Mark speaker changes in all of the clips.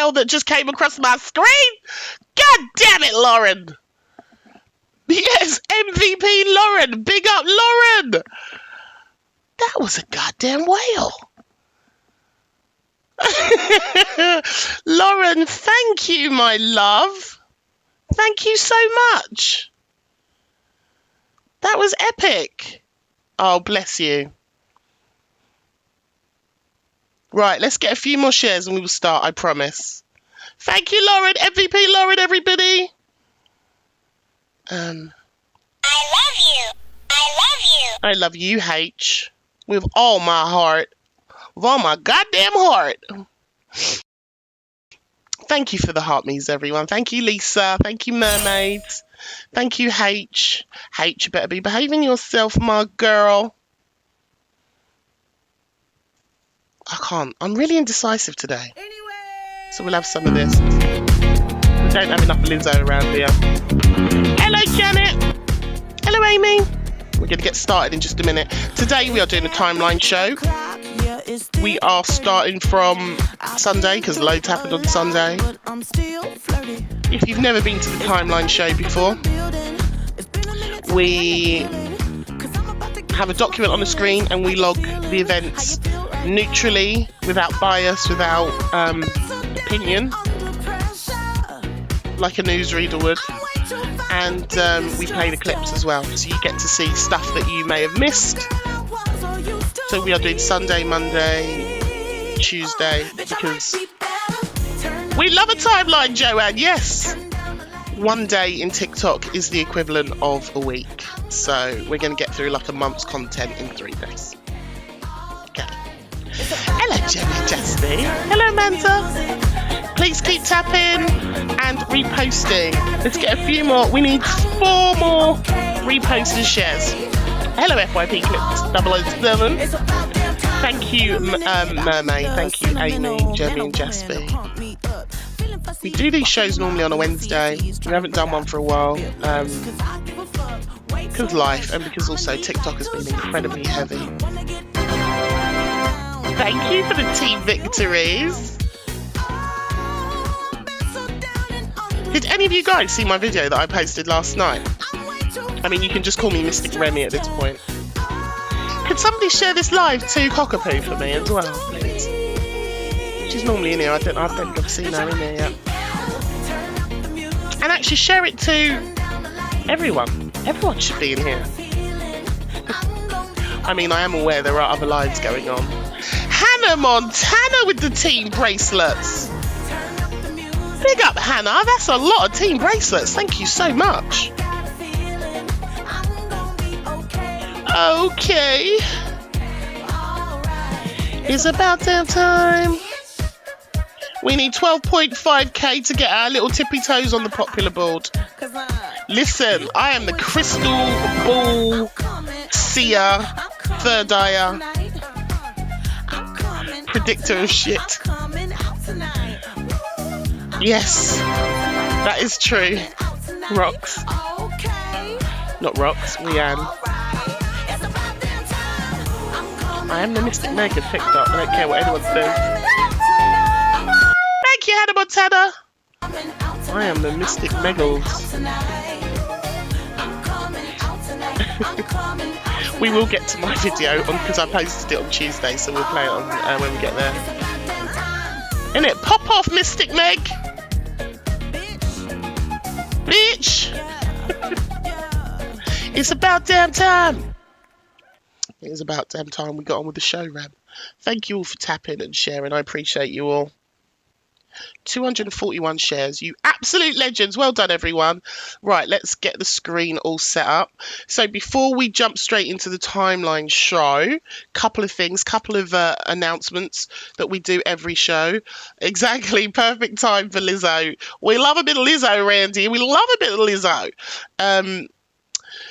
Speaker 1: whale that just came across my screen. God damn it, Lauren. Yes, MVP Lauren. Big up, Lauren. That was a goddamn whale. Lauren, thank you, my love. Thank you so much. That was epic. Oh, bless you. Right, let's get a few more shares and we will start, I promise. Thank you, Lauren. MVP Lauren, everybody. I love you. I love you. I love you, H. With all my heart. With all my goddamn heart. Thank you for the heart me's, everyone. Thank you, Lisa. Thank you, Mermaids. Thank you, H. H, you better be behaving yourself, my girl. I can't. I'm really indecisive today. So we'll have some of this. We don't have enough Lizzo around here. Hello, Janet. Hello, Amy. We're going to get started in just a minute. Today we are doing a timeline show. We are starting from Sunday because loads happened on Sunday. If you've never been to the timeline show before, we have a document on the screen and we log the events neutrally, without bias, without opinion, like a newsreader would. And we play the clips as well, so you get to see stuff that you may have missed. So we are doing Sunday, Monday, Tuesday, because we love a timeline, Joanne, yes! One day in TikTok is the equivalent of a week. So we're going to get through like a month's content in 3 days. Okay. Hello, Jenny Jasty. Hello, Amanda. Please keep tapping and reposting. Let's get a few more. We need 4 more reposts and shares. Hello, FYP Clips 007. Thank you, Mermaid. Thank you, Amy, Jemmy and Jasper. We do these shows normally on a Wednesday. We haven't done one for a while. Because life, and because also TikTok has been incredibly heavy. Thank you for the team victories. Did any of you guys see my video that I posted last night? I mean, you can just call me Mystic Remi at this point. Could somebody share this live to Cockapoo for me as well, please? She's normally in here. I don't think I've seen her in here yet. And actually share it to everyone. Everyone should be in here. I mean, I am aware there are other lives going on. Hannah Montana with the team bracelets. Big up, Hannah. That's a lot of team bracelets. Thank you so much. Okay. It's about damn time. We need 12.5k to get our little tippy toes on the popular board. Listen, I am the crystal ball seer, third eye, predictor of shit. Yes, that is true. Rocks. Not Rocks, Leanne. I am the Mystic Meg of TikTok. I don't care what anyone says. Thank you, Hannah Montana. I am the Mystic Megals. We will get to my video on because I posted it on Tuesday, so we'll play it on when we get there. Innit? Pop off, Mystic Meg. Bitch. It's about damn time. It is about damn time we got on with the show, Rem. Thank you all for tapping and sharing. I appreciate you all. 241 shares. You absolute legends. Well done, everyone. Right, let's get the screen all set up. So before we jump straight into the timeline show, couple of things, couple of announcements that we do every show. Exactly, perfect time for Lizzo. We love a bit of Lizzo, Randy. We love a bit of Lizzo.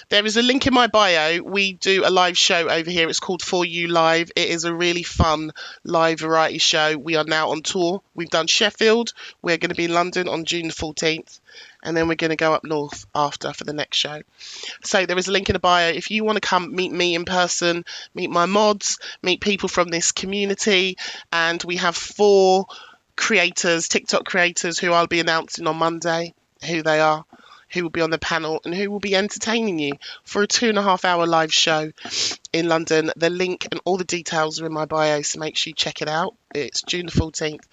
Speaker 1: There is a link in my bio. We do a live show over here. It's called For You Live. It is a really fun live variety show. We are now on tour. We've done Sheffield. We're going to be in London on June the 14th. And then we're going to go up north after for the next show. So there is a link in the bio. If you want to come meet me in person, meet my mods, meet people from this community. And we have 4 creators, TikTok creators, who I'll be announcing on Monday who they are, who will be on the panel and who will be entertaining you for a 2.5 hour live show in London. The link and all the details are in my bio, so make sure you check it out. It's June the 14th.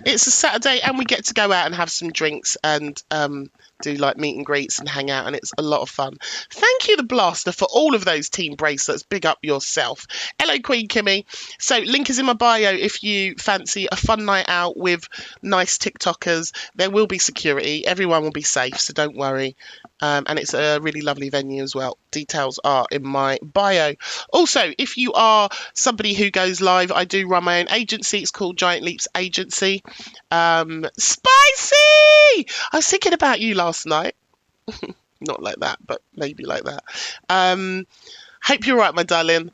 Speaker 1: It's a Saturday and we get to go out and have some drinks and do like meet and greets and hang out, and it's a lot of fun. Thank you, the Blaster, for all of those team bracelets. Big up yourself. Hello, Queen Kimmy. So link is in my bio if you fancy a fun night out with nice TikTokers. There will be security. Everyone will be safe, so don't worry. And it's a really lovely venue as well. Details are in my bio. Also, if you are somebody who goes live, I do run my own agency. It's called Giant Leaps Agency. Spicy! I was thinking about you last night. Not like that, but maybe like that. Hope you're right, my darling.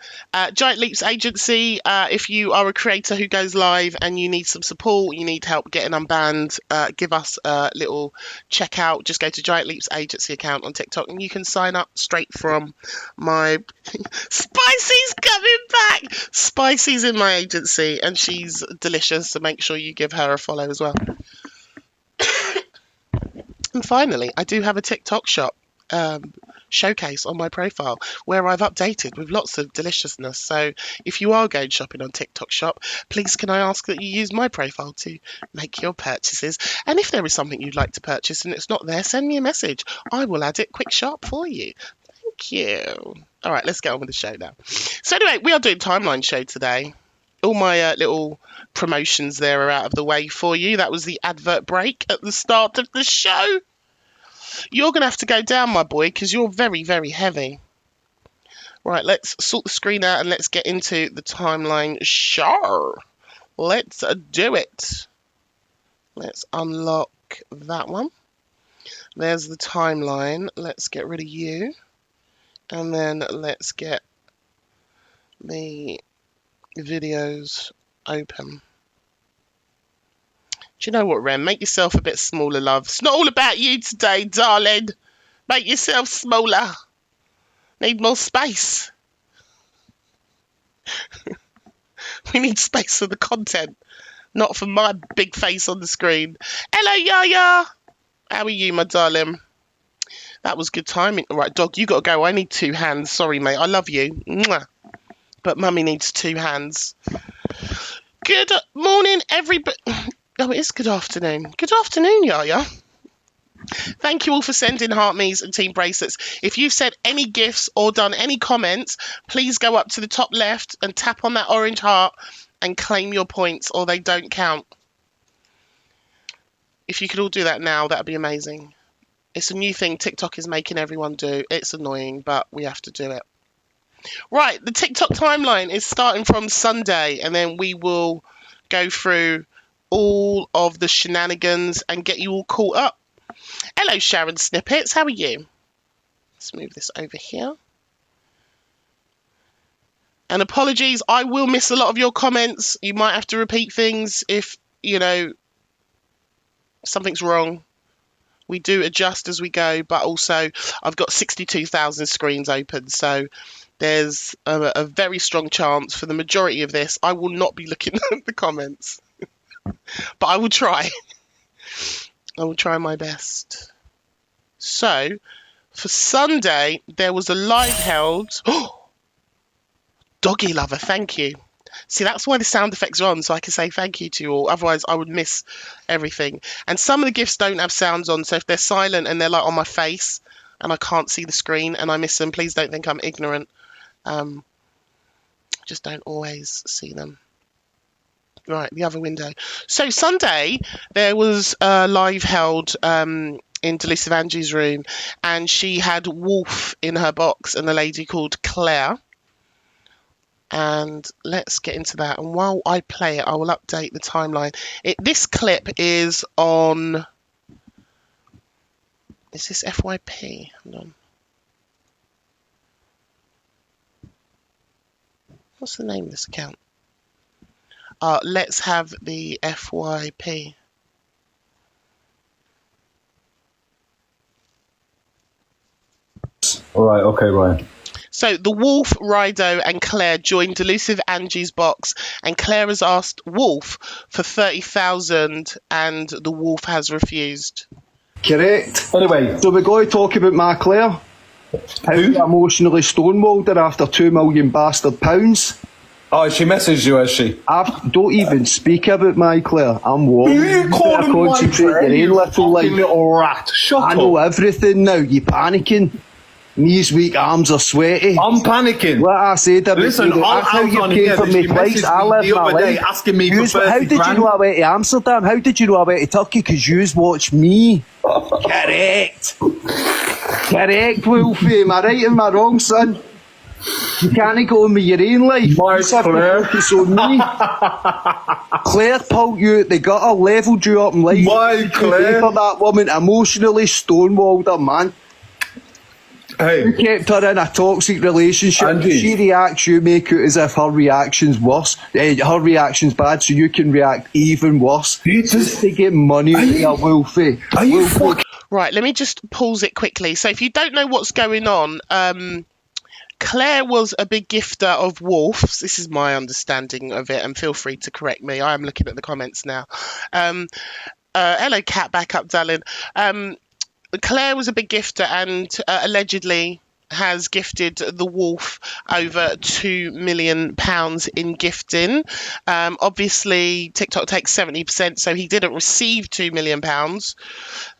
Speaker 1: Giant Leaps Agency, if you are a creator who goes live and you need some support, you need help getting unbanned, give us a little check out. Just go to Giant Leaps Agency account on TikTok and you can sign up straight from my... Spicy's coming back! Spicy's in my agency and she's delicious, so make sure you give her a follow as well. And finally, I do have a TikTok shop showcase on my profile where I've updated with lots of deliciousness. So if you are going shopping on TikTok shop, please can I ask that you use my profile to make your purchases. And if there is something you'd like to purchase and it's not there, send me a message. I will add it quick sharp for you. Thank you. All right, let's get on with the show now. So anyway, we are doing Timeline Show today. All my little promotions there are out of the way for you. That was the advert break at the start of the show. You're going to have to go down, my boy, because you're very, very heavy. Right, let's sort the screen out and let's get into the Timeline Show. Let's do it. Let's unlock that one. There's the timeline. Let's get rid of you. And then let's get the videos open. Do you know what, Rem? Make yourself a bit smaller, love. It's not all about you today, darling. Make yourself smaller. Need more space. We need space for the content, not for my big face on the screen. Hello, Yaya. How are you, my darling? That was good timing. All right, dog, you got to go. I need 2 hands. Sorry, mate. I love you. Mwah. But mummy needs 2 hands. Good morning, everybody. Oh, it is good afternoon. Good afternoon, Yaya. Thank you all for sending heart me's and team bracelets. If you've sent any gifts or done any comments, please go up to the top left and tap on that orange heart and claim your points, or they don't count. If you could all do that now, that would be amazing. It's a new thing TikTok is making everyone do. It's annoying, but we have to do it. Right, the TikTok timeline is starting from Sunday, and then we will go through all of the shenanigans and get you all caught up. Hello, Sharon Snippets. How are you? Let's move this over here. And apologies, I will miss a lot of your comments. You might have to repeat things if, you know, something's wrong. We do adjust as we go, but also I've got 62,000 screens open, so there's a very strong chance for the majority of this I will not be looking at the comments. But I will try. I will try my best. So, for Sunday, there was a live held... Oh! Doggy lover, thank you. See, that's why the sound effects are on, so I can say thank you to you all. Otherwise, I would miss everything. And some of the gifts don't have sounds on, so if they're silent and they're like on my face and I can't see the screen and I miss them, please don't think I'm ignorant. Just don't always see them. Right, the other window. So Sunday, there was a live held in Delusive Angie's room, and she had Wolf in her box and a lady called Claire. And let's get into that. And while I play it, I will update the timeline. This clip is on... Is this FYP? Hold on. What's the name of this account? Let's have the FYP.
Speaker 2: All right, okay, Ryan.
Speaker 1: So the Wolf, Rido and Claire joined Delusive Angie's box, and Claire has asked Wolf for 30,000 and the Wolf has refused.
Speaker 2: Correct.
Speaker 3: Anyway,
Speaker 2: so we're going to talk about my Claire. How you emotionally stonewalled her after £2 million bastard pounds.
Speaker 3: Oh, she messaged you, has she?
Speaker 2: Don't even speak about my Claire. I'm warm.
Speaker 3: Who you calling my Claire?
Speaker 2: You little
Speaker 3: rat. Shut up.
Speaker 2: I know everything now. You panicking. Knees weak, arms are sweaty.
Speaker 3: I'm panicking.
Speaker 2: What I said about
Speaker 3: listen,
Speaker 2: you, that's how you came for me twice. I live my life.
Speaker 3: Asking me for 30
Speaker 2: How did
Speaker 3: grand?
Speaker 2: you know I went to Amsterdam? How did you know I went to Turkey? Because you's watched me. Correct. Correct, Wolfie. Am I right or am I wrong, son? You can't go on with your own life.
Speaker 3: My Claire.
Speaker 2: Focus on me. Claire pulled you out the gutter, levelled you up in life.
Speaker 3: My Claire.
Speaker 2: For that woman, emotionally stonewalled her, man.
Speaker 3: Hey.
Speaker 2: You kept her in a toxic relationship.
Speaker 3: Angie.
Speaker 2: She reacts, you make it as if her reaction's worse. Her reaction's bad, so you can react even worse. Just to get money out of your Wolfie.
Speaker 3: Are you fucking...
Speaker 1: Right, let me just pause it quickly. So if you don't know what's going on, Claire was a big gifter of Wolf's. This is my understanding of it, and feel free to correct me. I am looking at the comments now. Hello, Cat, back up, darling. Claire was a big gifter and allegedly has gifted the Wolf over £2 million in gifting. Obviously, TikTok takes 70%, so he didn't receive £2 million,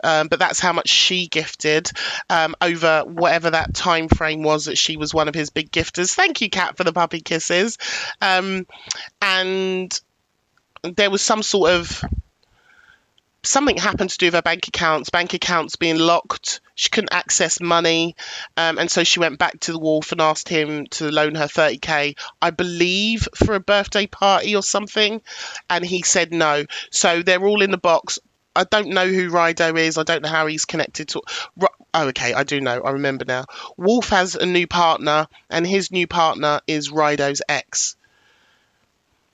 Speaker 1: but that's how much she gifted over whatever that time frame was that she was one of his big gifters. Thank you, Kat, for the puppy kisses. And there was some sort of... something happened to do with her bank accounts being locked. She couldn't access money. And so she went back to the Wolf and asked him to loan her 30k, I believe, for a birthday party or something. And he said no. So they're all in the box. I don't know who Rido is. I don't know how he's connected to... Oh, okay, I do know. I remember now. Wolf has a new partner, and his new partner is Rido's ex.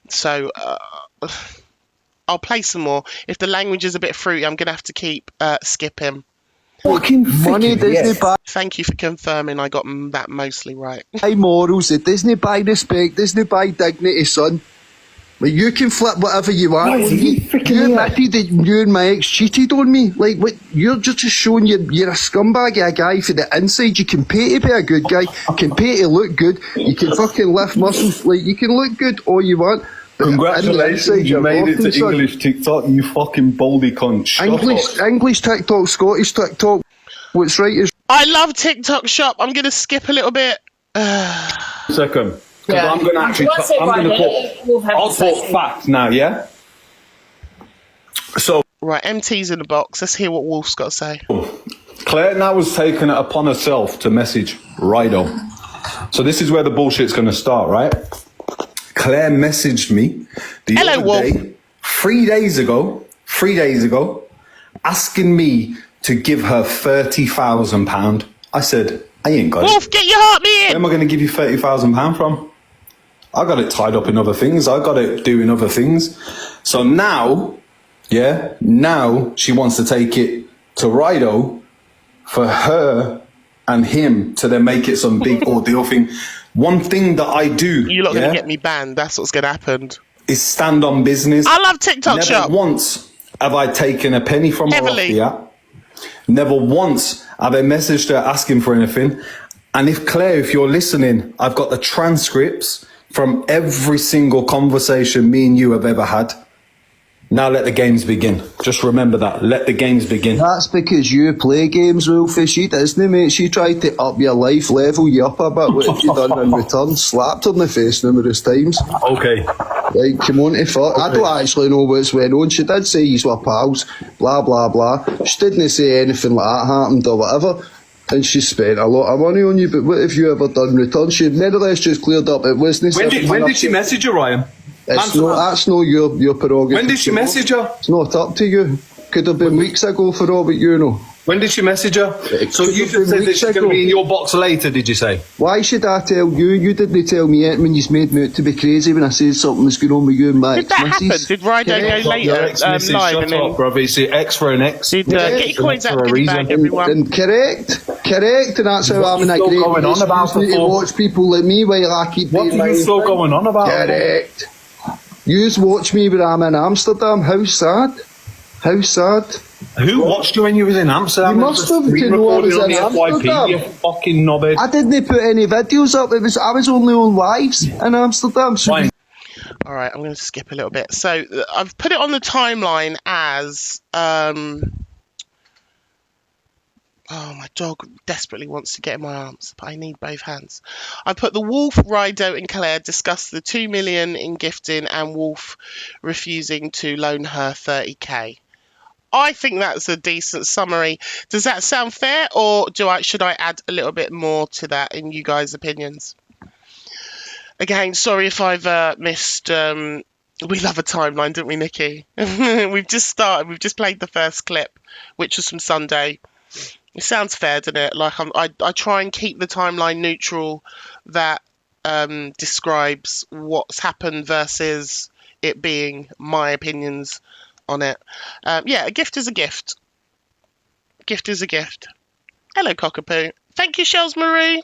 Speaker 1: So... I'll play some more. If the language is a bit fruity, I'm going to have to keep skipping.
Speaker 2: Fucking money doesn't buy.
Speaker 1: Thank you for confirming I got that mostly right.
Speaker 2: Morals, it doesn't buy respect, doesn't buy dignity, son. But you can flip whatever you want. You admitted that you and my ex cheated on me. Like, what? You're just showing you're a scumbag of a guy for the inside. You can pay to be a good guy. You can pay to look good. You can fucking lift muscles. Like, you can look good all you want.
Speaker 3: Congratulations, you made it to English TikTok, you fucking baldy cunt.
Speaker 2: English TikTok, Scottish TikTok. What's right is...
Speaker 1: I love TikTok shop. I'm going to skip a little bit.
Speaker 3: Second. Because I'm going to actually... I'll talk facts now, yeah? So...
Speaker 1: Right, MT's in the box. Let's hear what Wolf's got to say.
Speaker 3: Claire now has taken it upon herself to message Rido. So this is where the bullshit's going to start, right? Claire messaged me the other day, 3 days ago, asking me to give her £30,000. I said, I ain't got it.
Speaker 1: Wolf, get your heart me in!
Speaker 3: Where am I going to give you £30,000 from? I got it tied up in other things. I got it doing other things. So now, now she wants to take it to Rido for her and him to then make it some big ordeal thing. One thing that I do...
Speaker 1: You're not going to get me banned. That's what's going to happen.
Speaker 3: ...is stand on business.
Speaker 1: I love TikTok shop.
Speaker 3: Never once have I taken a penny from her off the app. Never once have I messaged her asking for anything. And Claire, if you're listening, I've got the transcripts from every single conversation me and you have ever had. Now let the games begin. Just remember that. Let the games begin.
Speaker 2: That's because you play games, Wolfie. She doesn't, mate. She tried to up your life, level you up a bit. What have you done in return? Slapped her in the face numerous times.
Speaker 3: Okay.
Speaker 2: Like, come on to fuck. Okay. I don't actually know what's went on. She did say you were pals, blah, blah, blah. She didn't say anything like that happened or whatever. And she spent a lot of money on you, but what have you ever done in return? She nevertheless just cleared up. It wasn't...
Speaker 3: When did she message you, Ryan?
Speaker 2: That's not your prerogative.
Speaker 3: When did she message her?
Speaker 2: It's not up to you. Could have been weeks ago for all but you know.
Speaker 3: When did she message her? So you just said that she's going to be in your box later, did you say?
Speaker 2: Why should I tell you? You didn't tell me it when you made me out to be crazy when I said something was going on with you and my
Speaker 1: Did that happen?
Speaker 2: ex-missus.
Speaker 1: Did Rido go
Speaker 3: Your
Speaker 1: later
Speaker 3: ex-missus,
Speaker 1: live
Speaker 3: shut
Speaker 1: and then
Speaker 3: up, brother. It's your ex for an ex.
Speaker 1: did get your coins out of the goodie bag, everyone?
Speaker 2: And correct, and that's how I'm in a
Speaker 3: still
Speaker 2: great
Speaker 3: going on about
Speaker 2: You need to
Speaker 3: before?
Speaker 2: watch people like me while I keep
Speaker 3: What
Speaker 2: doing
Speaker 3: are
Speaker 2: my
Speaker 3: you still
Speaker 2: thing.
Speaker 3: going on about?
Speaker 2: Correct. Yous watch me when I'm in Amsterdam. How sad. How sad.
Speaker 3: Who watched you when you was in Amsterdam?
Speaker 2: You must have
Speaker 3: Screen
Speaker 2: to know I was
Speaker 3: recording
Speaker 2: in
Speaker 3: on the FYP,
Speaker 2: Amsterdam.
Speaker 3: you fucking knobhead.
Speaker 2: I didn't put any videos up. I was only on lives in Amsterdam. So
Speaker 3: Fine.
Speaker 1: All right, I'm going to skip a little bit. So I've put it on the timeline as oh, my dog desperately wants to get in my arms, but I need both hands. I put the Wolf, Rido and Claire discuss the 2 million in gifting and Wolf refusing to loan her 30k. I think that's a decent summary. Does that sound fair, or should I add a little bit more to that in you guys' opinions? Again, sorry if I've missed. We love a timeline, don't we, Nikki? We've just started. We've just played the first clip, which was from Sunday. It sounds fair, doesn't it? Like I try and keep the timeline neutral that describes what's happened versus it being my opinions on it. Yeah, a gift is a gift. Gift is a gift. Hello, Cockapoo. Thank you, Shells Marie.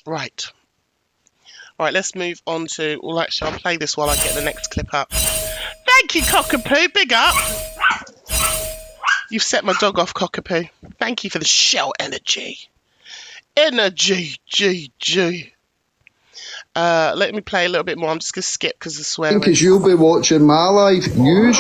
Speaker 1: Right. All right, let's move on to... Well, actually, I'll play this while I get the next clip up. Thank you, Cockapoo. Big up. You've set my dog off, Cockapoo. Thank you for the shell energy. Energy, G. Let me play a little bit more. I'm just going to skip because of swearing.
Speaker 2: because you'll be watching my live.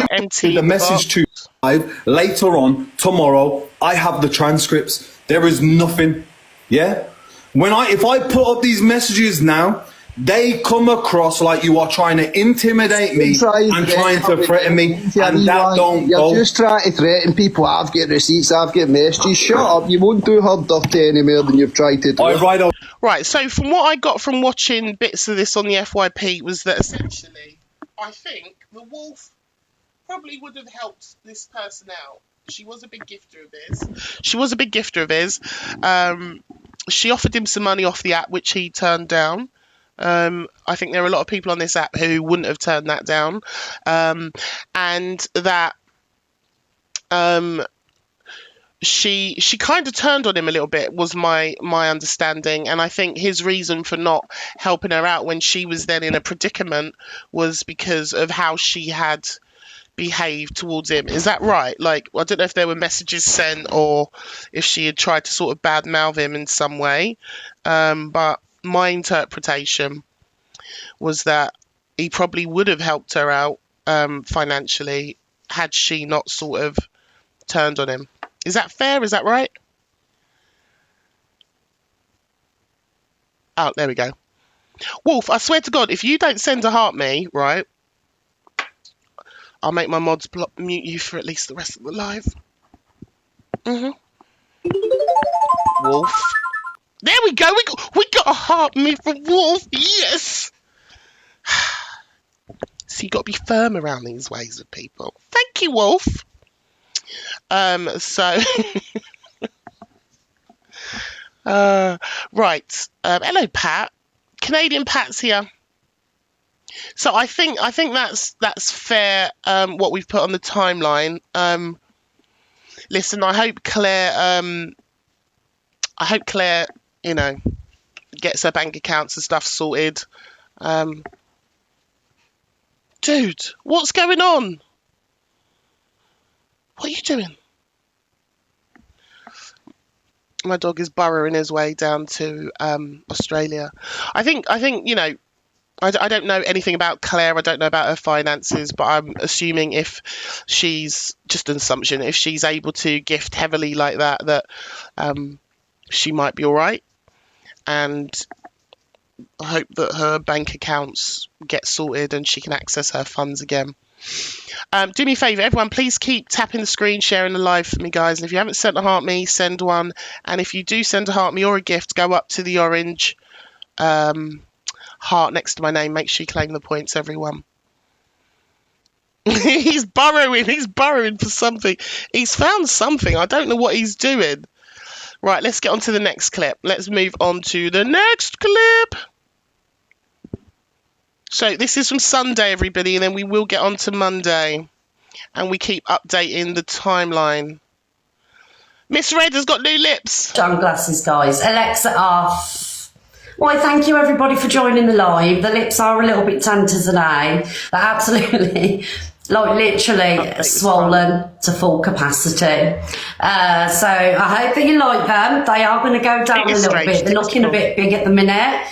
Speaker 1: Empty
Speaker 3: The message to live later on tomorrow. I have the transcripts. There is nothing. Yeah. If I put up these messages now, they come across like you are trying to intimidate me and trying to threaten me, and that don't go.
Speaker 2: You're just trying to threaten people. I've got receipts, I've got messages. Shut up, you won't do her dirty any more than you've tried to do.
Speaker 1: Right, so from what I got from watching bits of this on the FYP was that essentially, I think the Wolf probably would have helped this person out. She was a big gifter of his. She offered him some money off the app, which he turned down. I think there are a lot of people on this app who wouldn't have turned that down. And that she kind of turned on him a little bit, was my understanding. And I think his reason for not helping her out when she was then in a predicament was because of how she had behaved towards him. Is that right? Like, I don't know if there were messages sent or if she had tried to sort of badmouth him in some way. But my interpretation was that he probably would have helped her out financially had she not sort of turned on him. Is that fair? Is that right? Oh, there we go. Wolf, I swear to God, if you don't send a heart me, right, I'll make my mods mute you for at least the rest of the live. Wolf. There we go. We got a heart me for Wolf. Yes. So you got to be firm around these ways of people. Thank you, Wolf. Right. Hello, Pat. Canadian Pat's here. So I think that's fair. What we've put on the timeline. Listen, I hope Claire, you know, gets her bank accounts and stuff sorted. Dude, what's going on? What are you doing? My dog is burrowing his way down to Australia. I think you know. I don't know anything about Claire. I don't know about her finances, but I'm assuming if she's, just an assumption, if she's able to gift heavily like that, she might be all right. And I hope that her bank accounts get sorted and she can access her funds again. Do me a favour, everyone, please keep tapping the screen, sharing the live for me, guys. And if you haven't sent a heart me, send one. And if you do send a heart me or a gift, go up to the orange heart next to my name. Make sure you claim the points, everyone. He's burrowing for something. He's found something. I don't know what he's doing. Right, let's get on to the next clip. Let's move on to the next clip. So this is from Sunday, everybody, and then we will get on to Monday. And we keep updating the timeline. Miss Red has got new lips.
Speaker 4: Sunglasses, guys. Alexa off. Why, thank you everybody for joining the live. The lips are a little bit tender today. They're absolutely, like literally swollen to full capacity. So I hope that you like them. They are going to go down a little bit. They're looking a bit big at the minute.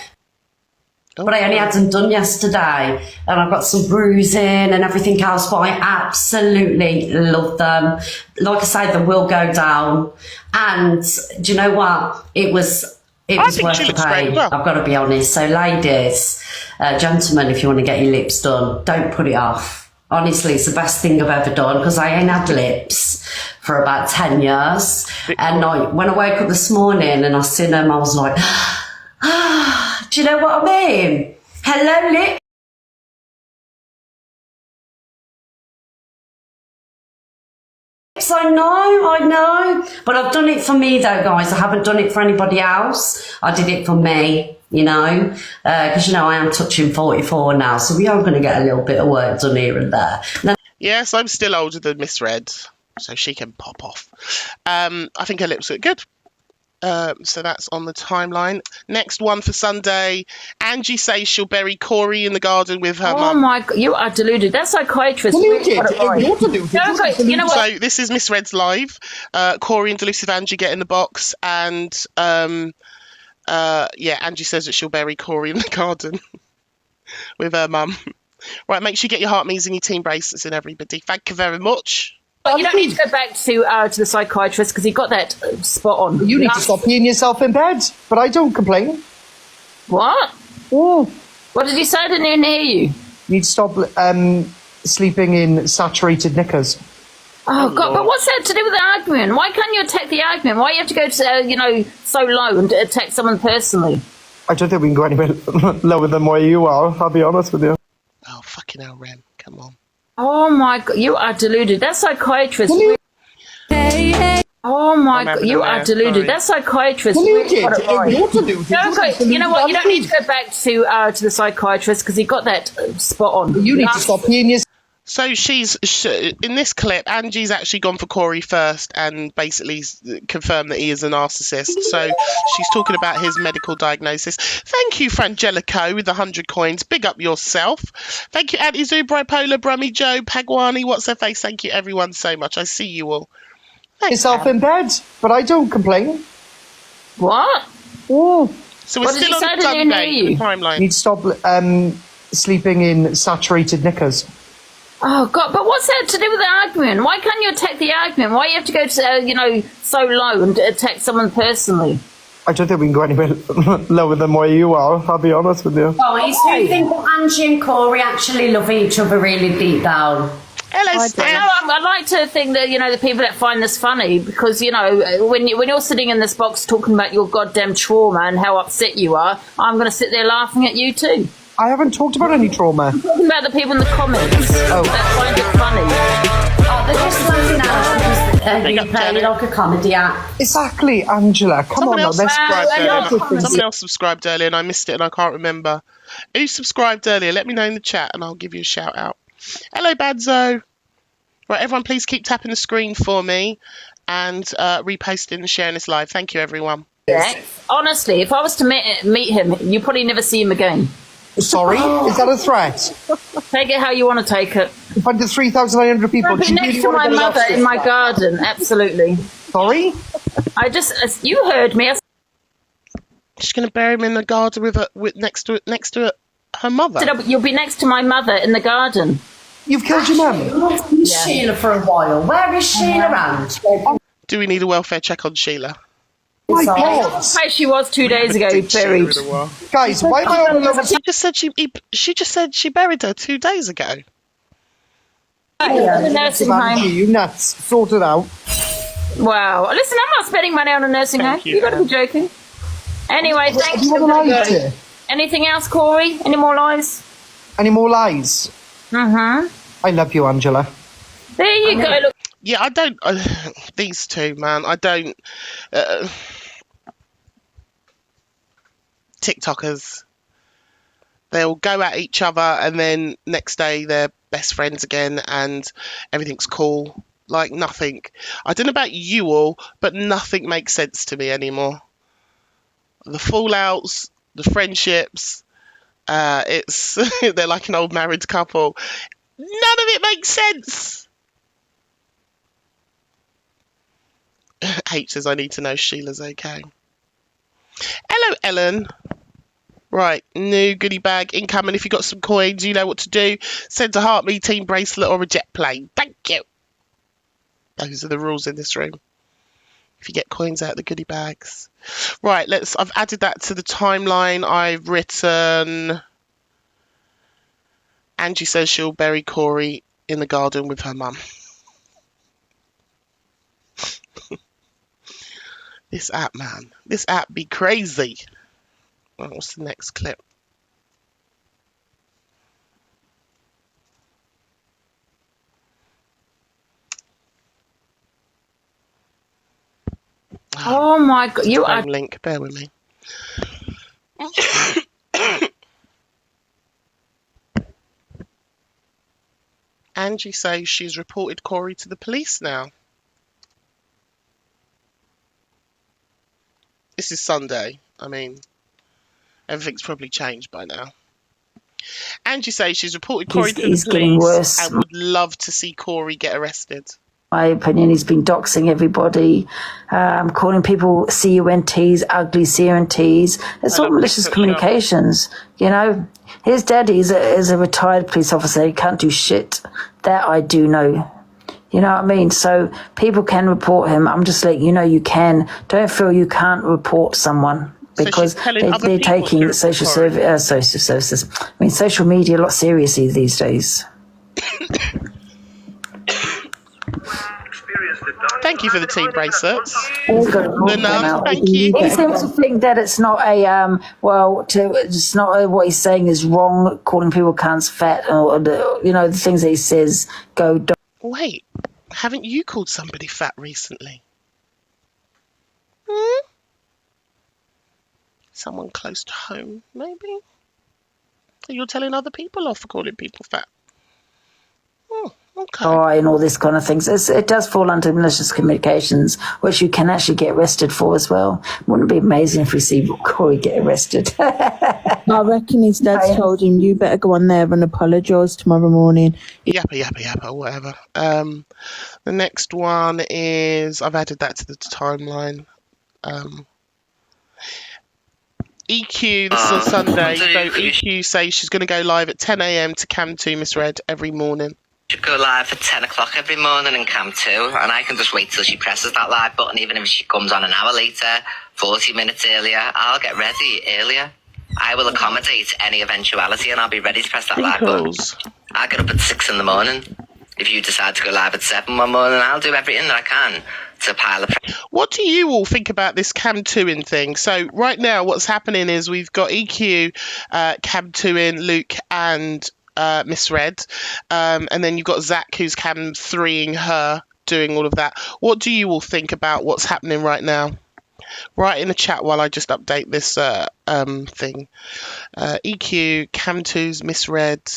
Speaker 4: But I only had them done yesterday and I've got some bruising and everything else, but I absolutely love them. Like I say, they will go down. And do you know what? It was worth the pain. Well. I've got to be honest. So ladies, gentlemen, if you want to get your lips done, don't put it off. Honestly, it's the best thing I've ever done because I ain't had lips for about 10 years. And when I woke up this morning and I seen them, I was like, do you know what I mean? Hello, lips. I know. But I've done it for me though, guys. I haven't done it for anybody else. I did it for me, you know, because, you know, I am touching 44 now. So we are going to get a little bit of work done here and there. Now,
Speaker 1: yes, I'm still older than Miss Red, so she can pop off. I think her lips look good. So that's on the timeline. Next one for Sunday. Angie says she'll bury Corey in the garden with her mum.
Speaker 5: Oh my God, you are deluded. That psychiatrist.
Speaker 2: You know what?
Speaker 1: So this is Miss Red's live. Corey and Delusive Angie get in the box, and Angie says that she'll bury Corey in the garden with her mum. Right, make sure you get your heart means and your team bracelets and everybody. Thank you very much.
Speaker 5: But you don't need to go back to the psychiatrist because he got that spot on.
Speaker 6: You need to stop peeing yourself in bed, but I don't complain.
Speaker 5: What?
Speaker 6: Oh.
Speaker 5: What did you say? I didn't even hear you.
Speaker 6: You need to stop sleeping in saturated knickers.
Speaker 5: Oh, God, but what's that to do with the argument? Why can't you attack the argument? Why do you have to go to, so low and attack someone personally?
Speaker 6: I don't think we can go anywhere lower than where you are, I'll be honest with you.
Speaker 1: Oh, fucking hell, Rem. Come on.
Speaker 5: Oh, my God, you are deluded. That psychiatrist... Oh my God, you are deluded.
Speaker 1: Sorry.
Speaker 5: That psychiatrist.
Speaker 6: You
Speaker 5: Really
Speaker 6: know
Speaker 5: what? You don't need to go back to the psychiatrist because he got that spot on.
Speaker 6: You need to stop peeing yourself.
Speaker 1: So in this clip, Angie's actually gone for Corey first and basically confirmed that he is a narcissist. So she's talking about his medical diagnosis. Thank you, Frangelico, with 100 coins. Big up yourself. Thank you, Auntie Zoo, Bipolar, Brummy Joe, Pagwani, What's Their Face. Thank you, everyone, so much. I see you all. Thanks,
Speaker 6: Yourself in bed, but I don't complain.
Speaker 5: What?
Speaker 6: Oh.
Speaker 1: So we're
Speaker 5: What did
Speaker 1: still
Speaker 5: you say?
Speaker 1: on
Speaker 5: I didn't
Speaker 1: Sunday
Speaker 5: hear you.
Speaker 1: timeline.
Speaker 6: You need to stop sleeping in saturated knickers.
Speaker 5: Oh God! But what's that to do with the argument? Why can't you attack the argument? Why do you have to go to so low and attack someone personally?
Speaker 6: I don't think we can go anywhere lower than where you are, I'll be honest with you.
Speaker 4: guys, do you think that Angie and Corey actually love each other really deep down?
Speaker 1: Hello, Steph.
Speaker 5: I like to think that the people that find this funny because when you're sitting in this box talking about your goddamn trauma and how upset you are, I'm going to sit there laughing at you too.
Speaker 6: I haven't talked about any trauma.
Speaker 5: I'm talking about the people in the comments that find it funny.
Speaker 4: Oh, they're just laughing at us because you play like a comedy act.
Speaker 6: Exactly, Angela. Come
Speaker 1: Someone
Speaker 6: on,
Speaker 1: else
Speaker 6: let's
Speaker 1: Someone else subscribed earlier and I missed it and I can't remember. Who subscribed earlier? Let me know in the chat and I'll give you a shout out. Hello, Badzo. Right, everyone, please keep tapping the screen for me and reposting and sharing this live. Thank you, everyone.
Speaker 5: Yeah. Honestly, if I was to meet him, you probably never see him again.
Speaker 6: Sorry? Is that a threat?
Speaker 5: Take it how you want to take it.
Speaker 6: If I did 3,900 people...
Speaker 5: I'll be next to my mother in my garden, absolutely.
Speaker 6: Sorry?
Speaker 5: You heard me.
Speaker 1: She's going to bury him in the garden with next to her mother.
Speaker 5: You'll be next to my mother in the garden.
Speaker 6: You've killed your mum?
Speaker 4: Yeah. Sheila for a while. Where is Sheila around?
Speaker 1: Do we need a welfare check on Sheila?
Speaker 6: My God.
Speaker 5: How she was 2 days ago, buried.
Speaker 6: Guys, why am I on another...
Speaker 1: She just said she buried her 2 days ago.
Speaker 5: In the nursing home.
Speaker 6: You nuts. Sort it out.
Speaker 5: Wow. Listen, I'm not spending money on a nursing home. You got to be joking. Anyway, thanks.
Speaker 6: You have a lies here.
Speaker 5: Anything else, Corey? Any more lies?
Speaker 6: Any more lies?
Speaker 5: Mm-hmm.
Speaker 6: I love you, Angela.
Speaker 5: There you go. Look,
Speaker 1: Yeah, I don't. These two, man, I don't. TikTokers, they'll go at each other, and then next day they're best friends again, and everything's cool. Like nothing. I don't know about you all, but nothing makes sense to me anymore. The fallouts, the friendships. It's they're like an old married couple. None of it makes sense. H says, I need to know Sheila's okay. Hello, Ellen. Right, new goodie bag incoming. If you got some coins, you know what to do. Send a heart, me, team bracelet, or a jet plane. Thank you. Those are the rules in this room. If you get coins out of the goodie bags. Right, I've added that to the timeline. I've written... Angie says she'll bury Corey in the garden with her mum. This app, man. This app be crazy. Right, what's the next clip?
Speaker 5: oh my God, you are.
Speaker 1: Home link. Bear with me. Angie says she's reported Corey to the police now. This is Sunday. I mean, everything's probably changed by now. Angie says she's reported Corey to the
Speaker 7: He's getting
Speaker 1: police
Speaker 7: worse.
Speaker 1: and would love to see Corey get arrested.
Speaker 7: My opinion, he's been doxing everybody, calling people CUNTs, ugly CUNTs. It's all malicious communications, you know. His daddy is a retired police officer. He can't do shit. That I do know. You know what I mean? So people can report him. I'm just letting you know you can. Don't feel you can't report someone. Because they're taking social services, I mean, social media a lot seriously these days.
Speaker 1: Thank you for the team bracelets.
Speaker 7: Thank
Speaker 1: you.
Speaker 7: He seems to think that it's not it's not what he's saying is wrong, calling people cunts, fat, or the things that he says go.
Speaker 1: Wait, haven't you called somebody fat recently? Someone close to home, maybe? You're telling other people off for calling people fat. Oh, okay.
Speaker 7: And all this kind of things. It does fall under malicious communications, which you can actually get arrested for as well. Wouldn't it be amazing if we see Corey get arrested?
Speaker 8: I reckon his dad's told him, you better go on there and apologise tomorrow morning.
Speaker 1: Yappa, whatever. The next one is, I've added that to the timeline. EQ, this is on Sunday, so EQ says she's going to go live at 10 a.m. to Cam 2 Misread every morning.
Speaker 9: She'll go live at 10 o'clock every morning in Cam 2, and I can just wait till she presses that live button. Even if she comes on an hour later, 40 minutes earlier, I'll get ready earlier. I will accommodate any eventuality, and I'll be ready to press that live button. I'll get up at 6 in the morning. If you decide to go live at 7 one morning, I'll do everything that I can to pile up.
Speaker 1: What do you all think about this Cam 2-in thing? So right now what's happening is we've got EQ, Cam 2-in, Luke and Misread, and then you've got Zach who's Cam 3-ing her, doing all of that. What do you all think about what's happening right now? Write in the chat while I just update this thing. EQ, Cam 2's Misread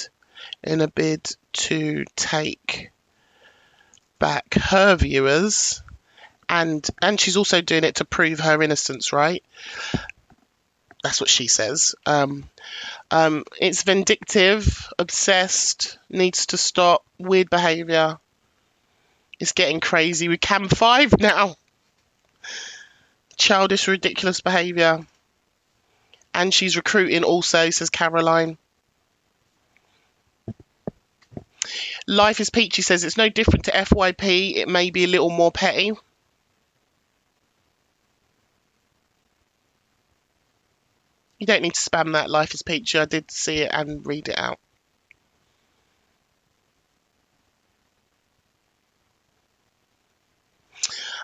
Speaker 1: in a bid to take back her viewers. And she's also doing it to prove her innocence, right? That's what she says. It's vindictive, obsessed, needs to stop, weird behaviour. It's getting crazy with Cam 5 now. Childish, ridiculous behaviour. And she's recruiting also, says Caroline. Life is Peachy says it's no different to FYP. It may be a little more petty. You don't need to spam that, Life is Peachy. I did see it and read it out.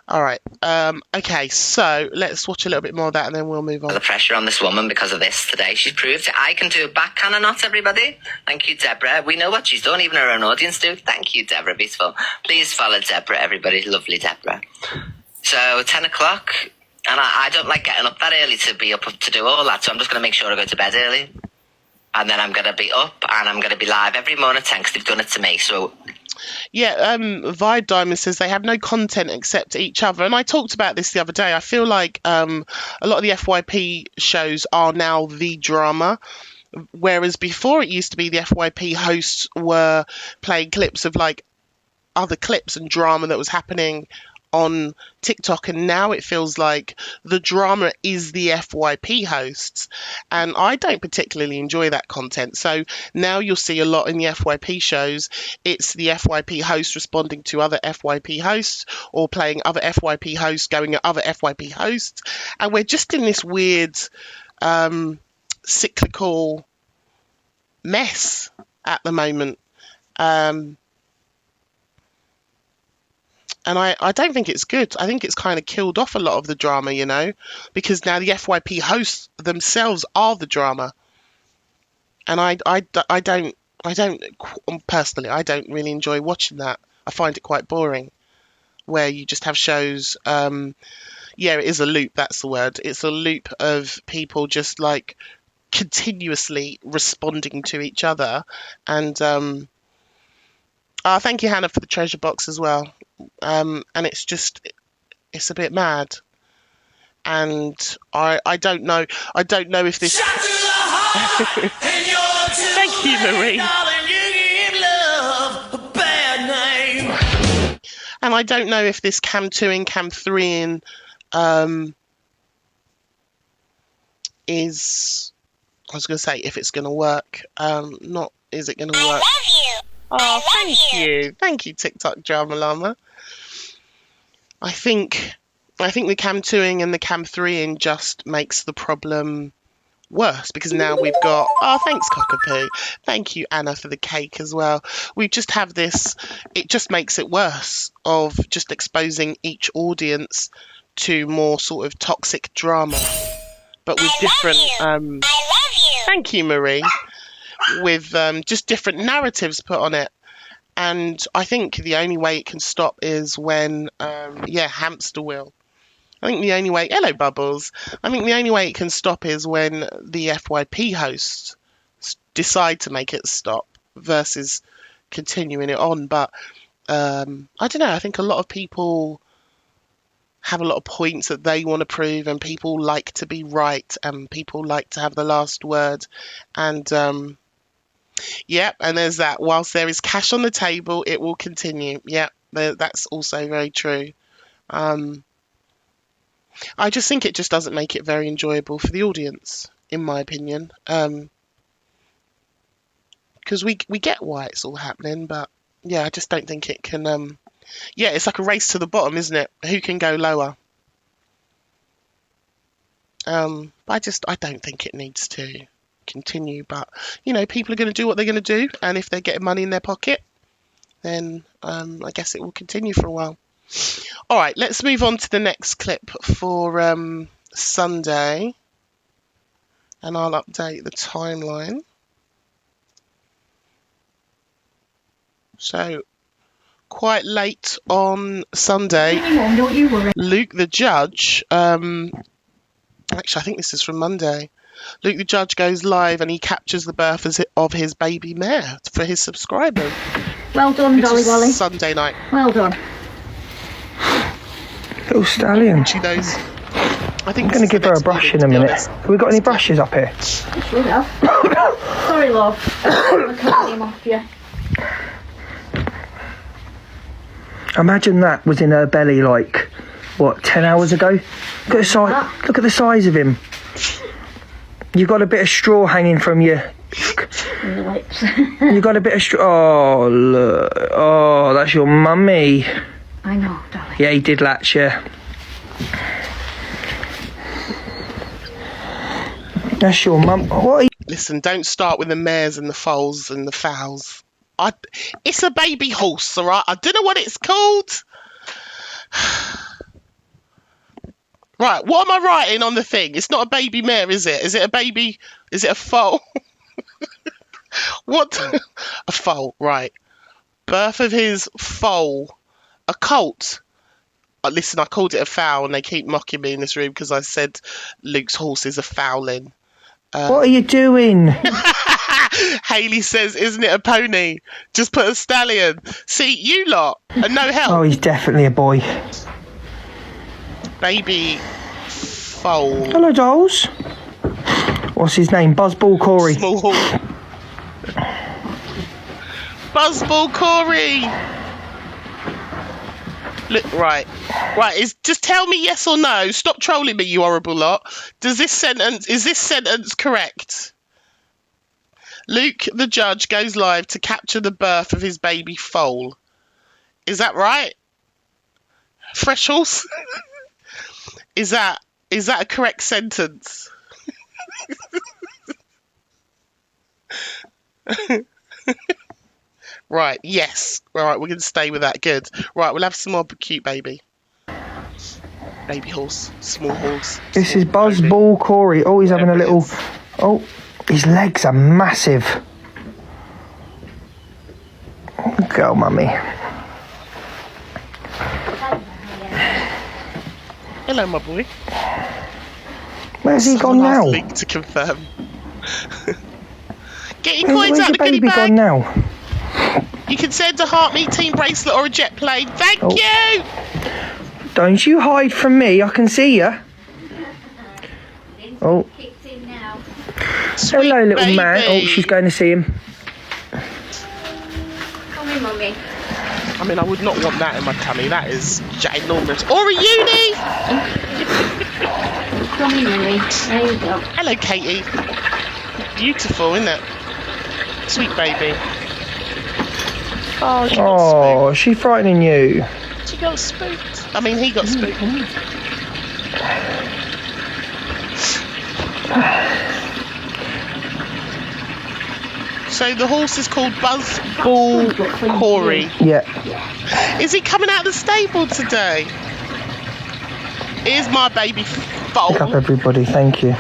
Speaker 1: All right. Okay, so let's watch a little bit more of that and then we'll move on.
Speaker 9: The pressure on this woman because of this today. She's proved it. I can do it back, can I not, everybody? Thank you, Deborah. We know what she's done, even her own audience do. Thank you, Deborah. Beautiful. Please follow Deborah, everybody. Lovely Deborah. So, 10 o'clock, and I don't like getting up that early to be up to do all that, so I'm just going to make sure I go to bed early. And then I'm going to be up and I'm going to be live every morning at 10 because they've done it to me, so...
Speaker 1: Yeah, Vibe Diamond says they have no content except each other. And I talked about this the other day. I feel like a lot of the FYP shows are now the drama. Whereas before it used to be the FYP hosts were playing clips of like other clips and drama that was happening on TikTok, and now it feels like the drama is the FYP hosts, and I don't particularly enjoy that content. So now you'll see a lot in the FYP shows, it's the FYP host responding to other FYP hosts or playing other FYP hosts going at other FYP hosts, and we're just in this weird cyclical mess at the moment. And I don't think it's good. I think it's kind of killed off a lot of the drama, you know, because now the FYP hosts themselves are the drama. And I don't personally, I don't really enjoy watching that. I find it quite boring, where you just have shows. Yeah, it is a loop. That's the word. It's a loop of people just like continuously responding to each other. And thank you, Hannah, for the treasure box as well. And it's a bit mad, and I don't know if this. Thank you, Marie. And I don't know if this Cam 2 and Cam 3 in is. I was going to say if it's going to work. Not is it going to work?
Speaker 10: I love you.
Speaker 1: Oh, thank you, TikTok Drama Llama. I think the Cam 2ing and the Cam 3ing just makes the problem worse, because now we've got... Oh, thanks, Cockapoo. Thank you, Anna, for the cake as well. We just have this... It just makes it worse of just exposing each audience to more sort of toxic drama. But with different...
Speaker 10: I love you.
Speaker 1: Thank you, Marie. With just different narratives put on it. And I think the only way it can stop is when, Hamster Wheel. I think the only way, hello Bubbles, I think the only way it can stop is when the FYP hosts decide to make it stop versus continuing it on. But I don't know, I think a lot of people have a lot of points that they want to prove, and people like to be right, and people like to have the last word. And yep, and there's that. Whilst there is cash on the table, it will continue. Yep, that's also very true. I just think it just doesn't make it very enjoyable for the audience, in my opinion. Because we get why it's all happening, but yeah, I just don't think it can. Yeah, it's like a race to the bottom, isn't it? Who can go lower? I don't think it needs to continue, but you know, people are going to do what they're going to do, and if they're getting money in their pocket, then I guess it will continue for a while. All right, let's move on to the next clip for Sunday, and I'll update the timeline. So quite late on Sunday, Luke the Judge, actually I think this is from Monday, Luke the Judge goes live and he captures the birth of his baby mare for his subscribers.
Speaker 10: Well done, Dolly Wally.
Speaker 1: Sunday night.
Speaker 10: Well done.
Speaker 6: Little stallion.
Speaker 1: She knows. I think
Speaker 6: I'm going to give her a brush in a minute. Have we got any brushes up here?
Speaker 10: We have. Sorry, love. I can't him off you.
Speaker 6: Imagine that was in her belly like, what, 10 hours ago? Look at the size of him. You got a bit of straw hanging from your
Speaker 10: lips.
Speaker 6: You got a bit of straw. Oh, look. Oh, that's your mummy.
Speaker 10: I know, darling.
Speaker 6: Yeah, he did latch you. That's your mum. What are you...
Speaker 1: Listen, don't start with the mares and the foals and the fowls. It's a baby horse, all right? I don't know what it's called. Right, what am I writing on the thing? It's not a baby mare, is it? Is it a baby? Is it a foal? What? A foal, right. Birth of his foal. A colt. Listen, I called it a fowl and they keep mocking me in this room because I said Luke's horses are fouling.
Speaker 6: What are you doing?
Speaker 1: Hayley says, isn't it a pony? Just put a stallion. See, you lot and no help.
Speaker 6: Oh, he's definitely a boy.
Speaker 1: Baby foal.
Speaker 6: Hello, dolls. What's his name? Buzzball Corey.
Speaker 1: Small hall. Buzzball Corey. Look, right. Just tell me yes or no. Stop trolling me, you horrible lot. Is this sentence correct? Luke, the judge, goes live to capture the birth of his baby foal. Is that right? Fresh horse? Is that a correct sentence? Right, yes. Right, we're going to stay with that. Good. Right, we'll have some more cute baby. Baby horse. Small horse.
Speaker 6: This is Buzzball Corey. Oh, he's having a little... Oh, his legs are massive. Go, mummy.
Speaker 1: Hello, my boy.
Speaker 6: Where's he gone now?
Speaker 1: Link to confirm. Get your coins out of the goodie bag.
Speaker 6: Gone now?
Speaker 1: You can send a heart meet team bracelet or a jet plane. Thank you.
Speaker 6: Don't you hide from me. I can see you. Oh.
Speaker 1: Sweet
Speaker 6: hello, little
Speaker 1: baby.
Speaker 6: man. Oh, she's going to see him.
Speaker 10: Come here, mummy.
Speaker 1: I mean, I would not want that in my tummy. That is ginormous. Or a uni.
Speaker 10: Come here, mummy. There you go.
Speaker 1: Hello, Katie. Beautiful, isn't it? Sweet baby. Oh, she got spooked.
Speaker 6: Is she frightening you?
Speaker 1: She got spooked. I mean, he got spooked. So the horse is called Buzzball Corey.
Speaker 6: Yeah.
Speaker 1: Is he coming out of the stable today? Here's my baby foal.
Speaker 6: Pick up everybody, thank you.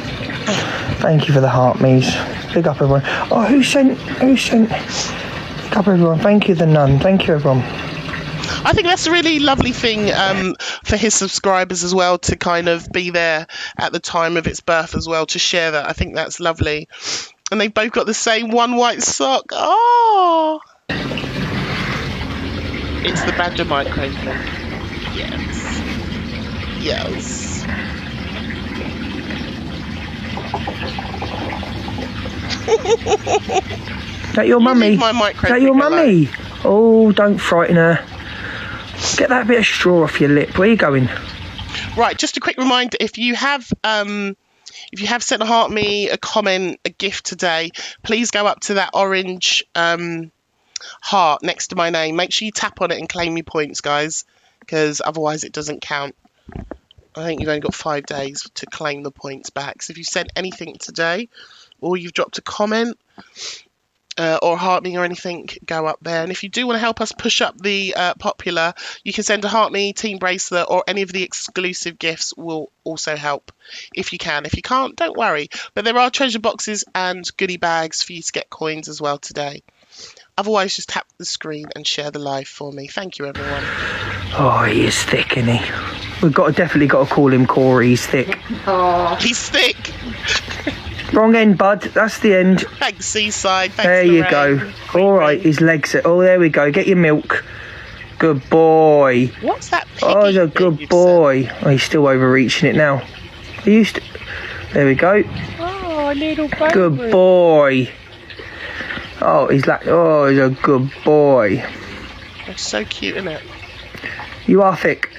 Speaker 6: Thank you for the heart, Mies. Pick up everyone. Oh, who sent? Pick up everyone. Thank you, the nun. Thank you, everyone.
Speaker 1: I think that's a really lovely thing for his subscribers as well, to kind of be there at the time of its birth as well, to share that. I think that's lovely. And they've both got the same one white sock. Oh! It's the Badger micro thing. Yes. Yes.
Speaker 6: Is that your mummy?
Speaker 1: My micro
Speaker 6: Is that your mummy? Oh, don't frighten her. Get that bit of straw off your lip. Where are you going?
Speaker 1: Right, just a quick reminder, if you have sent a heart me, a comment, a gift today, please go up to that orange heart next to my name. Make sure you tap on it and claim your points, guys, because otherwise it doesn't count. I think you've only got 5 days to claim the points back. So if you sent anything today, or you've dropped a comment, or heart me or anything, go up there. And if you do want to help us push up the popular, you can send a heart me, team bracelet, or any of the exclusive gifts will also help if you can. If you can't, don't worry. But there are treasure boxes and goodie bags for you to get coins as well today. Otherwise, just tap the screen and share the live for me. Thank you, everyone.
Speaker 6: Oh, he is thick, isn't he? We've definitely got to call him Corey. He's thick.
Speaker 1: Oh, he's thick.
Speaker 6: Wrong end, bud. That's the end.
Speaker 1: Thanks, Seaside. Thanks,
Speaker 6: there you go. All right, his legs are... Oh, there we go. Get your milk. Good boy.
Speaker 1: What's that?
Speaker 6: Oh, he's a good boy. Oh, he's still overreaching it now. There we go.
Speaker 1: Oh, little baby.
Speaker 6: Good boy. Oh, he's a good boy.
Speaker 1: That's so cute, isn't it?
Speaker 6: You are thick.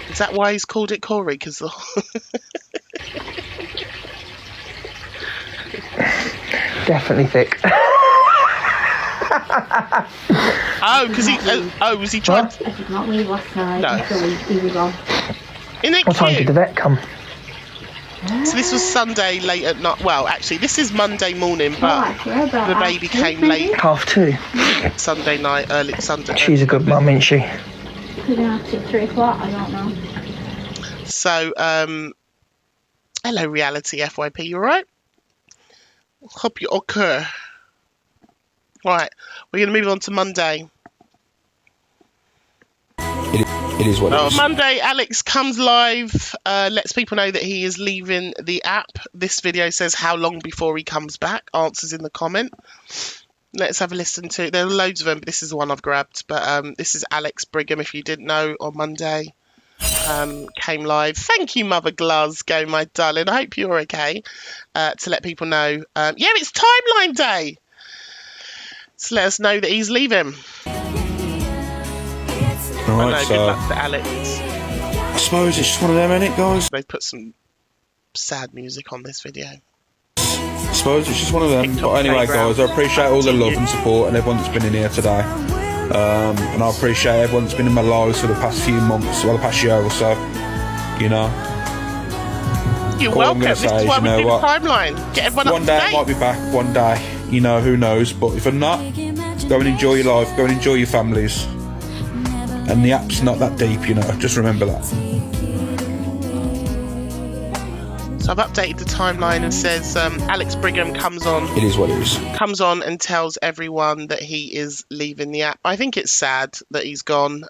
Speaker 1: Is that why he's called it Corey? Because
Speaker 6: definitely thick.
Speaker 1: Oh, because he... Oh, was he trying to...
Speaker 10: I did not leave last night.
Speaker 1: No.
Speaker 10: He was on.
Speaker 1: Isn't it
Speaker 6: What time did
Speaker 1: cute?
Speaker 6: the vet come?
Speaker 1: So this was Sunday late at night. Well, actually, this is Monday morning, but the baby came late.
Speaker 6: 2:30.
Speaker 1: Sunday night, early Sunday.
Speaker 6: She's a good mum, isn't she?
Speaker 10: Could have asked at 3 o'clock, I don't know.
Speaker 1: So, hello, reality FYP, you alright? Hope you're okay. Right, we're going to move on to Monday.
Speaker 3: It is what it is.
Speaker 1: Monday, Alex comes live, lets people know that he is leaving the app. This video says how long before he comes back. Answers in the comment. Let's have a listen to. There are loads of them, but this is the one I've grabbed. But this is Alex Brigham, if you didn't know, on Monday. Came live. Thank you, Mother Glasgow, my darling. I hope you're okay. To let people know. Yeah, it's timeline day. So let us know that he's leaving.
Speaker 11: Alright,
Speaker 1: good luck to Alex.
Speaker 11: I suppose it's just one of them, ain't it, guys?
Speaker 1: They've put some sad music on this video.
Speaker 11: I suppose it's just one of them.
Speaker 1: TikTok
Speaker 11: But anyway,
Speaker 1: playground.
Speaker 11: guys, I appreciate all the love and support and everyone that's been in here today. And I appreciate everyone that's been in my lives for the past few months, well, the past year or so. You know.
Speaker 1: You're
Speaker 11: All I'm
Speaker 1: welcome.
Speaker 11: gonna
Speaker 1: This
Speaker 11: say
Speaker 1: is
Speaker 11: is,
Speaker 1: why
Speaker 11: you
Speaker 1: we
Speaker 11: know
Speaker 1: do
Speaker 11: what?
Speaker 1: the timeline. Get everyone
Speaker 11: One
Speaker 1: up
Speaker 11: day
Speaker 1: to
Speaker 11: I
Speaker 1: date.
Speaker 11: might be back, one day, you know, who knows. But if I'm not, go and enjoy your life, go and enjoy your families. And the app's not that deep, you know, just remember that.
Speaker 1: So I've updated the timeline and says Alex Brigham comes on.
Speaker 11: It is what it is.
Speaker 1: Comes on and tells everyone that he is leaving the app. I think it's sad that he's gone.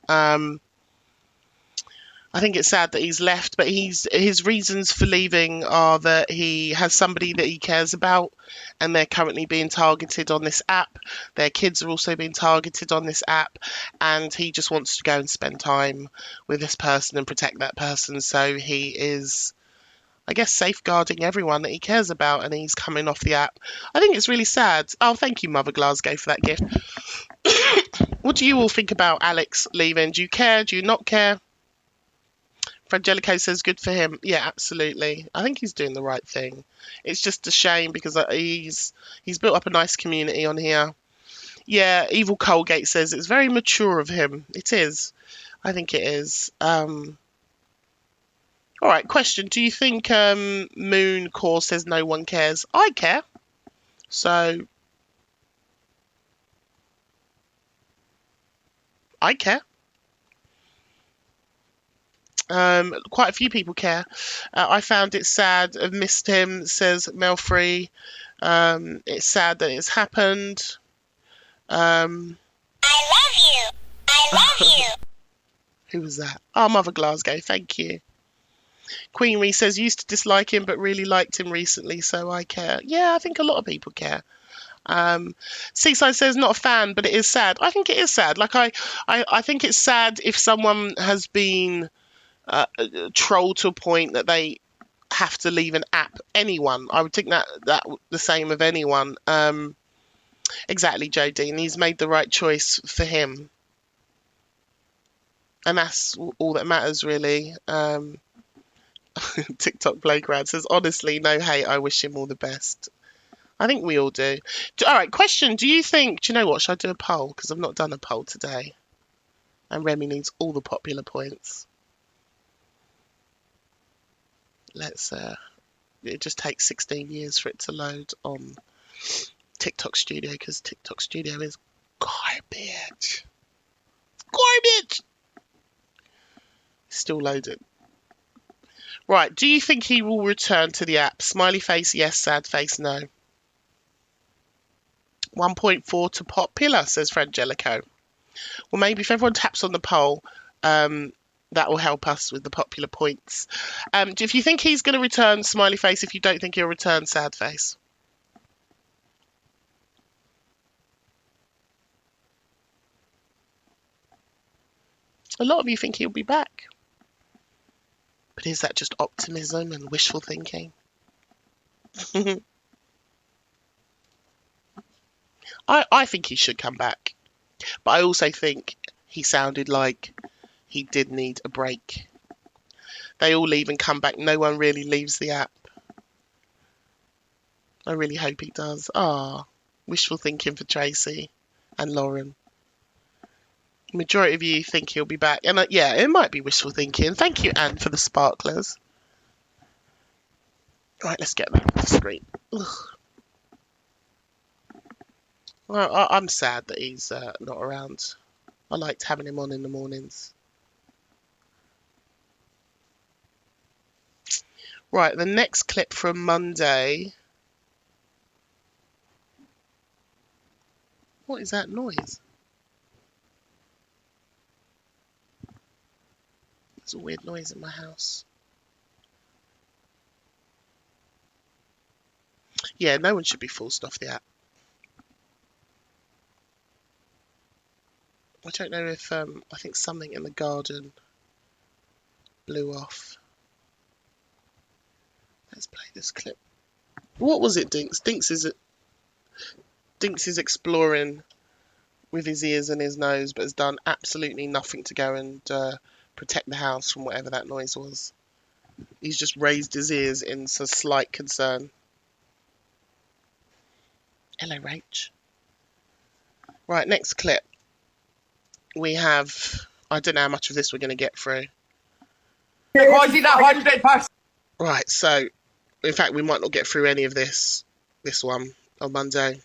Speaker 1: I think it's sad that he's left, but his reasons for leaving are that he has somebody that he cares about, and they're currently being targeted on this app. Their kids are also being targeted on this app, and he just wants to go and spend time with this person and protect that person. So he is, I guess, safeguarding everyone that he cares about, and he's coming off the app. I think it's really sad. Oh, thank you, Mother Glasgow, for that gift. What do you all think about Alex leaving? Do you care? Do you not care? Frangelico says good for him. Yeah, absolutely. I think he's doing the right thing. It's just a shame because he's built up a nice community on here. Yeah, Evil Colgate says it's very mature of him. It is. I think it is. All right, question. Do you think Moon Core says no one cares? I care. So I care. Quite a few people care. I found it sad. I've missed him, says Melfrey. It's sad that it's happened. I love you. I love you. Who was that? Oh, Mother Glasgow. Thank you. Queen Ree says used to dislike him, but really liked him recently, so I care. Yeah, I think a lot of people care. Seaside says not a fan, but it is sad. I think it is sad. Like I think it's sad if someone has been troll to a point that they have to leave an app. Anyone, I would think that the same of anyone. Exactly, Joe Dean. He's made the right choice for him, and that's all that matters, really. TikTok Playground says honestly, no hate. I wish him all the best. I think we all do. All right, question. Do you know what? Should I do a poll? Because I've not done a poll today, and Remi needs all the popular points. Let's it just takes 16 years for it to load on TikTok Studio because TikTok Studio is garbage. Still loaded. Right, do you think he will return to the app? Smiley face, yes. Sad face, no. 1.4 to popular, says Frangelico. Well, maybe if everyone taps on the poll, that will help us with the popular points. If you think he's going to return, smiley face. If you don't think he'll return, sad face. A lot of you think he'll be back. But is that just optimism and wishful thinking? I think he should come back. But I also think he sounded like he did need a break. They all leave and come back. No one really leaves the app. I really hope he does. Wishful thinking for Tracy and Lauren. Majority of you think he'll be back. And yeah, it might be wishful thinking. Thank you, Anne, for the sparklers. Right, let's get that off the screen. Ugh. Well, I'm sad that he's not around. I liked having him on in the mornings. Right, the next clip from Monday. What is that noise? There's a weird noise in my house. Yeah, no one should be forced off the app. I don't know if, I think something in the garden blew off. Let's play this clip. What was it, Dinks? Dinks is exploring with his ears and his nose, but has done absolutely nothing to go and protect the house from whatever that noise was. He's just raised his ears in some slight concern. Hello, Rach. Right, next clip. We have... I don't know how much of this we're going to get through. Right, so... In fact, we might not get through any of this one on Monday.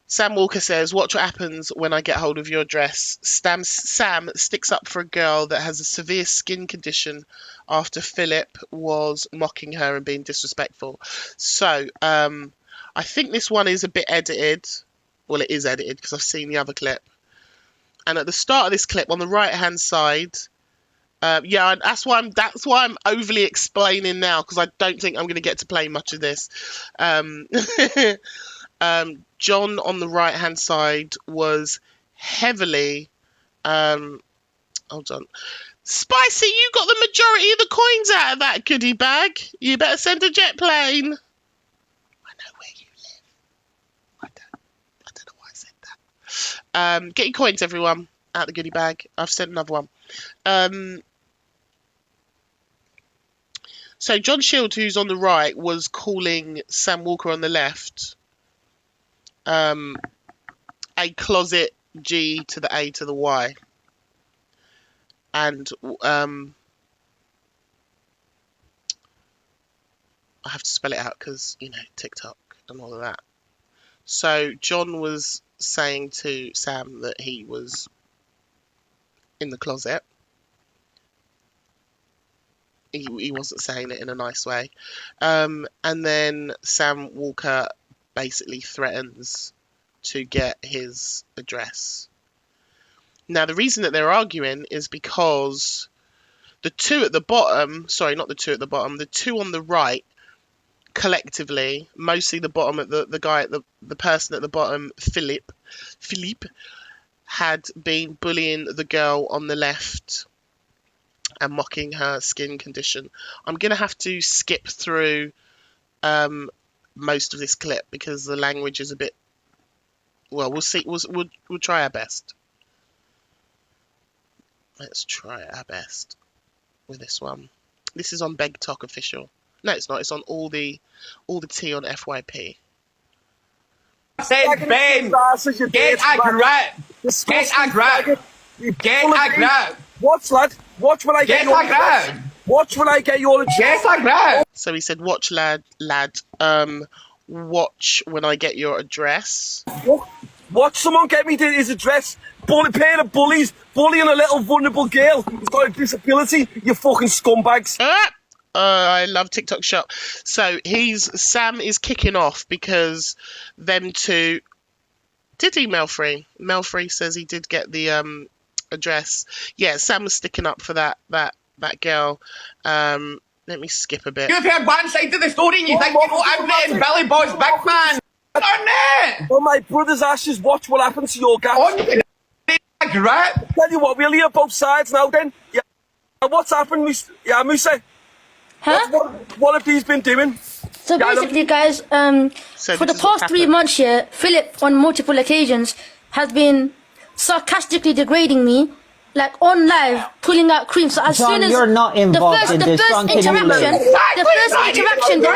Speaker 1: Sam Walker says, watch what happens when I get hold of your address. Sam sticks up for a girl that has a severe skin condition after Philip was mocking her and being disrespectful. So, I think this one is a bit edited. Well, it is edited because I've seen the other clip. And at the start of this clip, on the right-hand side... yeah, that's why I'm overly explaining now, because I don't think I'm going to get to play much of this. John on the right hand side was heavily hold on. Spicy, you got the majority of the coins out of that goodie bag. You better send a jet plane. I know where you live. I don't know why I said that. Get your coins, everyone, out of the goodie bag. I've sent another one. So John Shield, who's on the right, was calling Sam Walker on the left a closet G to the A to the Y. And I have to spell it out because, you know, TikTok and all of that. So John was saying to Sam that he was in the closet. He wasn't saying it in a nice way. And then Sam Walker basically threatens to get his address. Now, the reason that they're arguing is because the two at the bottom, sorry, not the two at the bottom, the two on the right, collectively, mostly the bottom, at the guy at the person at the bottom, Philippe, had been bullying the girl on the left and mocking her skin condition. I'm going to have to skip through most of this clip because the language is a bit... Well, we'll see. We'll try our best. Let's try our best with this one. This is on Beg Talk Official. No, it's not. It's on all the tea on FYP.
Speaker 12: Said Ben, get a grab. Get a grab. Get a grab.
Speaker 13: Watch, lad. Watch when I get your address. Watch when I get your address.
Speaker 12: Get a grab.
Speaker 1: So he said, watch, lad. Watch when I get your address.
Speaker 13: Watch someone get me his address. Pair of bullies bullying a little vulnerable girl who's got a disability. You fucking scumbags.
Speaker 1: I love TikTok Shop. So Sam is kicking off because them two... Did he, Melfrey? Melfrey says he did get the address. Yeah, Sam was sticking up for that girl. Let me skip a bit.
Speaker 12: You've heard one side of the story and you think you know everything. Billy Boy's big man. On it.
Speaker 13: On my brother's ashes, watch what happens to your guy.
Speaker 12: Right.
Speaker 13: Tell you what, we'll hear both sides now then. Yeah. What's happened, Musa?
Speaker 10: Huh?
Speaker 13: What have these been doing?
Speaker 10: So basically, guys, for the past 3 months here, Philip, on multiple occasions, has been sarcastically degrading me, like on live, pulling out cream. So as soon as
Speaker 14: you're not involved in this, John.
Speaker 10: The first interaction that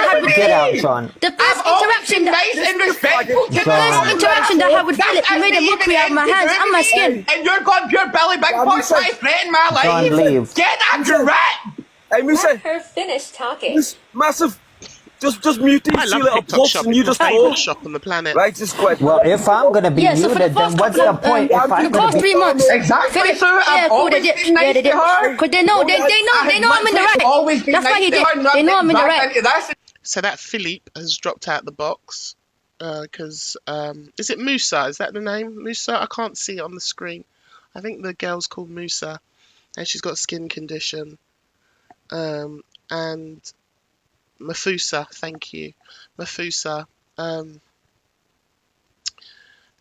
Speaker 10: I had with Philip, he made a mockery out of my hands and my skin.
Speaker 12: And you're going pure Billy Big Boy trying to threaten my life.
Speaker 14: John, leave.
Speaker 12: Get a grab.
Speaker 13: Hey, Musa.
Speaker 10: Let her finish talking.
Speaker 13: Massive. Just mute these two little puts and you just talk.
Speaker 1: Shop on the planet.
Speaker 13: Right, just quick.
Speaker 14: Well, if I'm going to be muted, then what's the point? If
Speaker 10: for the
Speaker 14: I'm
Speaker 10: past 3 months.
Speaker 9: Exactly, sir. I've always been nice to her.
Speaker 10: Because they know I'm in the right. That's why he did. They know I'm in the right.
Speaker 1: So that Philippe has dropped out the box because is it Musa? Is that the name? Musa? I can't see it on the screen. I think the girl's called Musa, and she's got a skin condition. And Mafusa, thank you, Mafusa.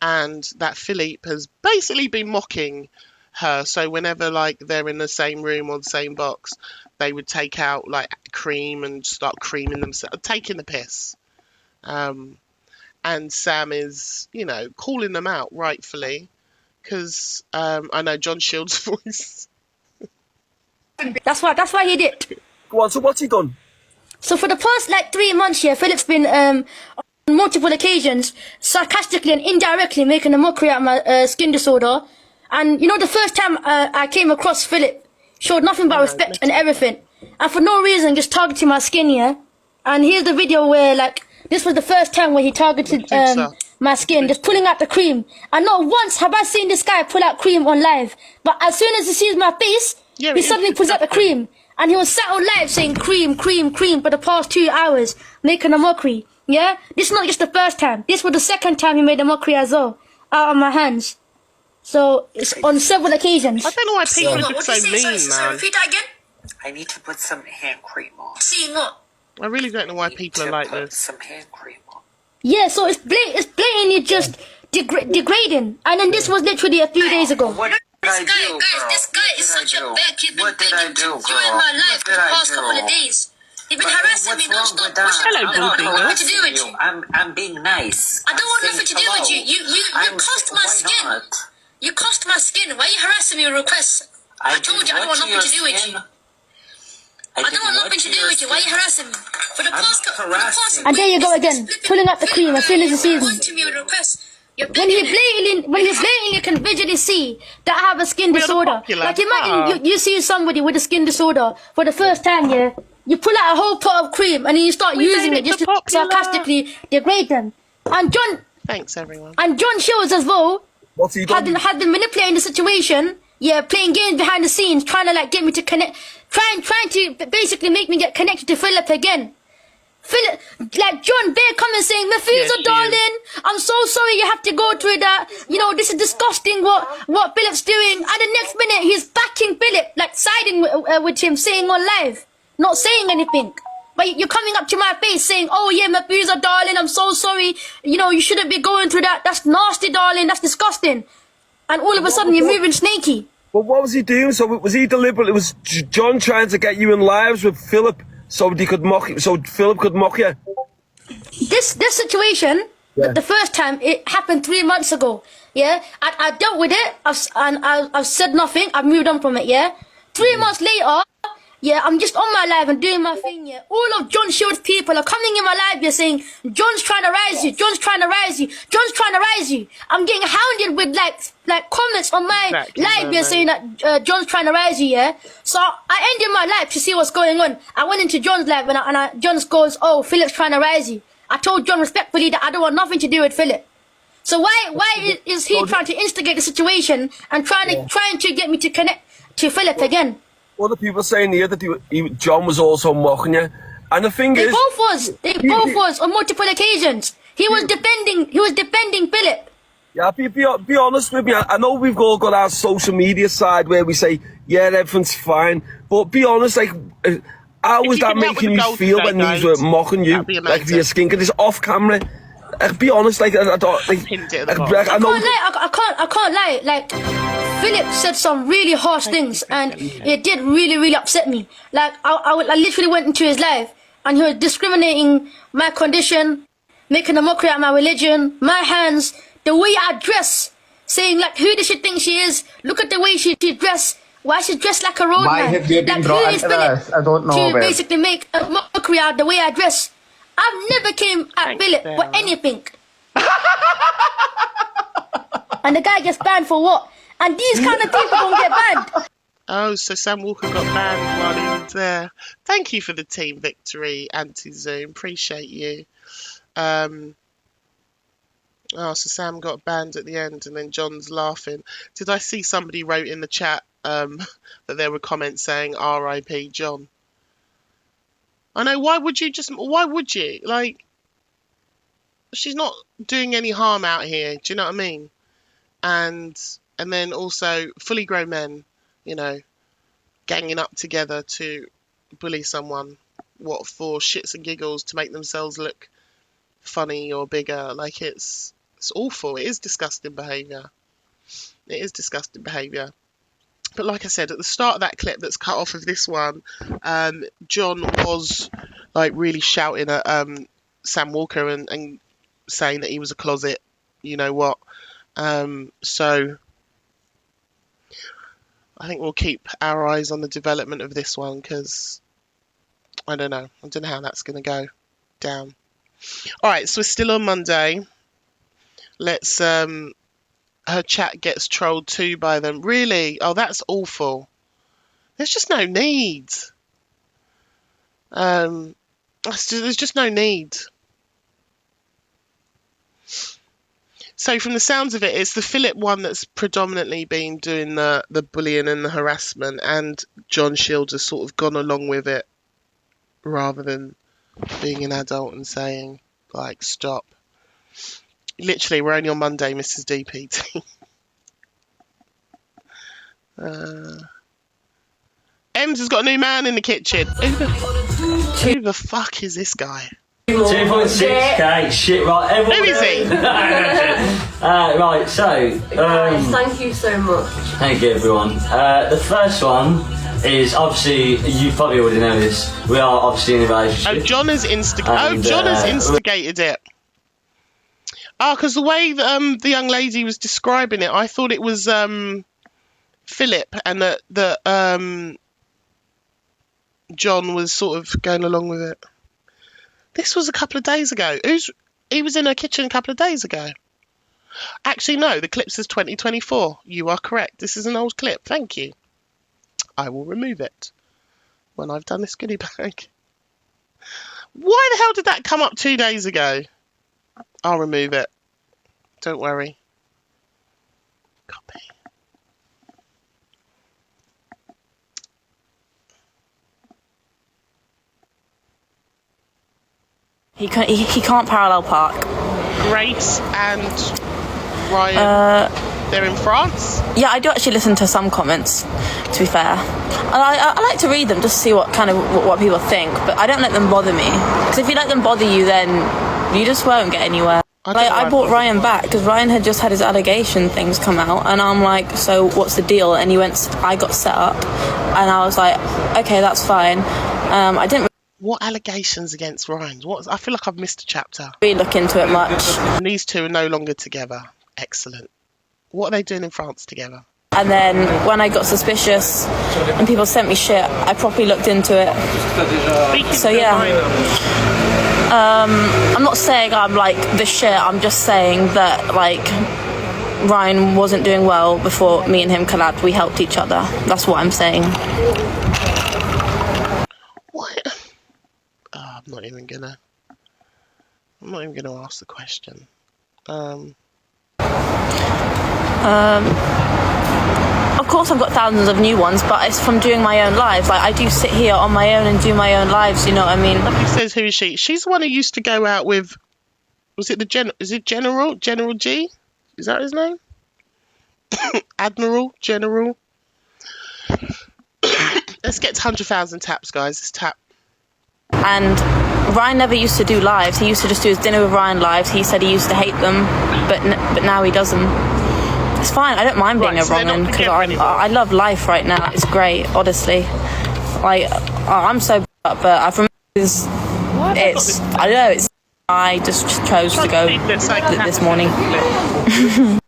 Speaker 1: And that Philippe has basically been mocking her. So whenever like they're in the same room or the same box, they would take out like cream and start creaming themselves, taking the piss. And Sam is, you know, calling them out rightfully, because I know John Shields' voice.
Speaker 10: That's why he did.
Speaker 13: Go on, so what's he done?
Speaker 10: So for the past like 3 months here, Philip's been on multiple occasions sarcastically and indirectly making a mockery out of my skin disorder. And you know, the first time I came across Philip, showed nothing but respect and everything, and for no reason just targeting my skin here. And here's the video where like this was the first time where he targeted my skin, just pulling out the cream. And not once have I seen this guy pull out cream on live, but as soon as he sees my face, he suddenly pulls out the cream. And he was sat on live saying cream, cream, cream for the past 2 hours, making a mockery. Yeah? This is not just the first time. This was the second time he made a mockery as well, out of my hands. So, it's on several occasions.
Speaker 1: I don't know why people are just so mean, man.
Speaker 10: Repeat that again?
Speaker 9: I need to put some hand cream on.
Speaker 10: Seeing what?
Speaker 1: I really don't know why people are like this.
Speaker 9: Some hand cream on.
Speaker 10: Yeah, so it's blatantly just degrading. And then this was literally a few days ago. This guy is such a bad kid. What did I do, girl? During my life for the past couple of days. He's been harassing me non-stop.
Speaker 1: Hello,
Speaker 10: Nothing to do with you.
Speaker 9: I'm being nice.
Speaker 10: I don't want nothing to do with you. You cost my skin. You cost my skin. Why are you harassing me with requests? I told you I don't want nothing to do with you. I don't want nothing to do with you. Why are you harassing me? For the past and there you go again, pulling out the cream as soon as he sees me. When he blatantly can visually see that I have a skin disorder. Like imagine you see somebody with a skin disorder for the first time, yeah. You pull out a whole pot of cream and then you start using it just to sarcastically degrade them. And
Speaker 1: thanks everyone.
Speaker 10: And John Shields as well.
Speaker 13: What's he done?
Speaker 10: Had been manipulating the situation. Yeah, playing games behind the scenes, trying to like get me to connect, trying to basically make me get connected to Philip again. Philip, like John Bear coming saying, Mafusa, darling, I'm so sorry you have to go through that. You know, this is disgusting what Philip's doing. And the next minute, he's backing Philip, like siding with him, saying on live, not saying anything. But you're coming up to my face saying, oh yeah, Mafusa, darling, I'm so sorry. You know, you shouldn't be going through that. That's nasty, darling. That's disgusting. And all of a sudden, you're moving snaky.
Speaker 13: Well, what was he doing? So was he deliberate? It was John trying to get you in lives with Philip so he could mock you, so Philip could mock you.
Speaker 10: This situation, the first time, it happened 3 months ago. Yeah, I dealt with it. I've said nothing. I've moved on from it. Yeah, 3 months later. Yeah, I'm just on my live and doing my thing, yeah. All of John Shields' people are coming in my live here saying, John's trying to rise you, John's trying to rise you, John's trying to rise you. I'm getting hounded with like comments on my live here saying that John's trying to rise you, yeah. So I ended my live to see what's going on. I went into John's live and John goes, oh, Philip's trying to rise you. I told John respectfully that I don't want nothing to do with Philip. So why is he trying to instigate the situation and trying to get me to connect to Philip again?
Speaker 13: Other people saying here that John was also mocking you, and the thing is,
Speaker 10: they both was on multiple occasions. He was defending Philip.
Speaker 13: Yeah, be honest with me. I know we've all got our social media side where we say, yeah, everything's fine, but be honest, like, how was that making you feel when these were mocking you, like for your skin? Cause it's off camera. Be honest, like I don't like.
Speaker 10: I can't lie. Like Philip said some really harsh things, and it did really upset me. Like I literally went into his live, and he was discriminating my condition, making a mockery out of my religion, my hands, the way I dress, saying like, who does she think she is? Look at the way she dressed. Why she's dressed like a road man?
Speaker 15: Why have you been brought into this? I don't know.
Speaker 10: To basically make a mockery out of the way I dress. I've never came at Philip for anything. And the guy gets banned for what? And these kind of people don't get banned.
Speaker 1: Oh, so Sam Walker got banned while he was there. Thank you for the team victory, anti-Zoom. Appreciate you. Oh, so Sam got banned at the end, and then John's laughing. Did I see somebody wrote in the chat that there were comments saying R.I.P. John? I know. Why would you? Like, she's not doing any harm out here. Do you know what I mean? And then also fully grown men, you know, ganging up together to bully someone, what, for shits and giggles, to make themselves look funny or bigger. Like, it's awful. It is disgusting behaviour. It is disgusting behaviour. But like I said, at the start of that clip that's cut off of this one, John was like really shouting at Sam Walker and saying that he was a closet, you know what. So I think we'll keep our eyes on the development of this one, because I don't know how that's going to go down. All right, so we're still on Monday. Let's her chat gets trolled too by them. Really? Oh, that's awful. There's just no need. There's just no need. So from the sounds of it, it's the Philip one that's predominantly been doing the bullying and the harassment, and John Shields has sort of gone along with it rather than being an adult and saying, like, stop. Literally, we're only on Monday, Mrs. DPT. Ems has got a new man in the kitchen. Who the fuck is this guy?
Speaker 16: 2.6k, shit, right, everyone.
Speaker 1: Who is he?
Speaker 16: Right, so.
Speaker 17: Thank you so much.
Speaker 16: Thank you, everyone. The first one is, obviously, you probably already know this, we are obviously in a relationship.
Speaker 1: Oh, John has instigated it. Oh, because the way the young lady was describing it, I thought it was Philip, and that John was sort of going along with it. This was a couple of days ago. He was in her kitchen a couple of days ago. Actually, no, the clip says 2024. You are correct. This is an old clip. Thank you. I will remove it when I've done this goodie bag. Why the hell did that come up 2 days ago? I'll remove it. Don't worry. Copy.
Speaker 18: He can't parallel park.
Speaker 1: Grace and Ryan, they're in France?
Speaker 18: Yeah, I do actually listen to some comments, to be fair. And I like to read them just to see what people think, but I don't let them bother me. Because if you let them bother you, then you just won't get anywhere. I brought Ryan back because Ryan had just had his allegation things come out, and I'm like, so what's the deal? And he went, I got set up, and I was like, okay, that's fine. I didn't.
Speaker 1: What allegations against Ryan? I feel like I've missed a chapter.
Speaker 18: Really look into it much.
Speaker 1: And these two are no longer together. Excellent. What are they doing in France together?
Speaker 18: And then when I got suspicious and people sent me shit, I properly looked into it. So yeah. I'm not saying I'm like the shit, I'm just saying that like Ryan wasn't doing well before me and him collabed. We helped each other. That's what I'm saying.
Speaker 1: What? I'm not even gonna ask the question.
Speaker 18: Of course I've got thousands of new ones, but it's from doing my own lives. Like, I do sit here on my own and do my own lives, you know what I mean?
Speaker 1: Somebody says, who is she? She's the one who used to go out with, was it General G? Is that his name? General. Let's get to 100,000 taps, guys. Let's tap.
Speaker 18: And Ryan never used to do lives. He used to just do his Dinner with Ryan lives. He said he used to hate them, but now he doesn't. It's fine. I don't mind being a wrong-un because I love life right now. It's great, honestly. Like, I'm so but I've remembered I just chose to go this morning.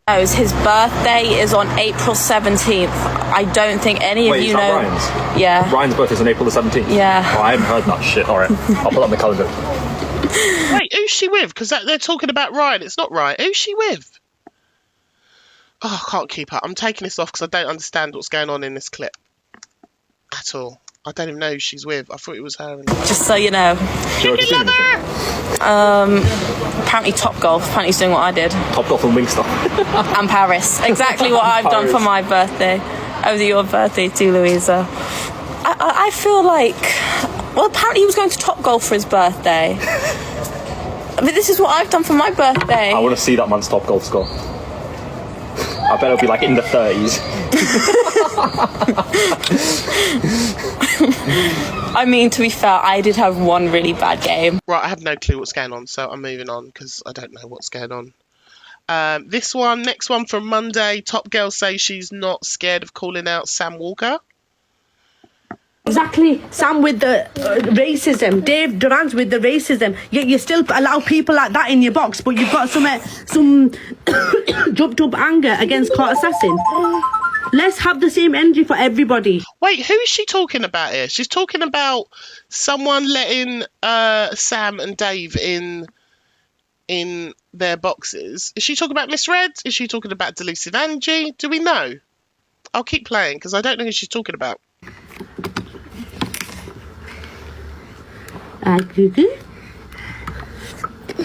Speaker 18: His birthday is on April 17th. I don't think any of you know.
Speaker 19: Ryan's?
Speaker 18: Yeah.
Speaker 19: Ryan's birthday is on April the 17th?
Speaker 18: Yeah.
Speaker 19: Oh, I haven't heard that shit. All right. I'll put that on the calendar.
Speaker 1: Wait, who's she with? Because they're talking about Ryan. It's not right. Who's she with? Oh, I can't keep up. I'm taking this off because I don't understand what's going on in this clip. at all. I don't even know who she's with. I thought it was her.
Speaker 18: Just so you know. Apparently Top Golf. Apparently he's doing what I did.
Speaker 19: Top Golf and Wingstop.
Speaker 18: And Paris. Exactly what I've done for my birthday. Over your birthday too, Louisa. I feel like... Well, apparently he was going to Top Golf for his birthday. But this is what I've done for my birthday.
Speaker 19: I want to see that man's Top Golf score. I bet it'll be like in the 30s.
Speaker 18: I mean, to be fair, I did have one really bad game.
Speaker 1: Right, I have no clue what's going on, so I'm moving on because I don't know what's going on. Next one from Monday. Top Girl says she's not scared of calling out Sam Walker.
Speaker 20: Exactly, Sam with the racism, Dave Durant's with the racism. Yet you still allow people like that in your box, but you've got some jumped up anger against Court Assassin. Let's have the same energy for everybody.
Speaker 1: Wait, who is she talking about here? She's talking about someone letting Sam and Dave in their boxes. Is she talking about Miss Red? Is she talking about Delusive Angie? Do we know? I'll keep playing because I don't know who she's talking about.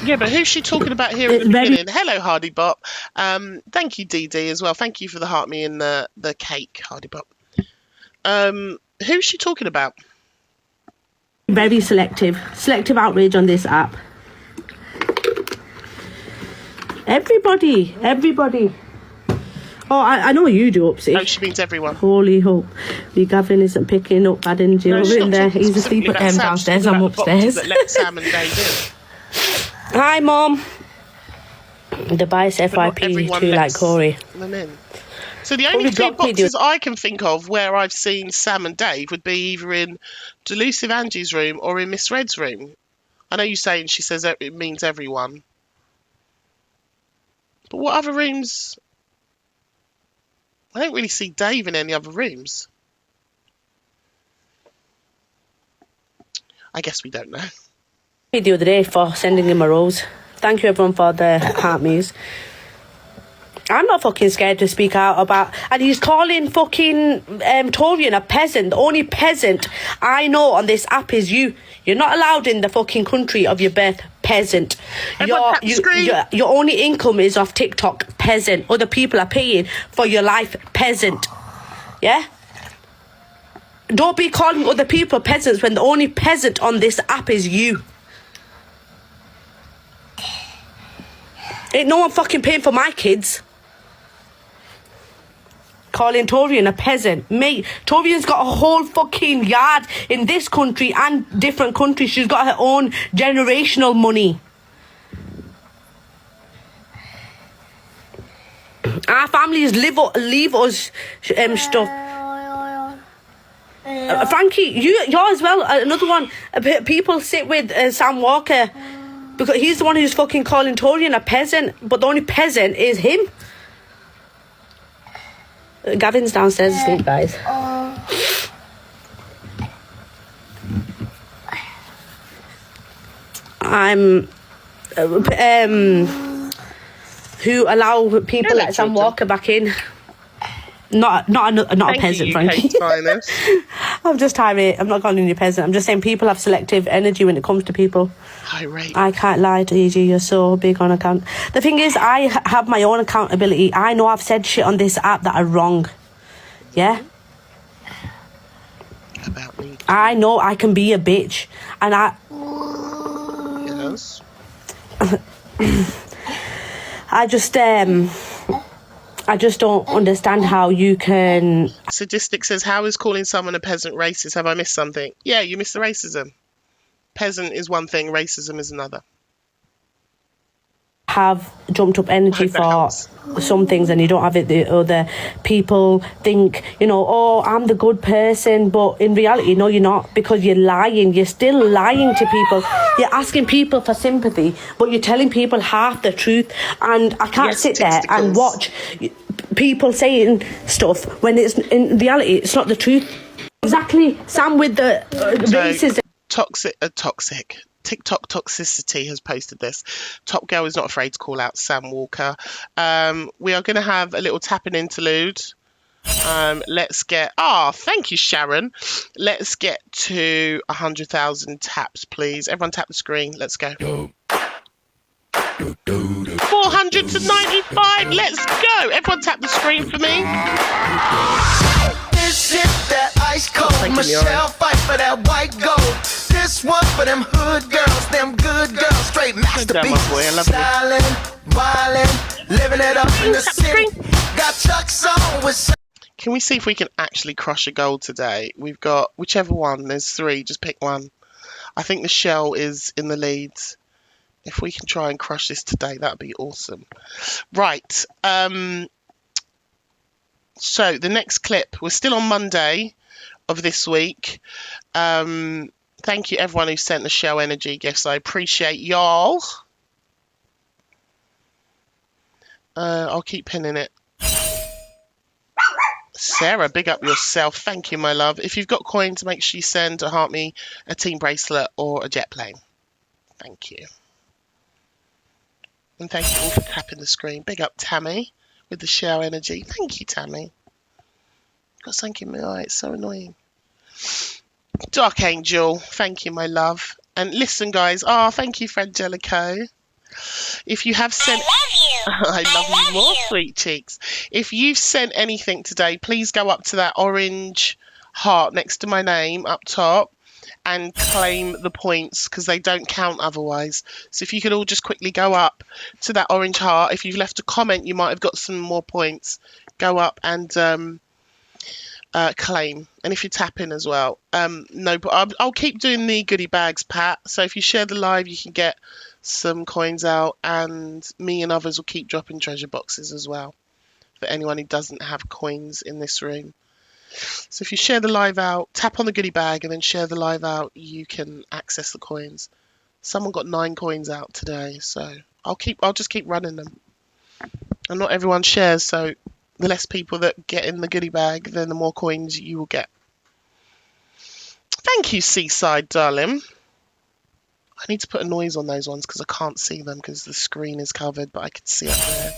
Speaker 1: Yeah, but who's she talking about here at the beginning? Hello, Hardy Bop. Thank you, DD, as well. Thank you for the heart me and the cake, Hardy Bop. Who's she talking about?
Speaker 20: Very selective outrage on this app. Everybody. Oh, I know you do, Upsy.
Speaker 1: Oh, she means everyone.
Speaker 20: Holy hope. Gavin isn't picking up bad energy over in there. He's asleep at them downstairs. I'm upstairs.
Speaker 1: Let Sam and Dave in.
Speaker 20: Hi, Mom. The bias FYP too, like Corey.
Speaker 1: Them in. So the only two boxes I can think of where I've seen Sam and Dave would be either in Delusive Angie's room or in Miss Red's room. I know you're saying she says it means everyone. But what other rooms? I don't really see Dave in any other rooms. I guess we don't know.
Speaker 20: The other day for sending him a rose. Thank you everyone for the heart me's. I'm not fucking scared to speak out about... And he's calling fucking Torian a peasant. The only peasant I know on this app is you. You're not allowed in the fucking country of your birth. Peasant. Your only income is off TikTok. Peasant. Other people are paying for your life. Peasant. Yeah? Don't be calling other people peasants when the only peasant on this app is you. Ain't no one fucking paying for my kids. Calling Torian a peasant. Mate, Torian's got a whole fucking yard in this country and different countries. She's got her own generational money. Our families leave us stuff. Frankie, you're as well. Another one. People sit with Sam Walker because he's the one who's fucking calling Torian a peasant, but the only peasant is him. Gavin's downstairs asleep, guys. I'm who allow people like Sam Walker back in. Not a peasant, Frankie. I'm just tired. I'm not calling you a peasant. I'm just saying people have selective energy when it comes to people. I can't lie to you. You're so big on account. The thing is, I have my own accountability. I know I've said shit on this app that are wrong. Yeah?
Speaker 1: About me.
Speaker 20: I know I can be a bitch. And
Speaker 1: Yes.
Speaker 20: I just don't understand how you can...
Speaker 1: Sadistic says, how is calling someone a peasant racist? Have I missed something? Yeah, you missed the racism. Peasant is one thing, racism is another.
Speaker 20: Have jumped up energy for some things and you don't have it the other. People think, oh, I'm the good person, but in reality, no, you're not, because you're lying. You're still lying to people. You're asking people for sympathy, but you're telling people half the truth. And I can't sit there and watch people saying stuff when it's in reality, it's not the truth. Exactly. Sam with the racism.
Speaker 1: Toxic. TikTok Toxicity has posted this. Top Girl is not afraid to call out Sam Walker. We are going to have a little tapping interlude Let's get, thank you, Sharon. Let's get to 100,000 taps, please. Everyone tap the screen. Let's go. 400 to 95. Let's go. Everyone tap the screen for me.
Speaker 21: This hit that ice cold. Michelle fight for that white gold. This one for them hood girls, them good girls, straight masterpieces. Styling, wildin', living it up in the city. Got Chuck's on with.
Speaker 1: Can we see if we can actually crush a goal today? We've got whichever one. There's 3. Just pick one. I think the shell is in the lead. If we can try and crush this today, that'd be awesome. Right. So the next clip, we're still on Monday of this week. Thank you everyone who sent the Shell Energy gifts. I appreciate y'all. I'll keep pinning it. Sarah, big up yourself. Thank you, my love. If you've got coins, make sure you send a Heart Me, a team bracelet, or a jet plane. Thank you. And thank you all for tapping the screen. Big up Tammy with the Shell Energy. Thank you, Tammy. Got something in my eye. It's so annoying. Dark Angel. Thank you, my love. And listen, guys. Thank you, Frangelico. If you have sent... I love you more, sweet cheeks. If you've sent anything today, please go up to that orange heart next to my name up top and claim the points, because they don't count otherwise. So if you could all just quickly go up to that orange heart. If you've left a comment, you might have got some more points. Go up and claim. And if you tap in as well. No, but I'll keep doing the goodie bags, Pat. So if you share the live, you can get some coins out, and me and others will keep dropping treasure boxes as well for anyone who doesn't have coins in this room. So if you share the live out, tap on the goodie bag and then share the live out, you can access the coins. Someone got 9 coins out today, so I'll just keep running them. And not everyone shares, so the less people that get in the goodie bag, then the more coins you will get. Thank you, Seaside, darling. I need to put a noise on those ones because I can't see them because the screen is covered, but I can see up there.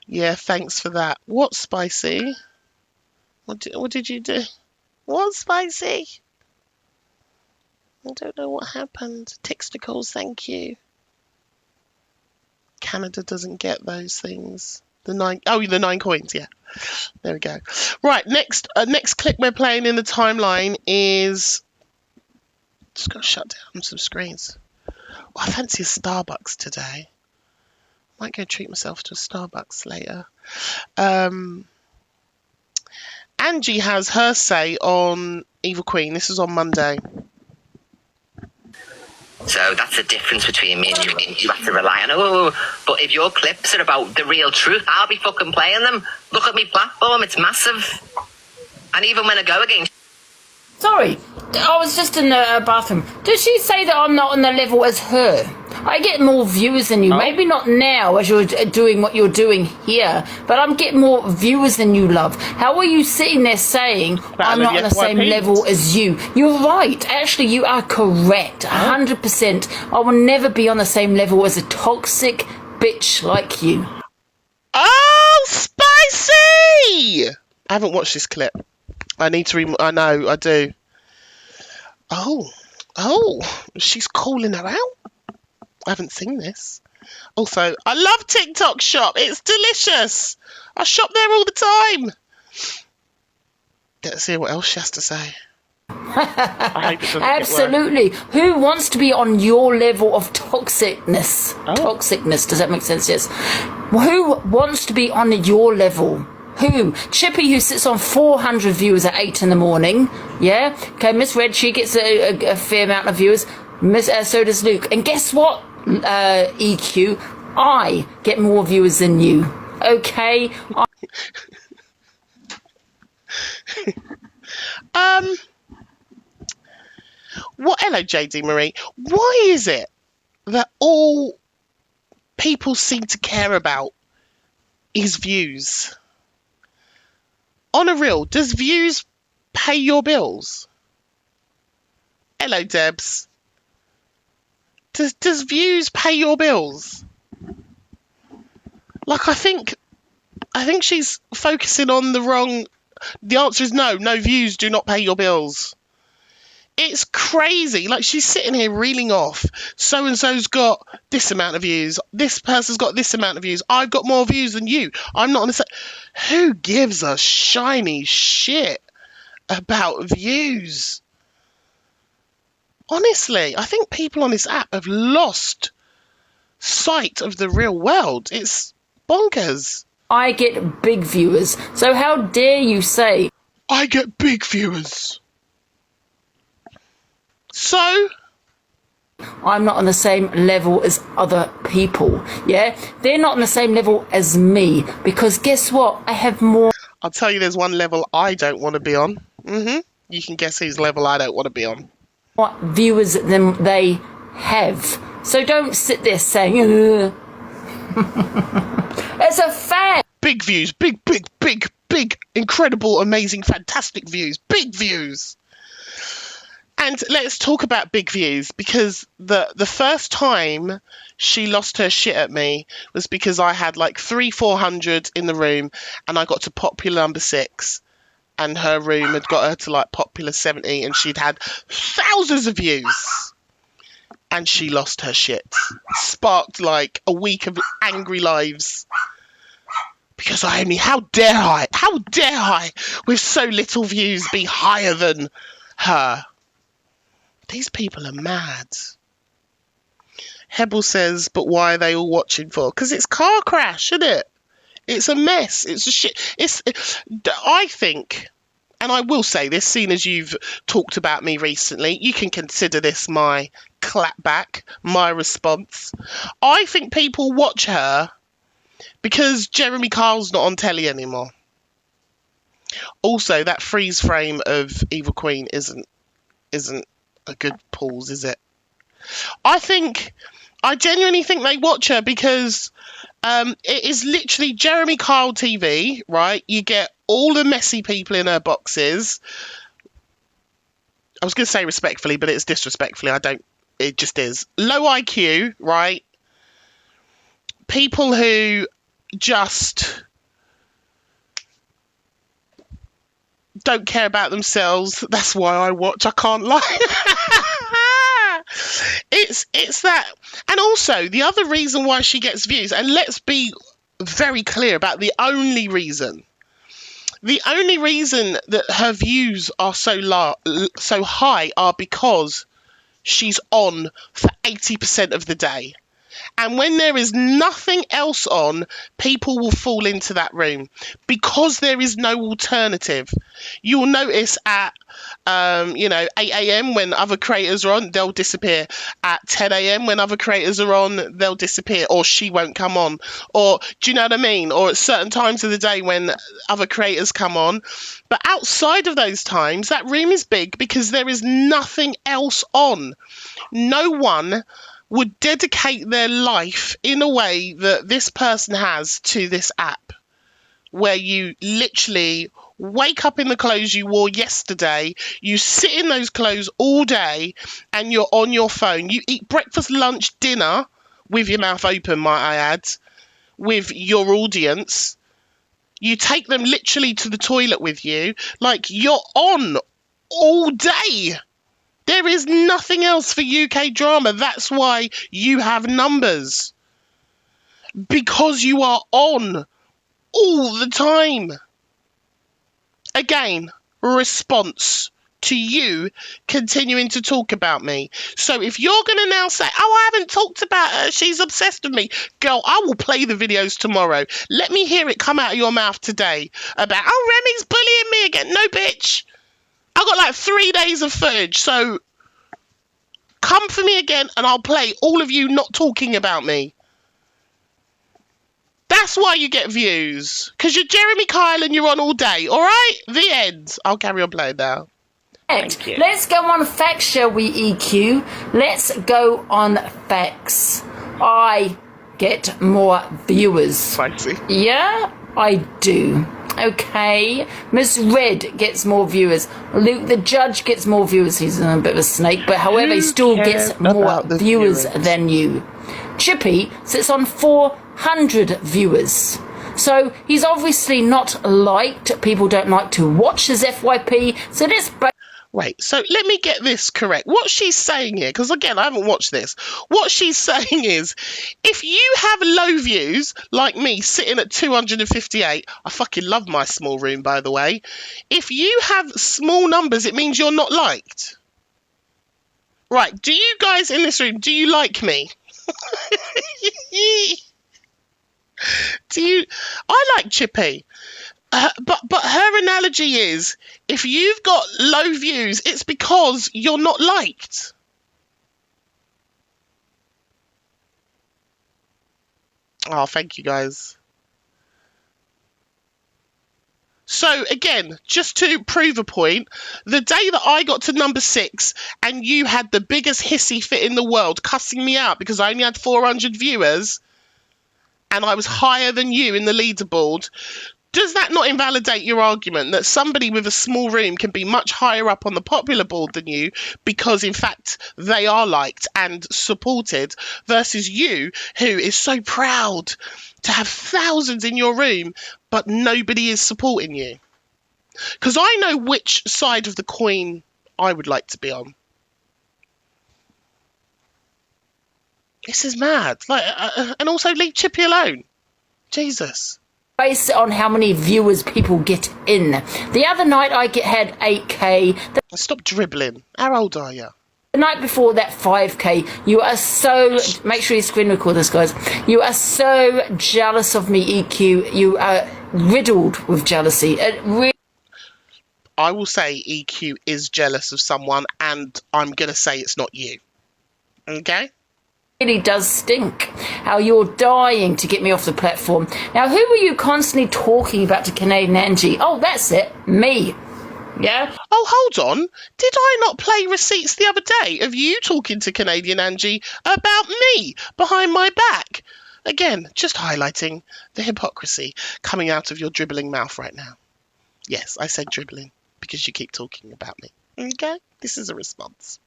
Speaker 1: Yeah, thanks for that. What, Spicy? What did you do? What, Spicy? I don't know what happened. Tixticles, thank you. Canada doesn't get those things. The 9 coins, yeah. There we go. Right, next clip we're playing in the timeline is... Just got to shut down some screens. I fancy a Starbucks today. Might go treat myself to a Starbucks later. Angie has her say on Evil Queen. This is on Monday.
Speaker 9: So that's the difference between me and you. You have to rely on, but if your clips are about the real truth, I'll be fucking playing them. Look at me platform, it's massive. And even when I go against...
Speaker 5: Sorry, I was just in the bathroom. Did she say that I'm not on the level as her? I get more viewers than you. Maybe not now as you're doing what you're doing here, but I'm getting more viewers than you, love. How are you sitting there saying I'm not on the same level as you? You're right. Actually, you are correct. 100%. I will never be on the same level as a toxic bitch like you.
Speaker 1: Oh, spicy! I haven't watched this clip. I need to I know, I do. Oh, she's calling her out? I haven't seen this. Also, I love TikTok Shop. It's delicious. I shop there all the time. Let's hear what else she has to say. I hope it doesn't
Speaker 5: Absolutely. Who wants to be on your level of toxicness? Toxicness, does that make sense? Yes. Who wants to be on your level? Who? Chippy, who sits on 400 viewers at 8 in the morning. Yeah? Okay, Miss Red, she gets a fair amount of viewers. So does Luke. And guess what, EQ? I get more viewers than you. Okay?
Speaker 1: Hello, JD Marie. Why is it that all people seem to care about is views? On a real, does views pay your bills? Hello, Debs. Does views pay your bills? Like, I think I think she's focusing on the wrong... The answer is no. No views do not pay your bills. It's crazy. Like, she's sitting here reeling off. So-and-so's got this amount of views. This person's got this amount of views. I've got more views than you. I'm not on the same... Who gives a shiny shit about views? Honestly, I think people on this app have lost sight of the real world. It's bonkers.
Speaker 5: I get big viewers. So how dare you say...
Speaker 1: I get big viewers. So?
Speaker 5: I'm not on the same level as other people, yeah? They're not on the same level as me, because guess what? I have more...
Speaker 1: I'll tell you, there's one level I don't want to be on. You can guess whose level I don't want to be on.
Speaker 5: What viewers than they have. So don't sit there saying... It's a fact.
Speaker 1: Big views. Big, incredible, amazing, fantastic views. Big views. And let's talk about big views, because the first time she lost her shit at me was because I had like 300-400 in the room and I got to popular number 6 and her room had got her to like popular 70 and she'd had thousands of views and she lost her shit. Sparked like a week of angry lives. Because how dare I, with so little views, be higher than her? These people are mad. Hebel says, but why are they all watching for? Because it's car crash, isn't it? It's a mess. It's a shit. I think, and I will say this, seeing as you've talked about me recently, you can consider this my clapback, my response. I think people watch her because Jeremy Kyle's not on telly anymore. Also, that freeze frame of Evil Queen isn't a good pause, is it? I genuinely think they watch her because it is literally Jeremy Kyle TV, right? You get all the messy people in her boxes. I was going to say respectfully, but it's disrespectfully. It just is. Low IQ, right? People who just don't care about themselves. That's why I watch. I can't lie. It's that. And also, the other reason why she gets views, and let's be very clear about the only reason that her views are so high are because she's on for 80% of the day. And when there is nothing else on, people will fall into that room because there is no alternative. You'll notice at 8 a.m. when other creators are on, they'll disappear. At 10 a.m. when other creators are on, they'll disappear, or she won't come on. Or, do you know what I mean? Or at certain times of the day when other creators come on. But outside of those times, that room is big because there is nothing else on. No one would dedicate their life in a way that this person has to this app, where you literally wake up in the clothes you wore yesterday, you sit in those clothes all day, and you're on your phone. You eat breakfast, lunch, dinner, with your mouth open, might I add, with your audience. You take them literally to the toilet with you. Like, you're on all day. There is nothing else for UK drama. That's why you have numbers. Because you are on all the time. Again, response to you continuing to talk about me. So if you're going to now say, I haven't talked about her, she's obsessed with me. Girl, I will play the videos tomorrow. Let me hear it come out of your mouth today about, Remi's bullying me again. No, bitch. I got like 3 days of footage, so come for me again and I'll play all of you not talking about me. That's why you get views. Because you're Jeremy Kyle and you're on all day. All right? The end. I'll carry on playing now.
Speaker 5: Thank you. Let's go on facts, shall we, EQ? Let's go on facts. I get more viewers.
Speaker 1: Spicy.
Speaker 5: Yeah, I do. Okay. Miss Red gets more viewers. Luke the Judge gets more viewers. He's a bit of a snake, but however, he still gets more viewers than you. Chippy sits on 400 viewers. So he's obviously not liked. People don't like to watch his FYP. So this.
Speaker 1: Wait, so let me get this correct. What she's saying here, because again, I haven't watched this. What she's saying is, if you have low views, like me, sitting at 258, I fucking love my small room, by the way. If you have small numbers, it means you're not liked. Right, do you guys in this room, do you like me? I like Chippy. But her analogy is, if you've got low views, it's because you're not liked. Oh, thank you guys. So again, just to prove a point, the day that I got to number 6 and you had the biggest hissy fit in the world cussing me out because I only had 400 viewers and I was higher than you in the leaderboard, does that not invalidate your argument that somebody with a small room can be much higher up on the popular board than you because, in fact, they are liked and supported versus you, who is so proud to have thousands in your room, but nobody is supporting you? Because I know which side of the coin I would like to be on. This is mad. And also leave Chippy alone. Jesus.
Speaker 5: Based on how many viewers people get in. The other night I had 8k.
Speaker 1: Stop dribbling. How old are you?
Speaker 5: The night before that 5k. You are so... Make sure you screen record this, guys. You are so jealous of me, EQ. You are riddled with jealousy.
Speaker 1: I will say EQ is jealous of someone, and I'm going to say it's not you. Okay?
Speaker 5: Really does stink how you're dying to get me off the platform. Now, who were you constantly talking about to Canadian Angie? Oh, that's it, me. Yeah?
Speaker 1: Oh, hold on. Did I not play receipts the other day of you talking to Canadian Angie about me behind my back? Again, just highlighting the hypocrisy coming out of your dribbling mouth right now. Yes, I said dribbling because you keep talking about me. Okay? This is a response.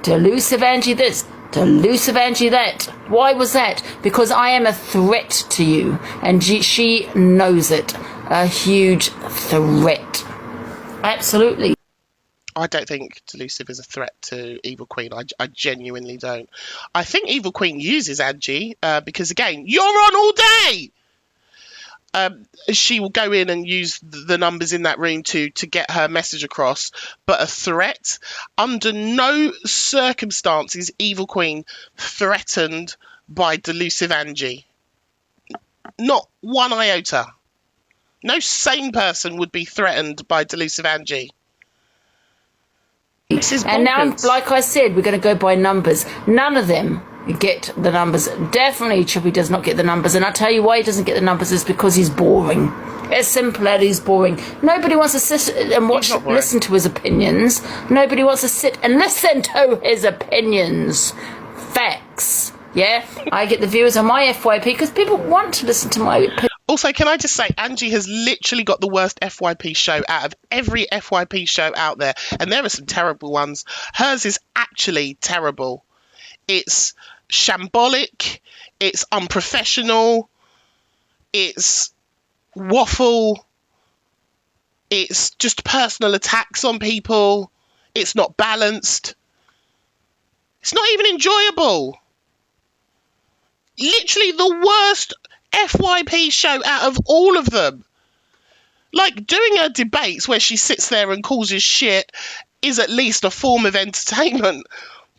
Speaker 5: Delusive Angie this, delusive Angie that. Why was that? Because I am a threat to you, and she knows it. A huge threat. Absolutely.
Speaker 1: I don't think Delusive is a threat to Evil Queen. I genuinely don't. I think Evil Queen uses Angie because, again, you're on all day! She will go in and use the numbers in that room to get her message across. But a threat, under no circumstance is Evil Queen threatened by Delusive Angie. Not one iota. No sane person would be threatened by Delusive Angie. This is bonkers.
Speaker 5: And now, like I said, we're going to go by numbers. None of them get the numbers. Definitely Chippy does not get the numbers, and I'll tell you why he doesn't get the numbers is because he's boring. As simple as he's boring. Nobody wants to sit and listen to his opinions. Nobody wants to sit and listen to his opinions. Facts. Yeah? I get the viewers on my FYP because people want to listen to my opinion.
Speaker 1: Also, can I just say, Angie has literally got the worst FYP show out of every FYP show out there, and there are some terrible ones. Hers is actually terrible. It's shambolic, it's unprofessional, it's waffle, it's just personal attacks on people, it's not balanced, it's not even enjoyable. Literally the worst FYP show out of all of them. Like, doing her debates where she sits there and causes shit is at least a form of entertainment,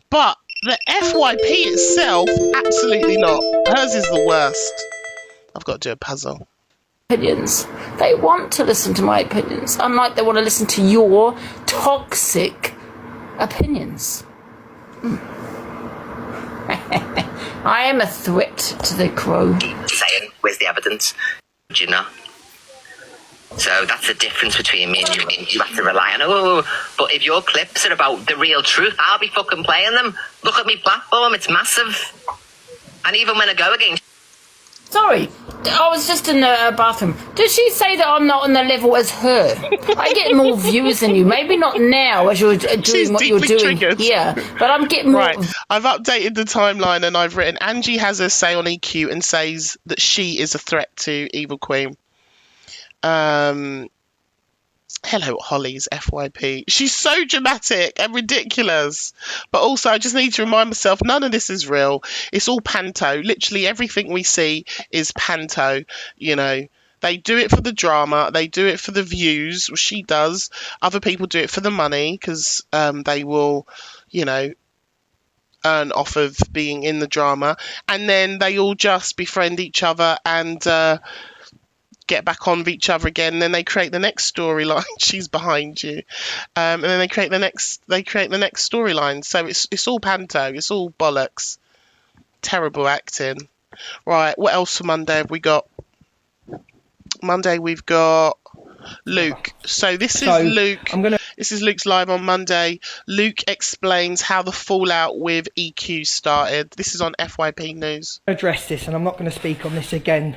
Speaker 1: but the FYP itself, absolutely not. Hers is the worst. I've got to do a puzzle.
Speaker 5: Opinions. They want to listen to my opinions, unlike they want to listen to your toxic opinions. I am a threat to the crew.
Speaker 9: Saying, where's the evidence? Do you know? So that's the difference between me and you. You have to rely on, but if your clips are about the real truth, I'll be fucking playing them. Look at me platform, it's massive. And even when I go against...
Speaker 5: Sorry, I was just in the bathroom. Does she say that I'm not on the level as her? I get more views than you. Maybe not now as you're doing what you're doing here, but I'm getting more.
Speaker 1: Right, I've updated the timeline and I've written Angie has her say on EQ and says that she is a threat to Evil Queen. Hello, Holly's FYP. She's so dramatic and ridiculous. But also, I just need to remind myself, none of this is real. It's all panto. Literally everything we see is panto. You know, they do it for the drama. They do it for the views. Well, she does. Other people do it for the money because they will, you know, earn off of being in the drama. And then they all just befriend each other and get back on with each other again, and then they create the next storyline. She's behind you, and then they create the next storyline. So it's all panto, it's all bollocks, terrible acting. Right, what else for Monday have we got? Monday we've got Luke. So this is Luke. This is Luke's live on Monday. Luke explains how the fallout with EQ started. This is on FYP News.
Speaker 6: Address this, and I'm not going to speak on this again.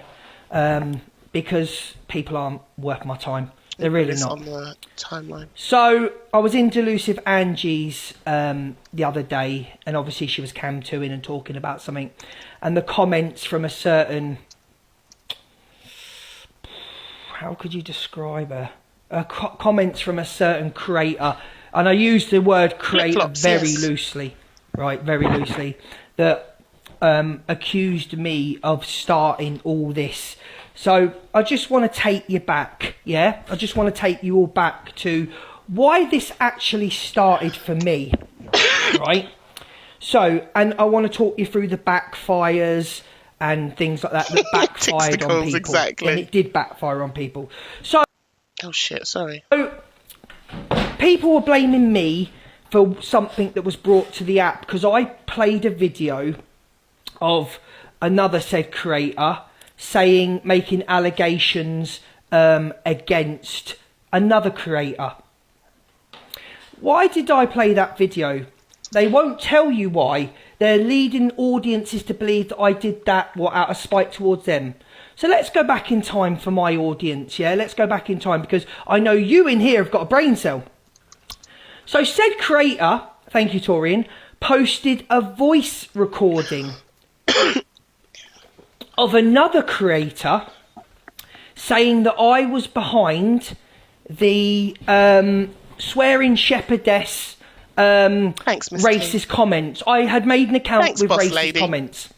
Speaker 6: Because people aren't worth my time. They're really not.
Speaker 1: On the timeline.
Speaker 6: So I was in Delusive Angie's the other day, and obviously she was cam 2ing and talking about something, and the comments from a certain, how could you describe her? Comments from a certain creator, and I use the word creator very loosely, right? Very loosely. That accused me of starting all this. So I just want to take you back, yeah? I just want to take you all back to why this actually started for me, right? So, and I want to talk you through the backfires and things like that backfired on people.
Speaker 1: Exactly.
Speaker 6: And it did backfire on people. So,
Speaker 1: oh shit, sorry.
Speaker 6: So, people were blaming me for something that was brought to the app because I played a video of another said creator making allegations against another creator. Why did I play that video? They won't tell you why. They're leading audiences to believe that I did that out of spite towards them. So let's go back in time for my audience, yeah? Let's go back in time because I know you in here have got a brain cell. So said creator, thank you Torian, posted a voice recording of another creator saying that I was behind the swearing shepherdess racist comments. I had made an account with racist comments.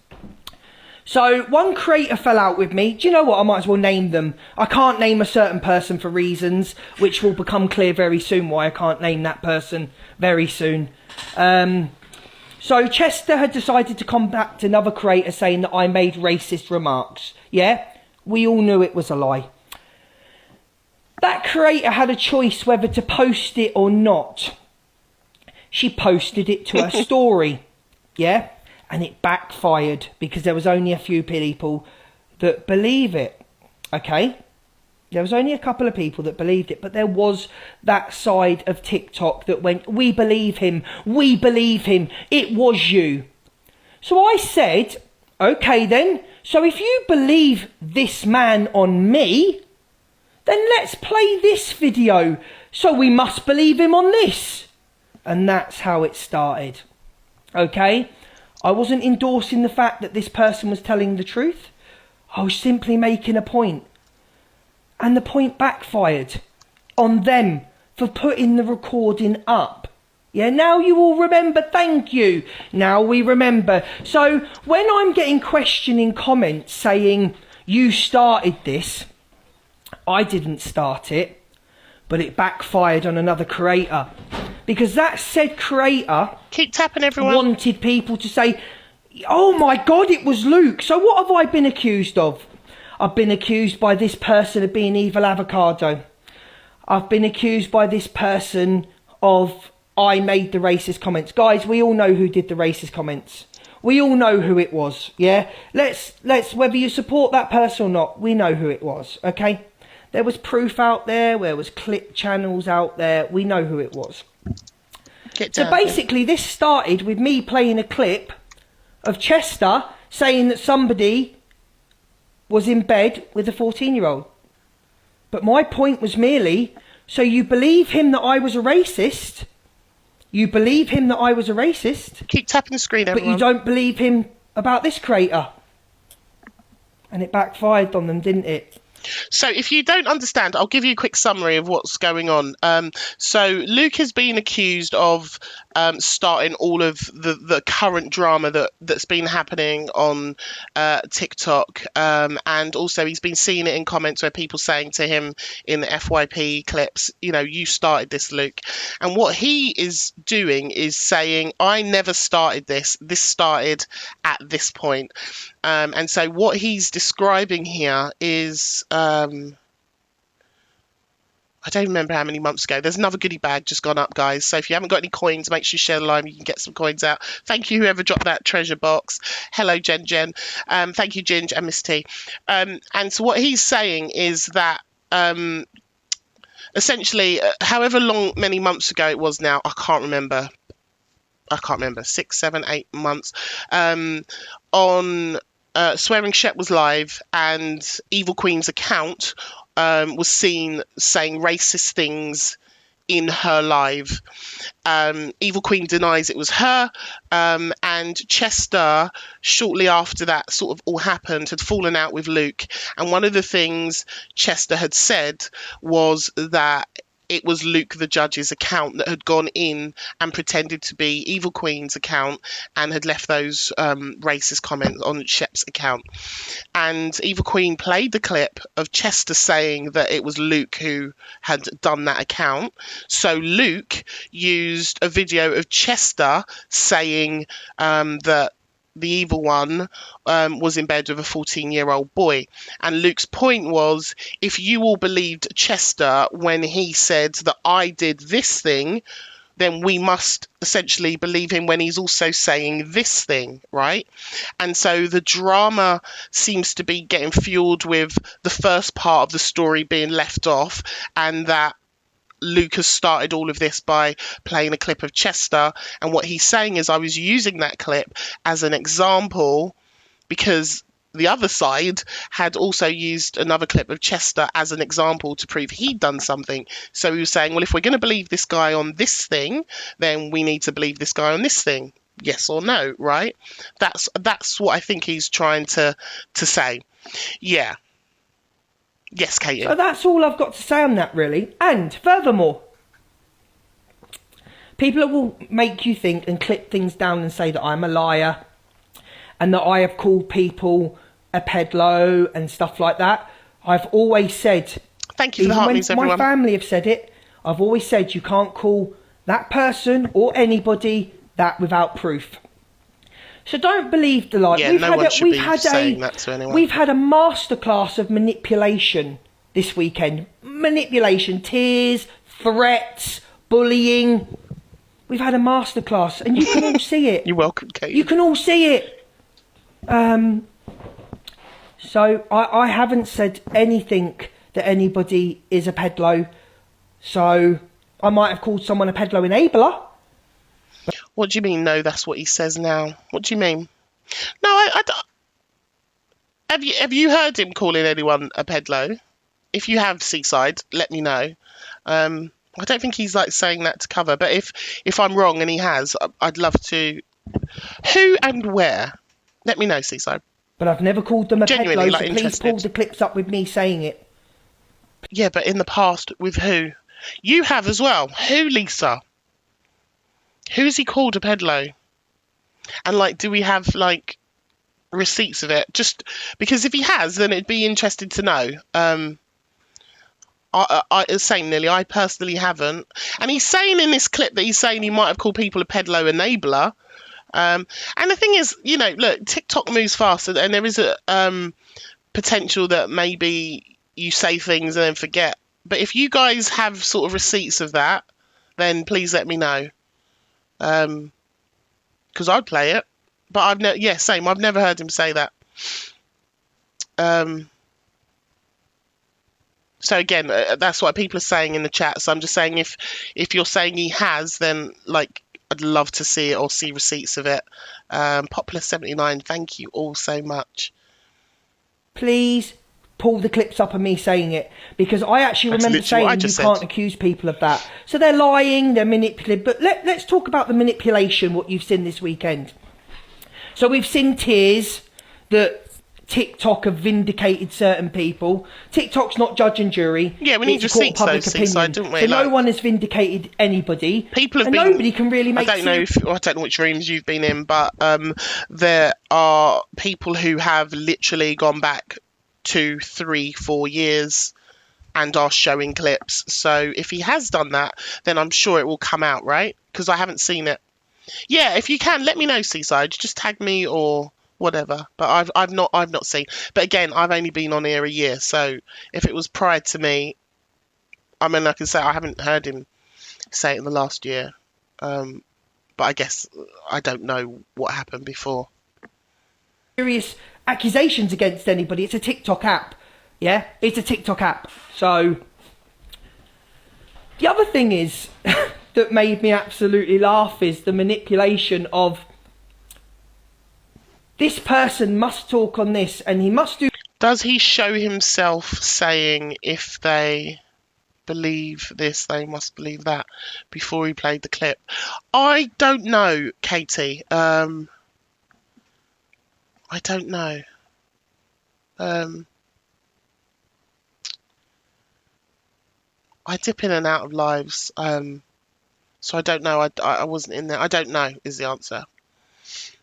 Speaker 6: So one creator fell out with me. Do you know what? I might as well name them. I can't name a certain person for reasons which will become clear very soon why I can't name that person very soon. So Chester had decided to contact another creator saying that I made racist remarks. Yeah, we all knew it was a lie. That creator had a choice whether to post it or not. She posted it to her story. Yeah, and it backfired because there was only a few people that believe it. Okay, there was only a couple of people that believed it, but there was that side of TikTok that went, we believe him, it was you. So I said, okay then, so if you believe this man on me, then let's play this video. So we must believe him on this. And that's how it started. Okay? I wasn't endorsing the fact that this person was telling the truth. I was simply making a point. And the point backfired on them for putting the recording up. Yeah, now you all remember, thank you. Now we remember. So when I'm getting questioning comments saying, you started this, I didn't start it, but it backfired on another creator. Because that said creator
Speaker 1: keep tapping everyone
Speaker 6: wanted people to say, oh my God, it was Luke. So what have I been accused of? I've been accused by this person of being evil avocado. I've been accused by this person of I made the racist comments. Guys, we all know who did the racist comments. We all know who it was, yeah? Let's whether you support that person or not, we know who it was, okay? There was proof out there, there was clip channels out there, we know who it was. So basically this started with me playing a clip of Chester saying that somebody was in bed with a 14-year-old. But my point was merely, so you believe him that I was a racist? You believe him that I was a racist?
Speaker 1: Keep tapping the screen, everyone.
Speaker 6: But you don't believe him about this creator? And it backfired on them, didn't it?
Speaker 1: So if you don't understand, I'll give you a quick summary of what's going on. So Luke has been accused of starting all of the current drama that's been happening on TikTok. And also he's been seeing it in comments where people saying to him in the FYP clips, you know, you started this, Luke. And what he is doing is saying, I never started this. This started at this point. And so what he's describing here is, I don't remember how many months ago. There's another goodie bag just gone up, guys. So if you haven't got any coins, make sure you share the live. You can get some coins out. Thank you, whoever dropped that treasure box. Hello, Jen. Thank you, Ginge and Miss T. And so what he's saying is that essentially, however many months ago it was now, I can't remember, 6, 7, 8 months, on Swearing Shep was live, and Evil Queen's account was seen saying racist things in her live. Evil Queen denies it was her, and Chester, shortly after that sort of all happened, had fallen out with Luke. And one of the things Chester had said was that it was Luke the Judge's account that had gone in and pretended to be Evil Queen's account and had left those racist comments on Shep's account. And Evil Queen played the clip of Chester saying that it was Luke who had done that account. So Luke used a video of Chester saying that the evil one was in bed with a 14-year-old boy. And Luke's point was, if you all believed Chester when he said that I did this thing, then we must essentially believe him when he's also saying this thing, right? And so the drama seems to be getting fueled with the first part of the story being left off, and that Luke has started all of this by playing a clip of Chester. And what he's saying is, I was using that clip as an example because the other side had also used another clip of Chester as an example to prove he'd done something. So he was saying, well, if we're going to believe this guy on this thing, then we need to believe this guy on this thing. Yes or no, right? That's what I think he's trying to say. Yeah. Yes, Katie.
Speaker 6: So that's all I've got to say on that, really. And furthermore, people will make you think and clip things down and say that I'm a liar and that I have called people a pedlo and stuff like that. I've always said,
Speaker 1: thank you for the heartbeats, everyone.
Speaker 6: My family have said it. I've always said you can't call that person or anybody that without proof. So don't believe the lie.
Speaker 1: Yeah, no one should be saying that to anyone.
Speaker 6: We've had a masterclass of manipulation this weekend. Manipulation, tears, threats, bullying. We've had a masterclass, and you can all see it.
Speaker 1: You're welcome, Kate.
Speaker 6: You can all see it. So I haven't said anything that anybody is a pedlo. So I might have called someone a pedlo enabler.
Speaker 1: What do you mean? No, that's what he says now. What do you mean? No, have you heard him calling anyone a pedlo? If you have, Seaside, let me know. I don't think he's like saying that to cover, but if I'm wrong and he has, I'd love to. Who and where? Let me know, Seaside.
Speaker 6: But I've never called them a
Speaker 1: Genuinely,
Speaker 6: pedlo,
Speaker 1: like,
Speaker 6: so please pull the clips up with me saying it.
Speaker 1: Yeah, but in the past, with who? You have as well. Who, Lisa? Who's he called a pedlo? And like, do we have like receipts of it? Just because if he has, then it'd be interesting to know. Same, Lily. I personally haven't. And he's saying in this clip that he's saying he might have called people a pedlo enabler. And the thing is, you know, look, TikTok moves faster, and there is a potential that maybe you say things and then forget. But if you guys have sort of receipts of that, then please let me know. Because I'd play it, but I've same. I've never heard him say that. So again, that's what people are saying in the chat. So I'm just saying, if you're saying he has, then like I'd love to see it or see receipts of it. Popular 79, thank you all so much.
Speaker 6: please pull the clips up of me saying it, because I actually remember saying you can't accuse people of that. So they're lying, they're manipulative. But let's talk about the manipulation, what you've seen this weekend. So we've seen tears that TikTok have vindicated certain people. TikTok's not judge and jury.
Speaker 1: Yeah, we need receipts though, Seaside, don't we?
Speaker 6: So no one has vindicated anybody.
Speaker 1: People have
Speaker 6: and
Speaker 1: been.
Speaker 6: Nobody can really make.
Speaker 1: I don't know which rooms you've been in, but there are people who have literally gone back 2, 3, 4 years and are showing clips. So if he has done that, then I'm sure it will come out, right? Because I haven't seen it. Yeah, if you can, let me know, Seaside. Just tag me or whatever. But I've not seen. But again, I've only been on here a year, so if it was prior to me, I mean, I can say I haven't heard him say it in the last year. But I guess I don't know what happened before.
Speaker 6: Serious accusations against anybody. It's a TikTok app. Yeah, it's a TikTok app. So the other thing is that made me absolutely laugh is the manipulation of this person must talk on this and he must do.
Speaker 1: Does he show himself saying if they believe this, they must believe that before he played the clip? I don't know, Katie. I don't know. I dip in and out of lives, so I don't know. I wasn't in there. I don't know is the answer.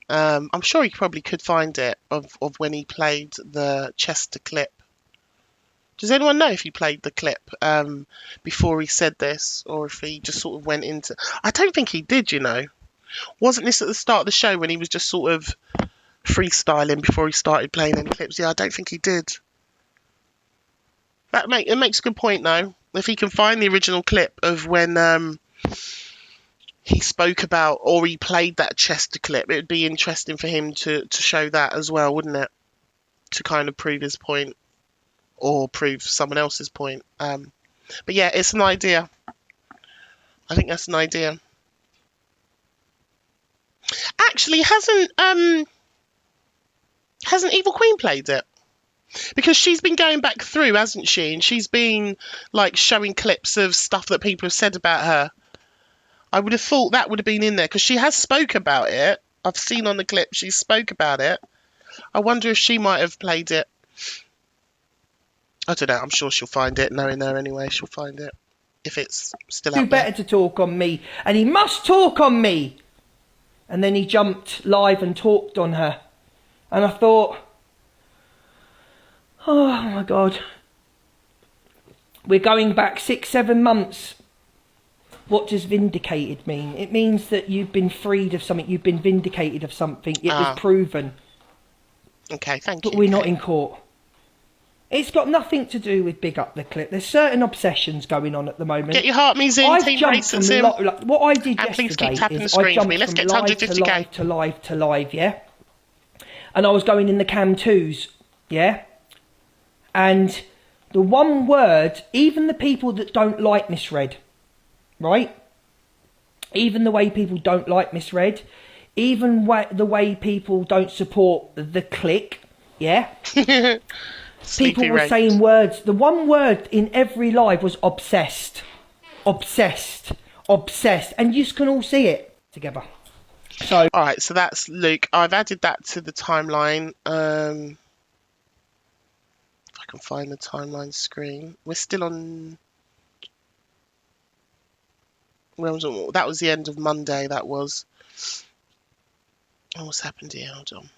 Speaker 1: I'm sure he probably could find it of when he played the Chester clip. Does anyone know if he played the clip before he said this, or if he just sort of went into... I don't think he did, you know. Wasn't this at the start of the show when he was just sort of freestyling before he started playing any clips? Yeah, I don't think he did. It makes a good point, though. If he can find the original clip of when he spoke about, or he played that Chester clip, it would be interesting for him to show that as well, wouldn't it? To kind of prove his point, or prove someone else's point. But yeah, it's an idea. I think that's an idea. Actually, hasn't Evil Queen played it? Because she's been going back through, hasn't she? And she's been like showing clips of stuff that people have said about her. I would have thought that would have been in there because she has spoke about it. I've seen on the clip she spoke about it. I wonder if she might have played it. I don't know. I'm sure she'll find it. Knowing her anyway, she'll find it if it's still out there.
Speaker 6: Better to talk on me, and he must talk on me. And then he jumped live and talked on her, and I thought, oh my God, we're going back 6-7 months. What does vindicated mean? It means that you've been freed of something, you've been vindicated of something, it was proven.
Speaker 1: Okay, thank you.
Speaker 6: But we're not in court. It's got nothing to do with Big Up the Clip. There's certain obsessions going on at the moment.
Speaker 1: Get your heart me's in,
Speaker 6: I've
Speaker 1: Team
Speaker 6: jumped from
Speaker 1: in.
Speaker 6: what I did
Speaker 1: and
Speaker 6: yesterday
Speaker 1: please keep tapping the
Speaker 6: is
Speaker 1: screen
Speaker 6: I
Speaker 1: for me.
Speaker 6: jumped
Speaker 1: Let's
Speaker 6: from
Speaker 1: get to
Speaker 6: live
Speaker 1: 150k.
Speaker 6: to live to live, yeah? And I was going in the Cam 2s, yeah? And the one word, even the people that don't like Misread, right? Even the way people don't like Misread, even the way people don't support the click, yeah? People were saying words. The one word in every live was obsessed. Obsessed. Obsessed. And you can all see it together. So,
Speaker 1: all right, so that's Luke. I've added that to the timeline. If I can find the timeline screen. We're still on... That was the end of Monday, that was. Oh, what's happened here? Hold on.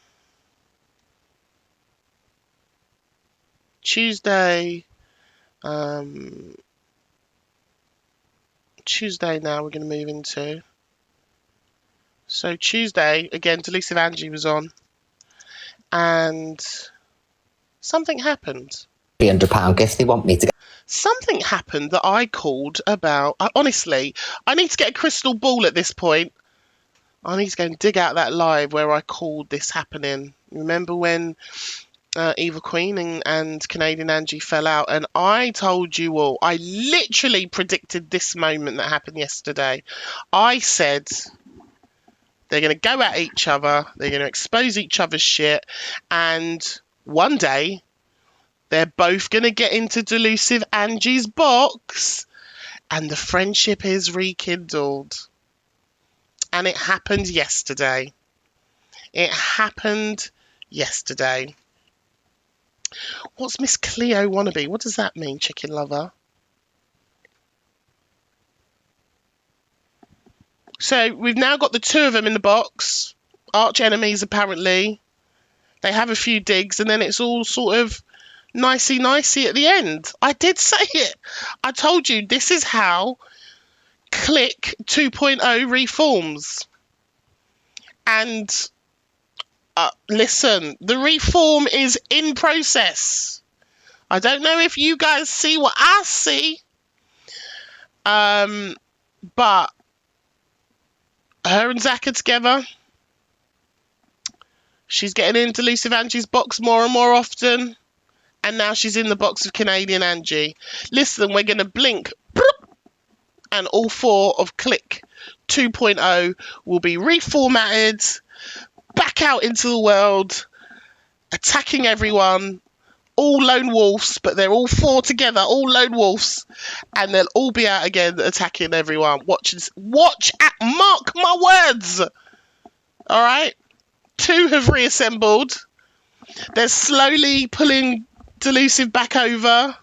Speaker 1: Tuesday. Tuesday now we're going to move into. So Tuesday, again, Delusive Angie was on. And something happened.
Speaker 2: £300 gift they want me to get.
Speaker 1: Something happened that I called about. Honestly, I need to get a crystal ball at this point. I need to go and dig out that live where I called this happening. Remember when Eva Queen and Canadian Angie fell out? And I told you all, I literally predicted this moment that happened yesterday. I said they're going to go at each other. They're going to expose each other's shit. And one day, They're both going to get into Delusive Angie's box, and the friendship is rekindled. And it happened yesterday. It happened yesterday. What's Miss Cleo wannabe? What does that mean, chicken lover? So we've now got the two of them in the box. Arch enemies, apparently. They have a few digs, and then it's all sort of nicey-nicey at the end. I did say it. I told you this is how Click 2.0 reforms. And listen, the reform is in process. I don't know if you guys see what I see. But her and Zach are together. She's getting into Delusive Angie's box more and more often. And now she's in the box of Canadian Angie. Listen, we're going to blink. And all four of Click 2.0 will be reformatted. Back out into the world. Attacking everyone. All lone wolves. But they're all four together. All lone wolves. And they'll all be out again attacking everyone. Watch, mark my words. Alright? Two have reassembled. They're slowly pulling Delusive back over.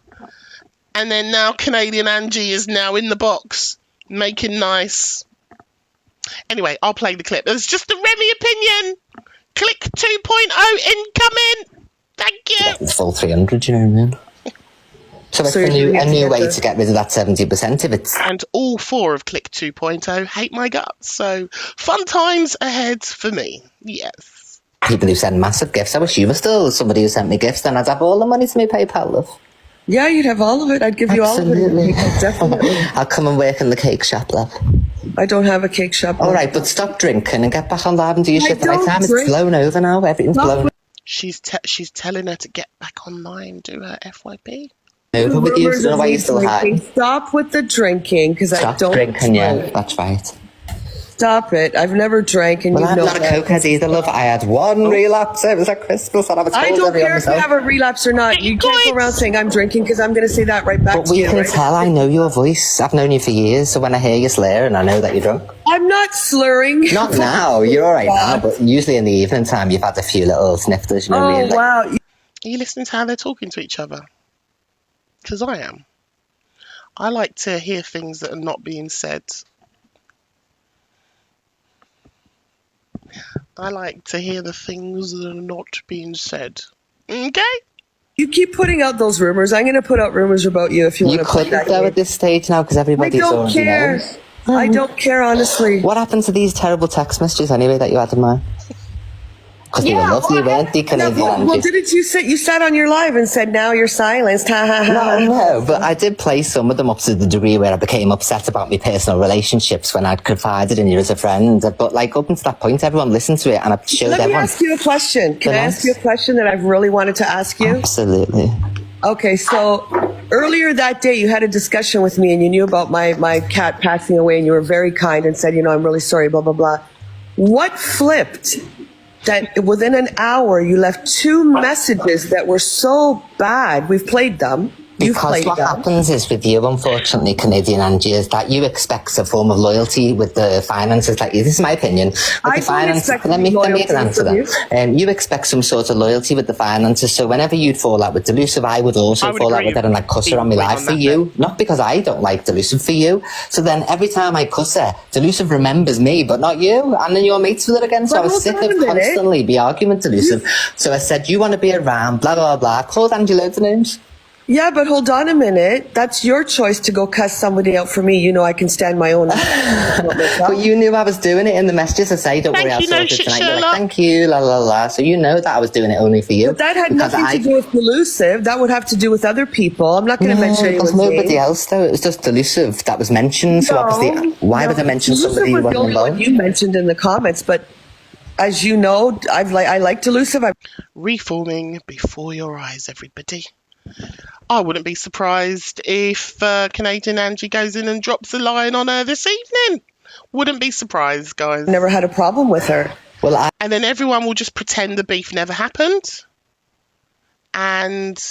Speaker 1: And then now Canadian Angie is now in the box. Making nice. Anyway, I'll play the clip. It's just a Remi opinion. Click 2.0 incoming. Thank you.
Speaker 2: It's full 300, you know what I mean? So it's a new way to get rid of that 70% if it's...
Speaker 1: And all four of Click 2.0 hate my guts. So fun times ahead for me. Yes.
Speaker 2: People who send massive gifts. I wish you were still somebody who sent me gifts, then I'd have all the money to my PayPal, love.
Speaker 4: Yeah, you'd have all of it. I'd give you all of it. Definitely.
Speaker 2: I'll come and work in the cake shop, love.
Speaker 4: I don't have a cake shop.
Speaker 2: All right, but stop drinking and get back on live and do your shit at my time. It's blown over now. Everything's blown.
Speaker 1: She's telling her to get back online, do her FYP.
Speaker 2: Over with you, so why you still hiding.
Speaker 4: Stop with the drinking, because I don't
Speaker 2: Stop drinking, yeah, that's right.
Speaker 4: Stop it. I've never drank, and
Speaker 2: well,
Speaker 4: you know
Speaker 2: I'm not a cokehead either, love. I had one relapse. It was at Christmas, and I was told
Speaker 4: I don't care if you
Speaker 2: myself.
Speaker 4: have a relapse or not. You can't go around saying I'm drinking, because I'm going to say that right back to you.
Speaker 2: But we can tell. I know your voice. I've known you for years, so when I hear you slurring, I know that you're drunk.
Speaker 4: I'm not slurring.
Speaker 2: Not now. You're all right now, but usually in the evening time, you've had a few little snifters. You know what I mean?
Speaker 4: Wow.
Speaker 1: Are you listening to how they're talking to each other? Because I am. I like to hear things that are not being said. I like to hear the things that are not being said. Okay?
Speaker 4: You keep putting out those rumors. I'm going to put out rumors about you if you want to play that.
Speaker 2: You couldn't though at this stage now because everybody's already knows.
Speaker 4: I don't care, honestly.
Speaker 2: What happened to these terrible text messages anyway that you had in mind? Because they were lovely, weren't they?
Speaker 4: Well, didn't you say you sat on your live and said now you're silenced? Ha ha ha.
Speaker 2: No, but I did play some of them up to the degree where I became upset about my personal relationships when I'd confided in you as a friend. But like up until that point, everyone listened to it and I showed everyone.
Speaker 4: Let me ask you a question. Can I ask you a question that I've really wanted to ask you?
Speaker 2: Absolutely.
Speaker 4: Okay, so earlier that day you had a discussion with me and you knew about my cat passing away and you were very kind and said, you know, I'm really sorry, blah, blah, blah. What flipped? That within an hour you left 2 messages that were so bad. We've played them.
Speaker 2: Because what happens is with you, unfortunately, Canadian Angie, is that you expect a form of loyalty with the finances. Like, this is my opinion. With the finances, let me answer that. You expect some sort of loyalty with the finances. So whenever you'd fall out with Delusive, I would also fall out with her and I'd cuss her on my live for you. Not because I don't like Delusive, for you. So then every time I cuss her, Delusive remembers me, but not you. And then you're mates with her again. So I was sick of constantly be arguing with Delusive. So I said, you want to be around, blah, blah, blah. I called Angie loads of names.
Speaker 4: Yeah, but hold on a minute. That's your choice to go cuss somebody out for me. You know I can stand my own.
Speaker 2: But you knew I was doing it in the messages. I say, don't worry, I'll sort it tonight. You're like, thank you, la la la. So you know that I was doing it only for you.
Speaker 4: But that had nothing to do with Delusive. That would have to do with other people. I'm not going to mention anyone's name.
Speaker 2: Nobody else, though. It was just Delusive that was mentioned. So obviously, why would I mention somebody who wasn't involved?
Speaker 4: You mentioned in the comments, but as you know, I like Delusive.
Speaker 1: Reforming before your eyes, everybody. I wouldn't be surprised if Canadian Angie goes in and drops a line on her this evening. Wouldn't be surprised, guys.
Speaker 4: Never had a problem with her.
Speaker 1: And then everyone will just pretend the beef never happened. And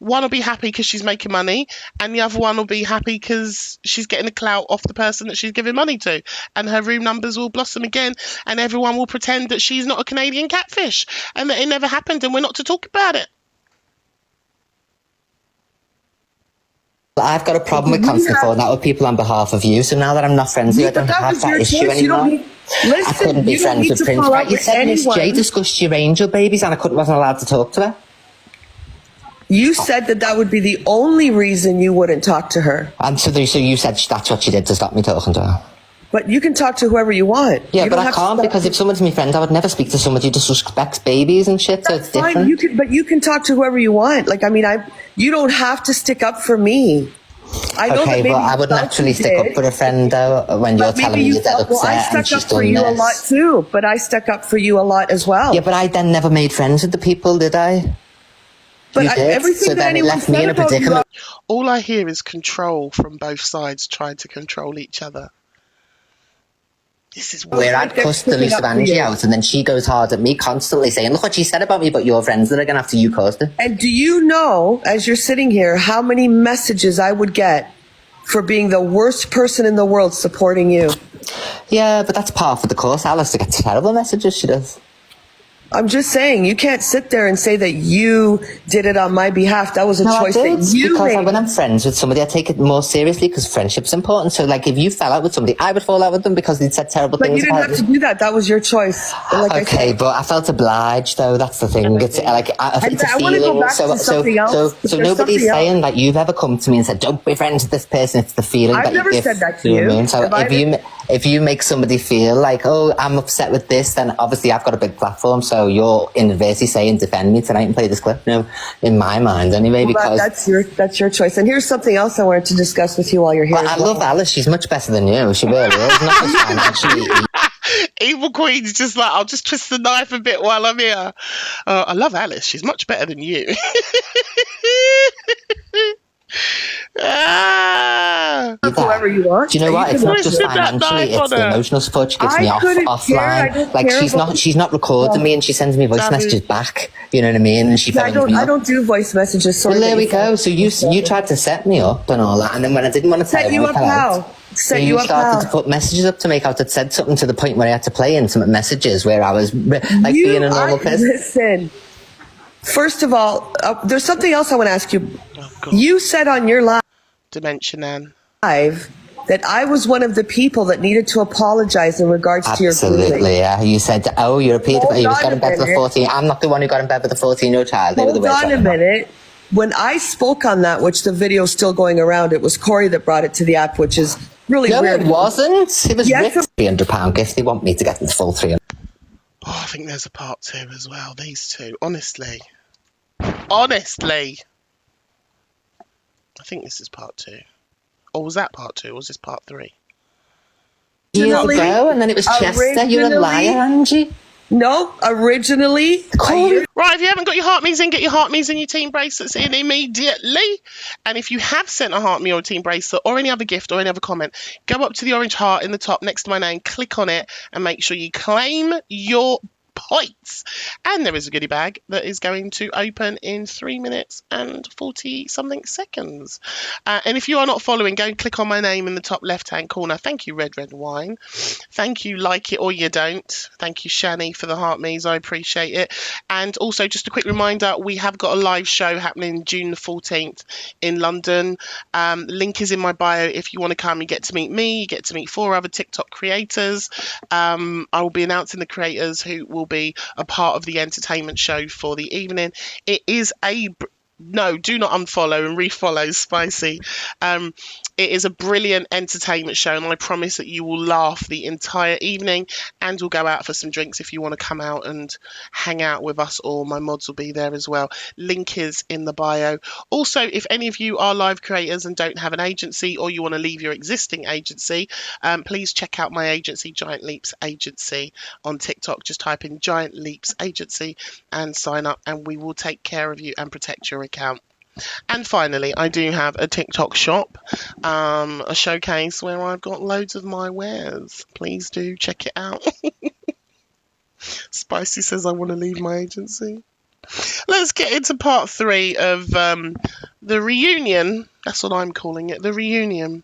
Speaker 1: One will be happy because she's making money, and the other one will be happy because she's getting the clout off the person that she's giving money to, and her room numbers will blossom again, and everyone will pretend that she's not a Canadian catfish and that it never happened and we're not to talk about it.
Speaker 2: I've got a problem with constantly falling out with people on behalf of you, so now that I'm not friends with you, I don't have that issue anymore. I couldn't be friends with Prince. Right, you said Miss J discussed your angel babies and I wasn't allowed to talk to her.
Speaker 4: You said that would be the only reason you wouldn't talk to her.
Speaker 2: And so you said that's what she did to stop me talking to her.
Speaker 4: But you can talk to whoever you want.
Speaker 2: Yeah, but I can't, because if someone's my friend, I would never speak to somebody who disrespects babies and shit, so it's different.
Speaker 4: But you can talk to whoever you want. Like, I mean, you don't have to stick up for me. I know that maybe
Speaker 2: but I would naturally stick up for a friend, though, when you're telling me you're dead upset and she's done this.
Speaker 4: I stuck up for you a lot, too, but I stuck up for you a lot as well.
Speaker 2: Yeah, but I then never made friends with the people, did I?
Speaker 4: But everything
Speaker 2: so
Speaker 4: that
Speaker 2: then it left me in a predicament.
Speaker 1: All I hear is control from both sides trying to control each other. This is
Speaker 2: where I'd cuss the Lisa Vanjie out, and then she goes hard at me, constantly saying, look what she said about me, but your friends that are going after you caused it.
Speaker 4: And do you know, as you're sitting here, how many messages I would get for being the worst person in the world supporting you?
Speaker 2: Yeah, but that's par for the course. Alice gets terrible messages, she does.
Speaker 4: I'm just saying, you can't sit there and say that you did it on my behalf. That was a choice that you made.
Speaker 2: Because when I'm friends with somebody, I take it more seriously because friendship's important. So, like, if you fell out with somebody, I would fall out with them because they'd said terrible things.
Speaker 4: But you didn't have to do that. That was your choice.
Speaker 2: Like okay, but I felt obliged, though. That's the thing. It's like it's a feeling.
Speaker 4: Want to go back to something else.
Speaker 2: So nobody's saying that you've ever come to me and said, "Don't be friends with this person." It's the feeling
Speaker 4: I've
Speaker 2: that
Speaker 4: never said that to you.
Speaker 2: You know what I mean? So if you make somebody feel like, oh, I'm upset with this, then obviously I've got a big platform. So you're inadvertently saying, defend me tonight and play this clip. No, in my mind anyway, because
Speaker 4: that's your choice. And here's something else I wanted to discuss with you while you're here.
Speaker 2: I love Alice. She's much better than you. She really is. Not just financially.
Speaker 1: Evil Queen's just like, I'll just twist the knife a bit while I'm here. I love Alice. She's much better than you.
Speaker 4: Whoever you want.
Speaker 2: Do you know what? It's not just financially, it's the emotional support she gives me offline. Like she's not recording me and she sends me voice messages back. You know what I mean? And she
Speaker 4: I don't do voice messages. Sorry.
Speaker 2: Well, there we go. So you tried to set me up and all that, and then when I didn't want to
Speaker 4: set you up, how?
Speaker 2: Set you started to put messages up to make out that said something to the point where I had to play intimate messages where I was like being a normal person.
Speaker 4: Listen. First of all, there's something else I want to ask you. You said on your live that I was one of the people that needed to apologize in regards to your grooming.
Speaker 2: Absolutely, yeah. You said, oh, you're a pedophile. You got in bed with a 14. I'm not the one who got in bed with a 14-year-old child.
Speaker 4: Hold on a minute. When I spoke on that, which the video is still going around, it was Corey that brought it to the app, which is really weird.
Speaker 2: No, it wasn't. It was Rick's £300 gift. They want me to get the full 300.
Speaker 1: Oh, I think there's a part 2 as well. These two, honestly. I think this is part 2. Or was that part 2? Or was this part 3?
Speaker 2: Years ago, and then it was Chester. You're a liar, Angie.
Speaker 4: No, originally.
Speaker 1: Right, if you haven't got your heart me's in, get your heart me's and your team bracelets in immediately. And if you have sent a heart me or a team bracelet or any other gift or any other comment, go up to the orange heart in the top next to my name, click on it, and make sure you claim your points. And there is a goodie bag that is going to open in 3 minutes and 40 something seconds. And if you are not following, go and click on my name in the top left hand corner. Thank you, Red Wine. Thank you, Like It or You Don't. Thank you, Shani, for the heart me's. I appreciate it. And also just a quick reminder, we have got a live show happening June the 14th in London. The link is in my bio. If you want to come, you get to meet me, you get to meet 4 other TikTok creators. I will be announcing the creators who will be a part of the entertainment show for the evening. It is no, do not unfollow and refollow Spicy. It is a brilliant entertainment show, and I promise that you will laugh the entire evening, and we'll go out for some drinks if you want to come out and hang out with us all. My mods will be there as well. Link is in the bio. Also, if any of you are live creators and don't have an agency, or you want to leave your existing agency, please check out my agency, Giant Leaps Agency, on TikTok. Just type in Giant Leaps Agency and sign up, and we will take care of you and protect your account. And finally, I do have a TikTok shop, a showcase where I've got loads of my wares. Please do check it out. Spicy says I want to leave my agency. Let's get into part 3 of the reunion. That's what I'm calling it. The reunion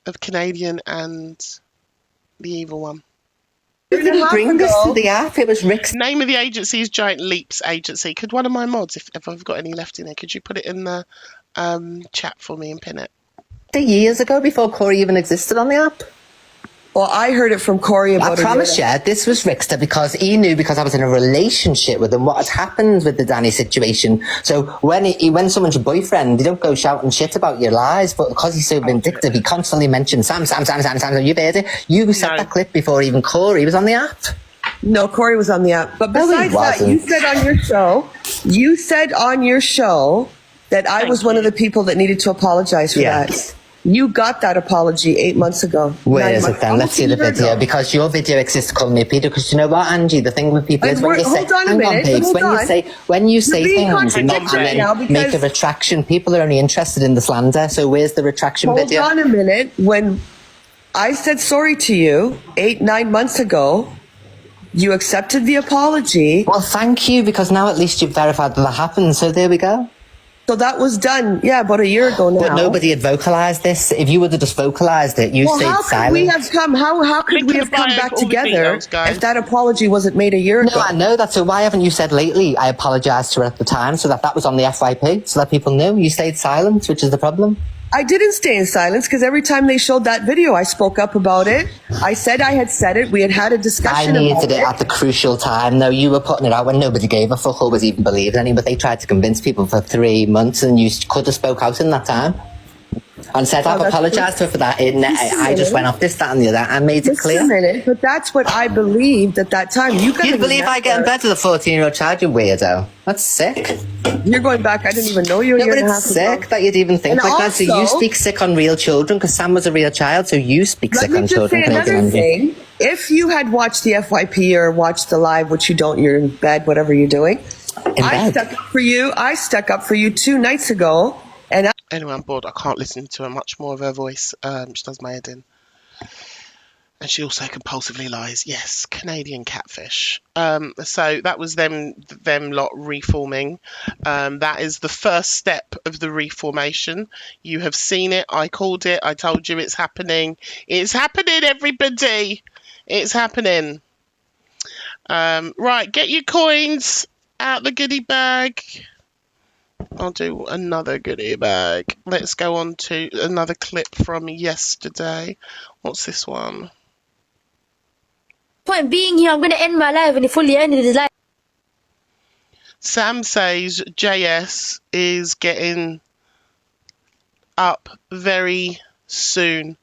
Speaker 1: of Canadian and the evil one.
Speaker 2: Who didn't bring this to the app? It was Rick's.
Speaker 1: Name of the agency is Giant Leaps Agency. Could one of my mods, if I've got any left in there, could you put it in the chat for me and pin it?
Speaker 2: Years ago, before Corey even existed on the app.
Speaker 4: Well, I heard it from Corey about
Speaker 2: I promise you, this was Rickster because he knew, because I was in a relationship with him, what had happened with the Danny situation. So when someone's your boyfriend, you don't go shouting shit about your lies, but because he's so vindictive, he constantly mentions Sam. You've heard it. You said that clip before even Corey was on the app.
Speaker 4: No, Corey was on the app. But besides that, you said on your show that I was one of the people that needed to apologize for that. You got that apology 8 months ago.
Speaker 2: Where is it then? Let's see the video, because your video exists calling me Peter. Because you know what, Angie, the thing with people is when you say, when you say things and then make a retraction, people are only interested in the slander. So where's the retraction video?
Speaker 4: Hold on a minute. When I said sorry to you 8-9 months ago, you accepted the apology.
Speaker 2: Well, thank you, because now at least you've verified that happened. So there we go.
Speaker 4: So that was done, about a year ago now.
Speaker 2: But nobody had vocalised this. If you would have just vocalised it, you stayed silent.
Speaker 4: How could we have come back together if that apology wasn't made a year ago?
Speaker 2: No, I know that. So why haven't you said lately, I apologised to her at the time, so that was on the FYP, so that people knew? You stayed silent, which is the problem.
Speaker 4: I didn't stay in silence, because every time they showed that video, I spoke up about it. I said I had said it. We had a discussion about it.
Speaker 2: I needed it at the crucial time. No, you were putting it out when nobody gave a fuck or was even believed any, but they tried to convince people for 3 months, and you could have spoke out in that time. And said, I've apologised to her for that. I just went off this, that and the other and made it clear.
Speaker 4: Just a minute, but that's what I believed at that time. You
Speaker 2: believe I get in bed with a 14-year-old child, you weirdo. That's sick.
Speaker 4: You're going back. I didn't even know you were
Speaker 2: but it's sick that you'd even think like that. So you speak sick on real children, because Sam was a real child, so you speak sick on children.
Speaker 4: Let me just say another thing. If you had watched the FYP or watched the live, which you don't, you're in bed, whatever you're doing. I stuck up for you. I stuck up for you 2 nights ago.
Speaker 1: Anyway, I'm bored. I can't listen to her much more of her voice. She does my head in. And she also compulsively lies. Yes, Canadian catfish. So that was them lot reforming. That is the first step of the reformation. You have seen it. I called it. I told you it's happening. It's happening, everybody. It's happening. Right, get your coins out the goodie bag. I'll do another goodie bag. Let's go on to another clip from yesterday. What's this one?
Speaker 10: Point being here, I'm going to end my life, and he fully ended his life.
Speaker 1: Sam says JS is getting up very soon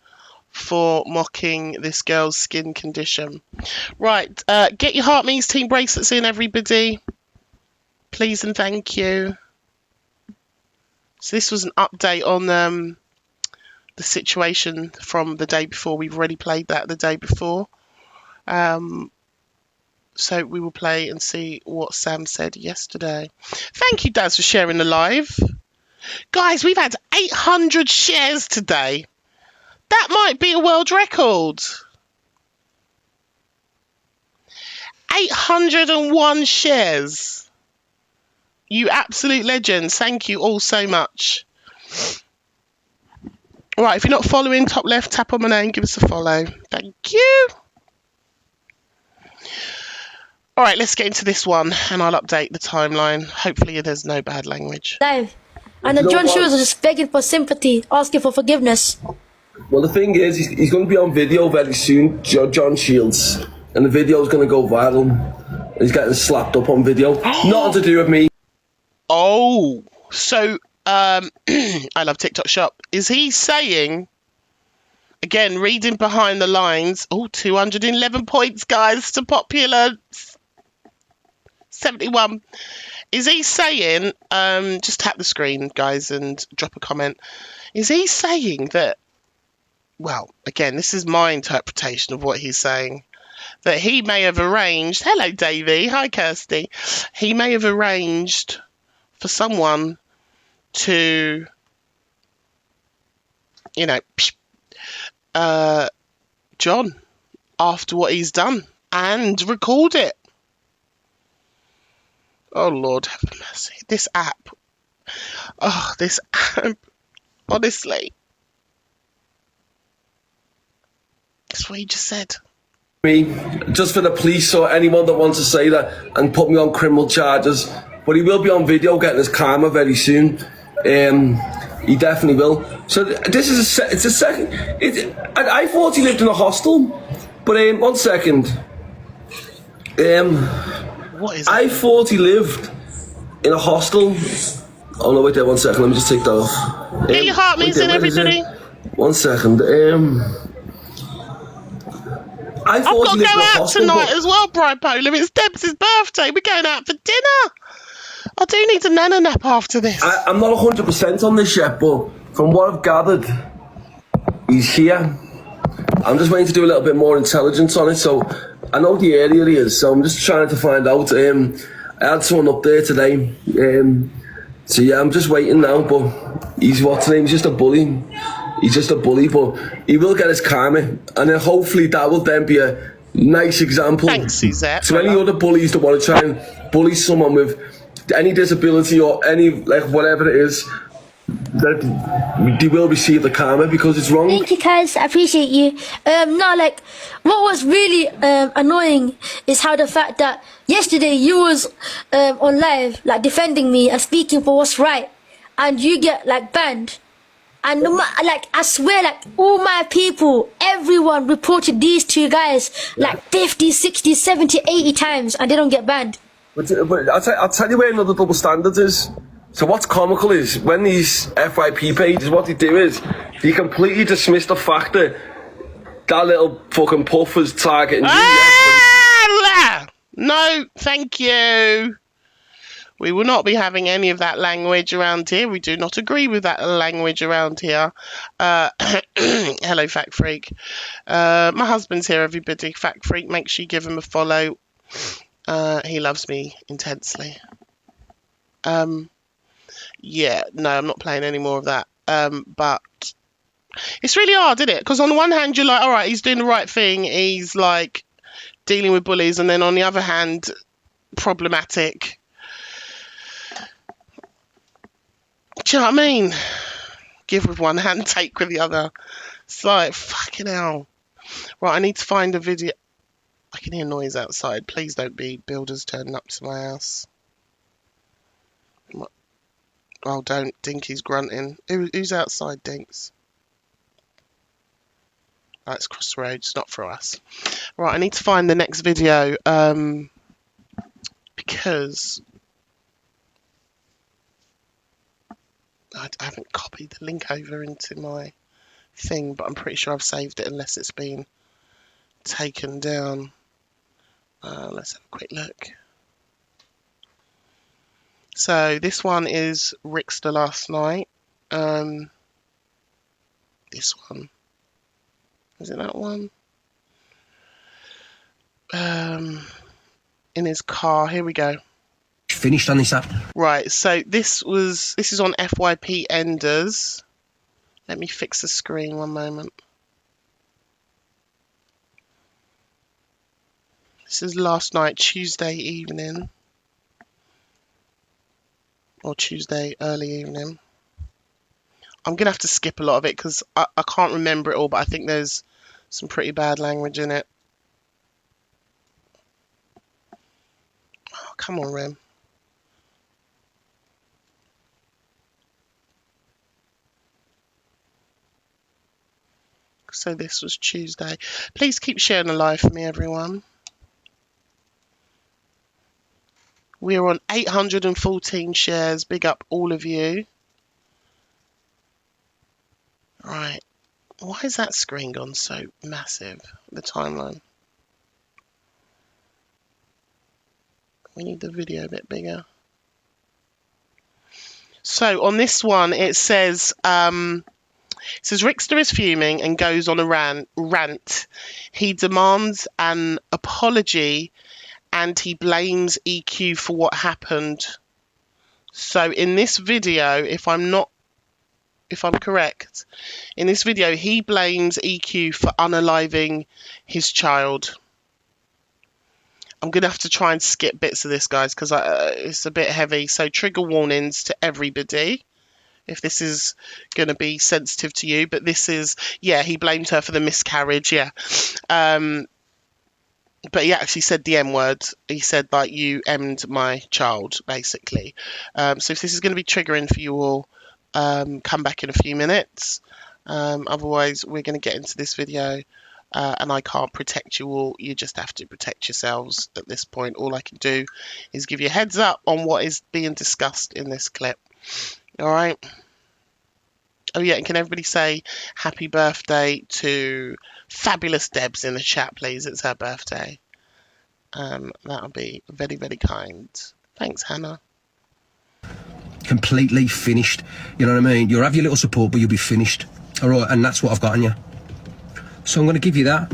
Speaker 1: for mocking this girl's skin condition. Right, get your Heart Means Team bracelets in, everybody. Please and thank you. So this was an update on the situation from the day before. We've already played that the day before. So we will play and see what Sam said yesterday. Thank you, Daz, for sharing the live. Guys, we've had 800 shares today. That might be a world record. 801 shares. You absolute legends. Thank you all so much. Right, if you're not following, top left, tap on my name, give us a follow. Thank you. All right, let's get into this one, and I'll update the timeline. Hopefully there's no bad language.
Speaker 10: Live. And then John Shores was just begging for sympathy, asking for forgiveness.
Speaker 13: Well, the thing is, he's going to be on video very soon, John Shields. And the video's going to go viral. He's getting slapped up on video. Nothing to do with me.
Speaker 1: Oh, so I love TikTok Shop. Is he saying, again, reading behind the lines, 211 points, guys, to popular 71. Is he saying, just tap the screen, guys, and drop a comment. Is he saying that, well, again, this is my interpretation of what he's saying, that he may have arranged, hello, Davey, hi, Kirsty, he may have arranged for someone to, John, after what he's done, and record it. Oh, Lord, have mercy. This app. Oh, this app. Honestly. That's what you just said.
Speaker 13: Me, just for the police or anyone that wants to say that and put me on criminal charges. But he will be on video getting his karma very soon. He definitely will. So this is it's a second. I thought he lived in a hostel, but one second.
Speaker 1: What is
Speaker 13: I thought he lived in a hostel. Oh no, wait there 1 second. Let me just take that off.
Speaker 1: Get your heart means in, everybody.
Speaker 13: 1 second. I've
Speaker 1: got to go out tonight as well, Bipolar. It's Debs' birthday. We're going out for dinner. I do need a nana nap after this.
Speaker 13: I'm not 100% on this yet, but from what I've gathered, he's here. I'm just waiting to do a little bit more intelligence on it, so I know the area he is, so I'm just trying to find out. I had someone up there today, so yeah, I'm just waiting now, but he's he's just a bully. He's just a bully, but he will get his karma, and then hopefully that will then be a nice example to any other bullies that want to try and bully someone with any disability or any, like, whatever it is, that they will receive the karma because it's wrong.
Speaker 10: Thank you, guys. I appreciate you. No, like, what was really annoying is how the fact that yesterday you was on live, like, defending me and speaking for what's right, and you get, like, banned. And like, I swear, like, all my people, everyone reported these two guys like 50, 60, 70, 80 times, and they don't get banned.
Speaker 13: But I'll tell you where another double standard is. So what's comical is when these FYP pages, what they do is they completely dismiss the fact that that little fucking puff was targeting you.
Speaker 1: No, thank you. We will not be having any of that language around here. We do not agree with that language around here. Hello, Fact Freak. My husband's here, everybody. Fact Freak, make sure you give him a follow. He loves me intensely. Yeah, no, I'm not playing any more of that. But it's really hard, isn't it? Because on the one hand, you're like, all right, he's doing the right thing. He's like dealing with bullies. And then on the other hand, problematic. Do you know what I mean? Give with one hand, take with the other. It's like, fucking hell. Right, I need to find a video. I can hear noise outside. Please don't be builders turning up to my house. Oh, don't. Dinky's grunting. Who's outside, Dinks? Oh, it's across the road. It's not for us. Right, I need to find the next video. Because I haven't copied the link over into my thing, but I'm pretty sure I've saved it unless it's been taken down. Let's have a quick look. So this one is Rickster last night. This one. Is it that one? In his car. Here we go.
Speaker 7: Finished on this app.
Speaker 1: Right, so this is on FYP Enders. Let me fix the screen 1 moment. This is last night, Tuesday evening. Or Tuesday early evening. I'm going to have to skip a lot of it because I can't remember it all, but I think there's some pretty bad language in it. Oh, come on, Rem. So this was Tuesday. Please keep sharing the live for me, everyone. We're on 814 shares. Big up all of you. Right. Why is that screen gone so massive? The timeline. We need the video a bit bigger. So on this one, it says Rickster is fuming and goes on a rant. He demands an apology and he blames EQ for what happened. So in this video, if I'm correct, in this video, he blames EQ for unaliving his child. I'm going to have to try and skip bits of this, guys, because it's a bit heavy. So trigger warnings to everybody, if this is going to be sensitive to you. But this is, yeah, he blamed her for the miscarriage, yeah. But he actually said the M word. He said, like, you M'd my child, basically. So if this is going to be triggering for you all, come back in a few minutes. Otherwise, we're going to get into this video. And I can't protect you all. You just have to protect yourselves at this point. All I can do is give you a heads up on what is being discussed in this clip. All right. Oh, yeah. And can everybody say happy birthday to Fabulous Debs in the chat, please? It's her birthday. That'll be very, very kind. Thanks, Hannah.
Speaker 7: Completely finished. You know what I mean? You'll have your little support, but you'll be finished. All right. And that's what I've got on you. So I'm going to give you that.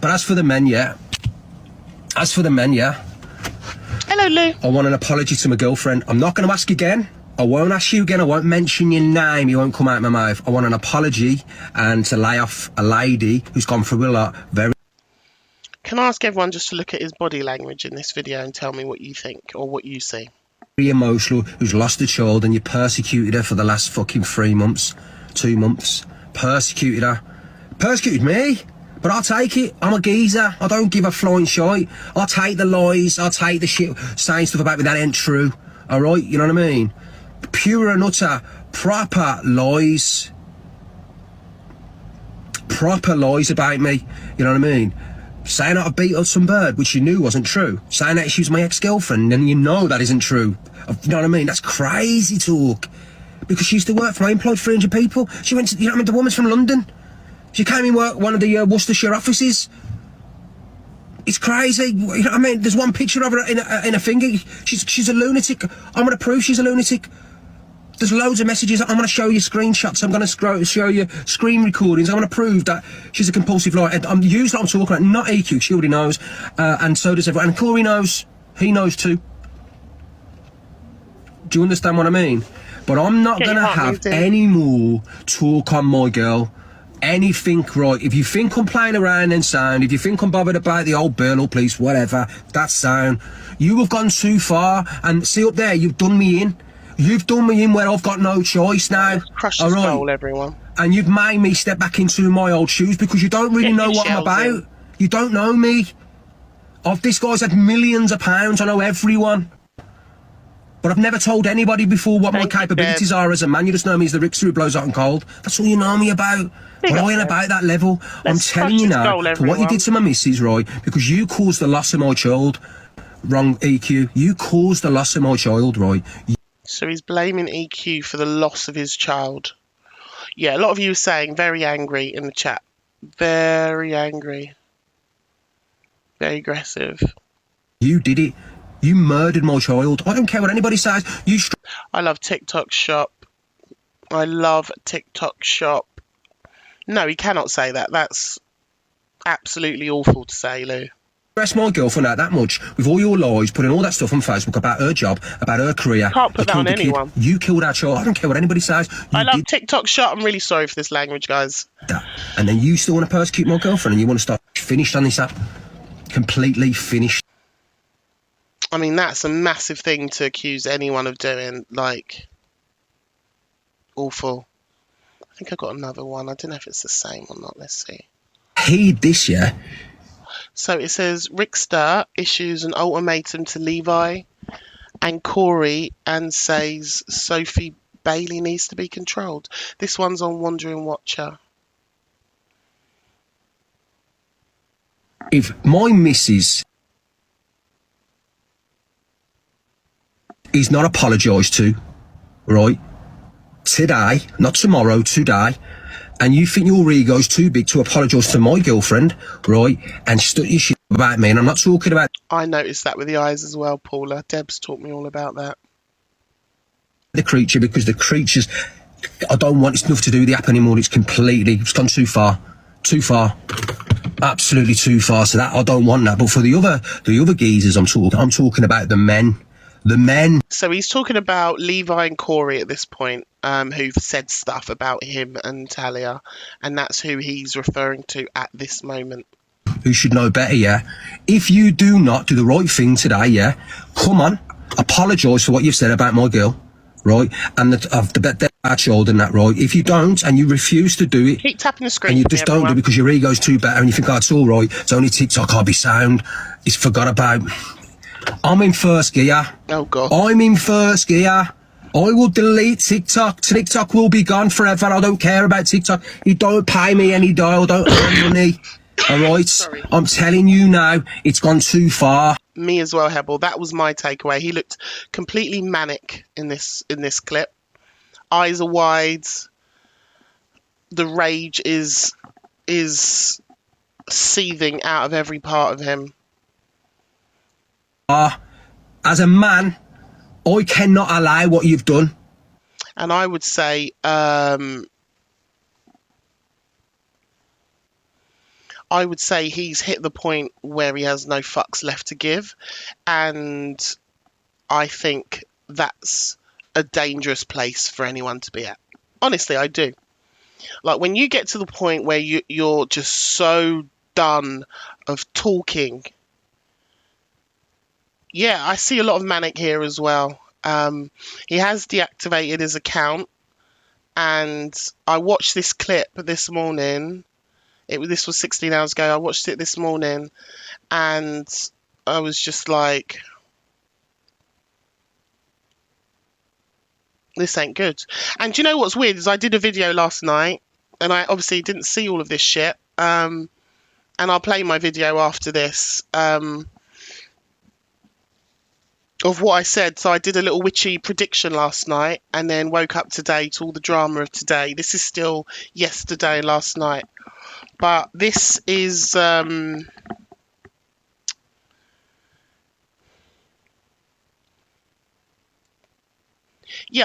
Speaker 7: But as for the men, yeah.
Speaker 1: Hello, Lou.
Speaker 7: I want an apology to my girlfriend. I'm not going to ask again. I won't ask you again. I won't mention your name. You won't come out of my mouth. I want an apology and to lay off a lady who's gone through a lot.
Speaker 1: Can I ask everyone just to look at his body language in this video and tell me what you think or what you see?
Speaker 7: Very emotional, who's lost a child, and you persecuted her for the last fucking 3 months, 2 months. Persecuted her. Persecuted me. But I'll take it. I'm a geezer. I don't give a flying shite. I'll take the lies. I'll take the shit saying stuff about me that ain't true. Alright? You know what I mean? Pure and utter, proper lies. Proper lies about me. You know what I mean? Saying that I beat up some bird, which you knew wasn't true. Saying that she was my ex-girlfriend, and you know that isn't true. You know what I mean? That's crazy talk. Because she used to work for, I employed 300 people. She went to, you know what I mean, the woman's from London. She came in work one of the Worcestershire offices. It's crazy. You know what I mean? There's one picture of her in a finger. She's a lunatic. I'm going to prove she's a lunatic. There's loads of messages. I'm going to show you screenshots. I'm going to show you screen recordings. I'm going to prove that she's a compulsive liar. I'm used what I'm talking about, not EQ. She already knows. And so does everyone. And Corey knows. He knows too. Do you understand what I mean? But I'm not going to have any more talk on my girl. Anything, right? If you think I'm playing around, then sound. If you think I'm bothered about the old Burnell police, whatever, that's sound. You have gone too far. And see up there, you've done me in. You've done me in where I've got no choice now.
Speaker 1: Crush the soul, everyone.
Speaker 7: And you've made me step back into my old shoes because you don't really know what I'm about. You don't know me. This guy's had millions of pounds. I know everyone. But I've never told anybody before what my capabilities are as a man. You just know me as the Rickster who blows hot and cold. That's all you know me about. But I ain't about that level. I'm telling you now, for what you did to my missus, right, because you caused the loss of my child. Wrong, EQ. You caused the loss of my child, right?
Speaker 1: So he's blaming EQ for the loss of his child. Yeah, a lot of you are saying very angry in the chat. Very angry. Very aggressive.
Speaker 7: You did it. You murdered my child. I don't care what anybody says.
Speaker 1: I love TikTok shop. I love TikTok shop. No, he cannot say that. That's absolutely awful to say, Lou.
Speaker 7: Stress my girlfriend out that much with all your lies, putting all that stuff on Facebook about her job, about her career.
Speaker 1: Can't put that on anyone.
Speaker 7: You killed our child. I don't care what anybody says.
Speaker 1: I love TikTok shop. I'm really sorry for this language, guys.
Speaker 7: And then you still want to persecute my girlfriend and you want to start finished on this app. Completely finished.
Speaker 1: I mean, that's a massive thing to accuse anyone of doing. Like, awful. I think I got another one. I don't know if it's the same or not. Let's see.
Speaker 7: Heed this, yeah?
Speaker 1: So it says, Rickster issues an ultimatum to Levi and Corey and says Sophie Bailey needs to be controlled. This one's on Wandering Watcher.
Speaker 7: If my missus is not apologised to, right, today, not tomorrow, today, and you think your ego's too big to apologise to my girlfriend, right, and study your shit about me, and I'm not talking about...
Speaker 1: I noticed that with the eyes as well, Paula. Deb's taught me all about that.
Speaker 7: The creature, because the creature's... I don't want it's enough to do with the app anymore. It's gone too far. Too far. Absolutely too far. So that I don't want that. But for the other geezers I'm talking about the men. The men.
Speaker 1: So he's talking about Levi and Corey at this point, who've said stuff about him and Talia, and that's who he's referring to at this moment.
Speaker 7: who should know better, yeah? If you do not do the right thing today, yeah, come on, apologise for what you've said about my girl, right? And our child and that, right? If you don't and you refuse to do it,
Speaker 1: keep tapping the screen,
Speaker 7: and you just don't do it because your ego's too better and you think, oh, it's all right, it's only TikTok, I'll be sound, it's forgot about. I'm in first gear.
Speaker 1: Oh, God.
Speaker 7: I'm in first gear. I will delete TikTok. TikTok will be gone forever. I don't care about TikTok. You don't pay me any dial. Don't earn money. All right?
Speaker 1: Sorry.
Speaker 7: I'm telling you now, it's gone too far.
Speaker 1: Me as well, Hebel. That was my takeaway. He looked completely manic in this clip. Eyes are wide. The rage is seething out of every part of him.
Speaker 7: As a man, I cannot allow what you've done.
Speaker 1: And I would say, he's hit the point where he has no fucks left to give. And I think that's a dangerous place for anyone to be at. Honestly, I do. Like, when you get to the point where you're just so done of talking. Yeah, I see a lot of manic here as well. He has deactivated his account, and I watched this clip this morning. This was 16 hours ago. I watched it this morning, and I was just like, this ain't good. And do you know what's weird is I did a video last night, and I obviously didn't see all of this shit. And I'll play my video after this. Of what I said. So I did a little witchy prediction last night and then woke up today to all the drama of today. This is still yesterday, last night. But this is yeah,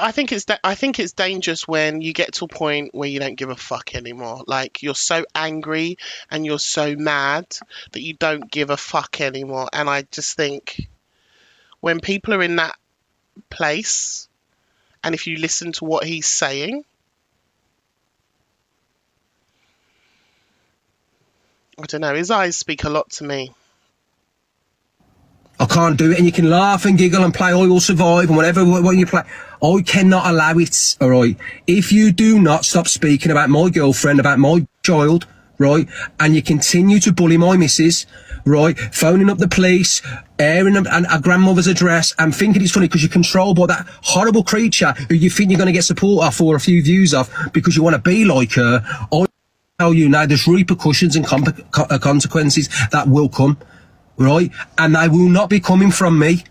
Speaker 1: I think it's dangerous when you get to a point where you don't give a fuck anymore. Like, you're so angry and you're so mad that you don't give a fuck anymore. And I just think when people are in that place, and if you listen to what he's saying, I don't know, his eyes speak a lot to me.
Speaker 7: I can't do it, and you can laugh and giggle and play I Will Survive and whatever what you play. I cannot allow it, all right? If you do not stop speaking about my girlfriend, about my child, right, and you continue to bully my missus, right, phoning up the police, airing a grandmother's address, and thinking it's funny because you're controlled by that horrible creature who you think you're going to get support off or a few views off because you want to be like her, I tell you now, there's repercussions and consequences that will come, right? And they will not be coming from me.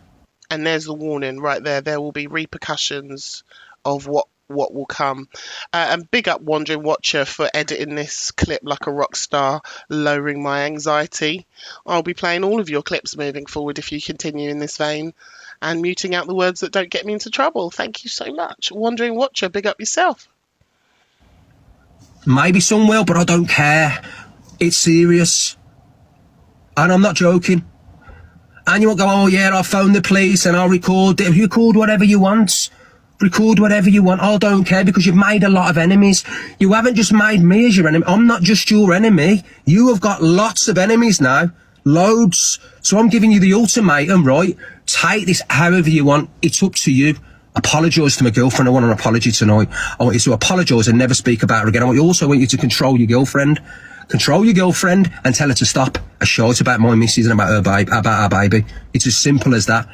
Speaker 1: And there's the warning right there. There will be repercussions of what will come. And big up Wandering Watcher for editing this clip like a rock star, lowering my anxiety. I'll be playing all of your clips moving forward if you continue in this vein, and muting out the words that don't get me into trouble. Thank you so much. Wandering Watcher, big up yourself.
Speaker 7: Maybe some will, but I don't care. It's serious. And I'm not joking. And you won't go, oh yeah, I'll phone the police and I'll record it. You record whatever you want. Record whatever you want. I don't care because you've made a lot of enemies. You haven't just made me as your enemy. I'm not just your enemy. You have got lots of enemies now. Loads. So I'm giving you the ultimatum, right? Take this however you want. It's up to you. Apologise to my girlfriend. I want an apology tonight. I want you to apologise and never speak about her again. I also want you to control your girlfriend. Control your girlfriend and tell her to stop a short about my missus and about our baby. It's as simple as that.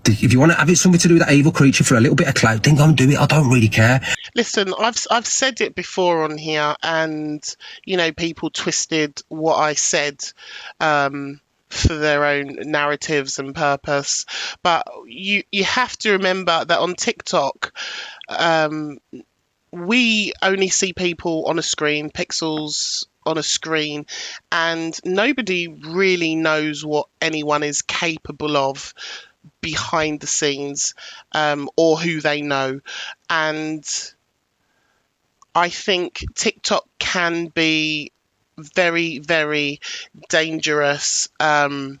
Speaker 7: If you want to have it something to do with that evil creature for a little bit of clout, then go and do it. I don't really care.
Speaker 1: Listen, I've said it before on here, and you know, people twisted what I said for their own narratives and purpose. But you have to remember that on TikTok, we only see people on a screen, pixels on a screen, and nobody really knows what anyone is capable of behind the scenes, or who they know. And I think TikTok can be very, very dangerous when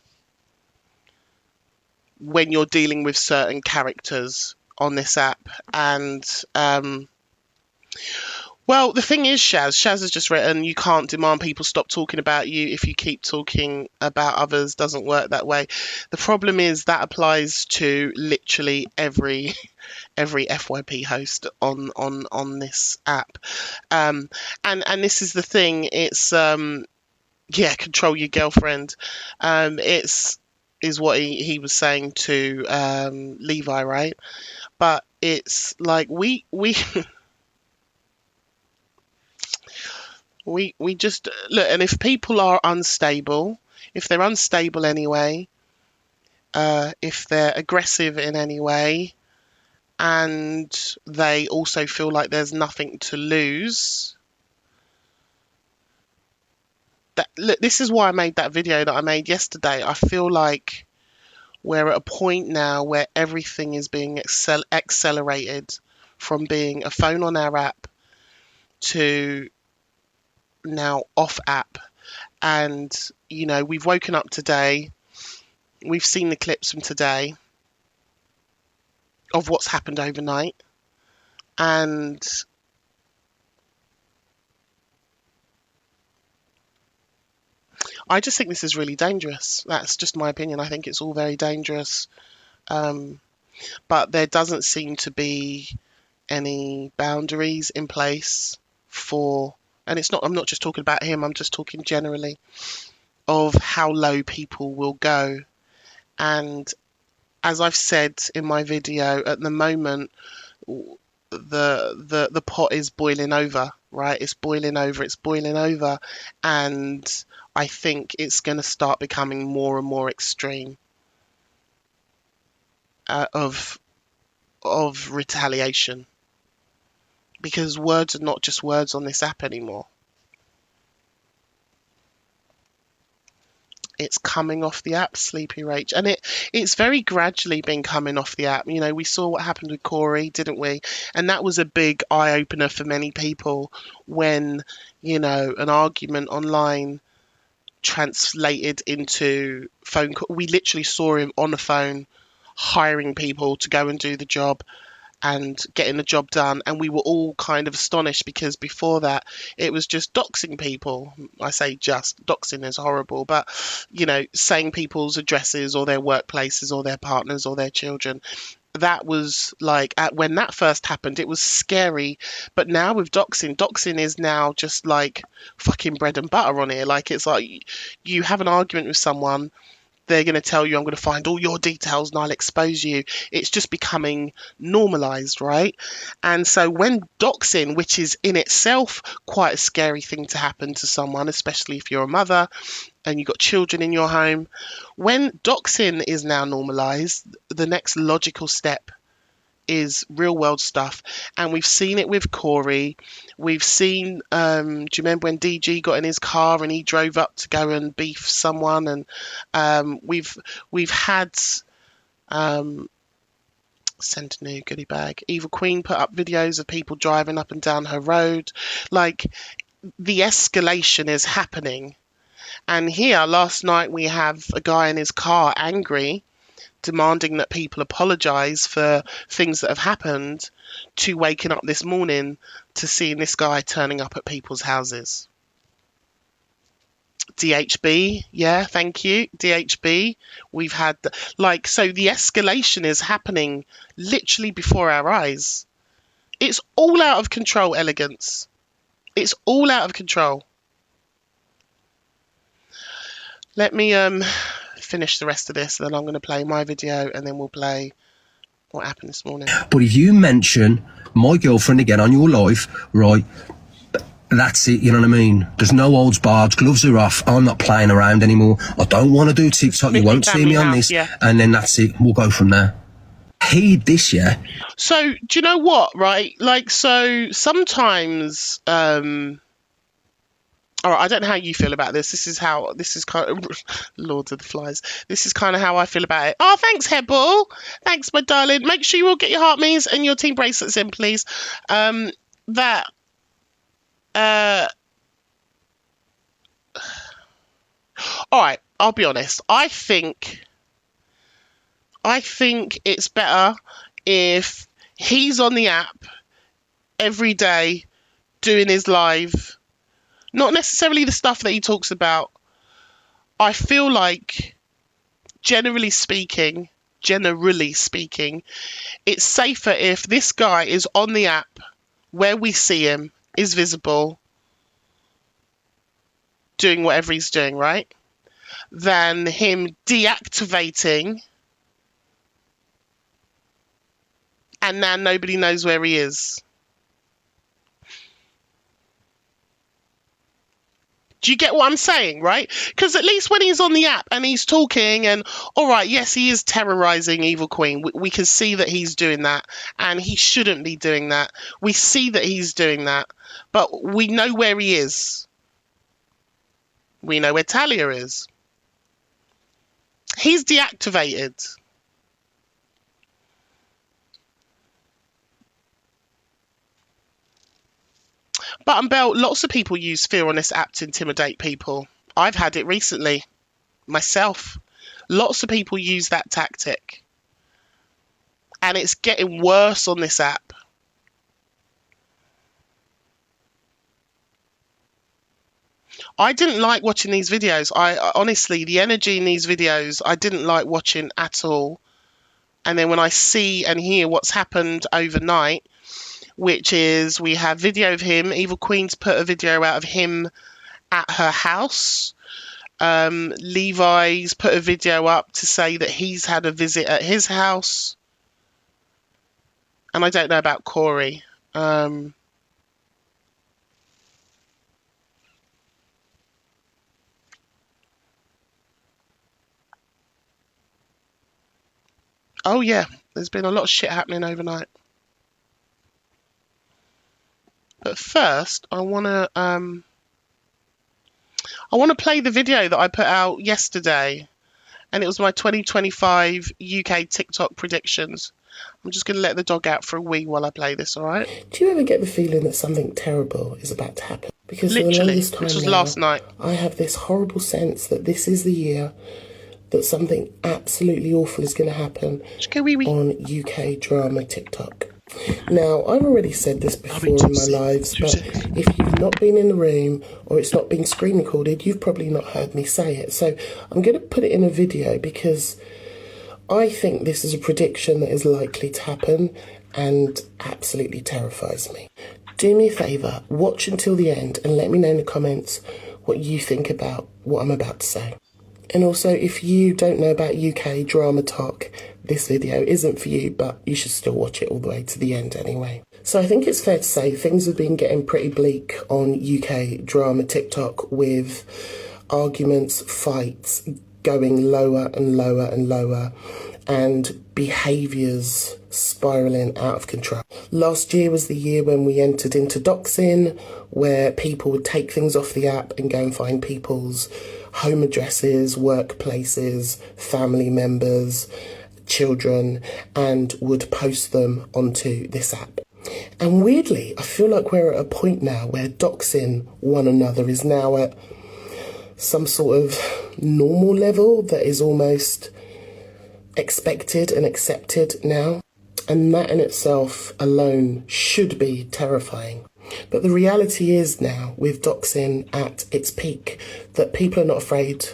Speaker 1: you're dealing with certain characters on this app. And Well, the thing is, Shaz has just written, you can't demand people stop talking about you if you keep talking about others. Doesn't work that way. The problem is that applies to literally every FYP host on this app. And this is the thing. It's control your girlfriend. Is what he was saying to Levi, right? But it's like we we just look, and if people are unstable, if they're unstable anyway, if they're aggressive in any way, and they also feel like there's nothing to lose, look, this is why I made that video that I made yesterday. I feel like we're at a point now where everything is being accelerated from being a phone on our app to now off app. And we've woken up today, we've seen the clips from today of what's happened overnight, and I just think this is really dangerous. That's just my opinion. I think it's all very dangerous, but there doesn't seem to be any boundaries in place for, and I'm not just talking about him, I'm just talking generally of how low people will go. And as I've said in my video, at the moment the pot is boiling over, right? It's boiling over, and I think it's going to start becoming more and more extreme of retaliation, because words are not just words on this app anymore. It's coming off the app, Sleepy Rach, and it's very gradually been coming off the app. We saw what happened with Corey, didn't we? And that was a big eye-opener for many people when, an argument online translated into phone call. We literally saw him on the phone hiring people to go and do the job and getting the job done, and we were all kind of astonished, because before that it was just doxing people. I say just, doxing is horrible, but saying people's addresses or their workplaces or their partners or their children. That was like, when that first happened, it was scary. But now with doxing is now just like fucking bread and butter on here. Like, it's like you have an argument with someone, they're going to tell you, I'm going to find all your details and I'll expose you. It's just becoming normalized, right? And so when doxing, which is in itself quite a scary thing to happen to someone, especially if you're a mother and you've got children in your home, when doxing is now normalized, the next logical step is real world stuff. And we've seen it with Corey. We've seen, do you remember when DG got in his car and he drove up to go and beef someone? And we've had send a new goodie bag. Evil Queen put up videos of people driving up and down her road. Like, the escalation is happening. And here last night we have a guy in his car angry, demanding that people apologise for things that have happened, to waking up this morning to seeing this guy turning up at people's houses. DHB, yeah, thank you, DHB. We've had, so the escalation is happening literally before our eyes. It's all out of control, Elegance. It's all out of control. Let me finish the rest of this, then I'm going to play my video, and then we'll play what happened this morning.
Speaker 7: But if you mention my girlfriend again on your live, right, that's it, you know what I mean? There's no holds barred, gloves are off, I'm not playing around anymore. I don't want to do TikTok, you won't see me on this, and then that's it, we'll go from there. Heed this, yeah?
Speaker 1: So, do you know what, right? So sometimes, all right, I don't know how you feel about this. This is kind of, Lord of the Flies. This is kind of how I feel about it. Oh, thanks, Headball. Thanks, my darling. Make sure you all get your heart means and your team bracelets in, please. All right, I'll be honest. I think it's better if he's on the app every day doing his live, not necessarily the stuff that he talks about. I feel like, generally speaking, it's safer if this guy is on the app where we see him, is visible, doing whatever he's doing, right? Than him deactivating and now nobody knows where he is. Do you get what I'm saying, right? Because at least when he's on the app and he's talking and, all right, yes, he is terrorizing Evil Queen. We can see that he's doing that and he shouldn't be doing that. We see that he's doing that, but we know where he is. We know where Talia is. He's deactivated. Button Belt, lots of people use fear on this app to intimidate people. I've had it recently, myself. Lots of people use that tactic. And it's getting worse on this app. I didn't like watching these videos. I honestly, the energy in these videos, I didn't like watching at all. And then when I see and hear what's happened overnight, which is we have video of him. Evil Queen's put a video out of him at her house. Levi's put a video up to say that he's had a visit at his house. And I don't know about Corey. Oh, yeah. There's been a lot of shit happening overnight. But first, I want to play the video that I put out yesterday, and it was my 2025 UK TikTok predictions. I'm just going to let the dog out for a wee while I play this, all right?
Speaker 8: Do you ever get the feeling that something terrible is about to happen? Because for the longest time
Speaker 1: this was
Speaker 8: now,
Speaker 1: last night.
Speaker 8: I have this horrible sense that this is the year that something absolutely awful is going to happen on UK drama TikTok. Now, I've already said this before in my lives, but if you've not been in the room or it's not been screen recorded, you've probably not heard me say it. So I'm going to put it in a video because I think this is a prediction that is likely to happen and absolutely terrifies me. Do me a favour, watch until the end and let me know in the comments what you think about what I'm about to say. And also, if you don't know about UK drama talk, this video isn't for you, but you should still watch it all the way to the end anyway. So I think it's fair to say things have been getting pretty bleak on UK drama TikTok with arguments, fights going lower and lower and lower and behaviours spiralling out of control. Last year was the year when we entered into doxing, where people would take things off the app and go and find people's home addresses, workplaces, family members, children, and would post them onto this app. And weirdly, I feel like we're at a point now where doxing one another is now at some sort of normal level that is almost expected and accepted now. And that in itself alone should be terrifying. But the reality is now, with doxing at its peak, that people are not afraid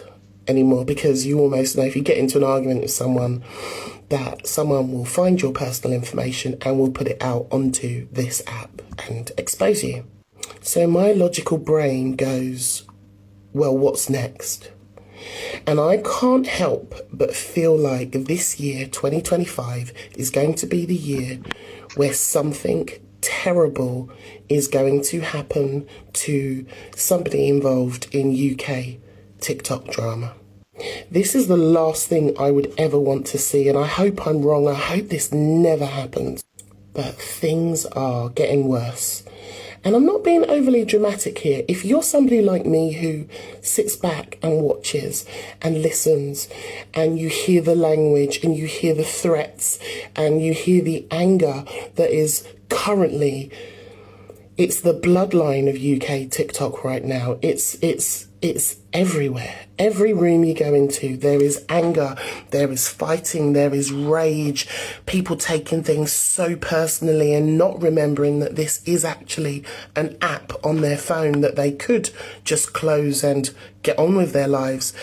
Speaker 8: anymore because you almost know if you get into an argument with someone that someone will find your personal information and will put it out onto this app and expose you. So my logical brain goes, well, what's next? And I can't help but feel like this year, 2025, is going to be the year where something terrible is going to happen to somebody involved in UK TikTok drama. This is the last thing I would ever want to see, and I hope I'm wrong. I hope this never happens. But things are getting worse. And I'm not being overly dramatic here. If you're somebody like me who sits back and watches and listens and you hear the language and you hear the threats and you hear the anger that is currently, it's the bloodline of UK TikTok right now. It's It's everywhere. Every room you go into, there is anger, there is fighting, there is rage, people taking things so personally and not remembering that this is actually an app on their phone that they could just close and get on with their lives.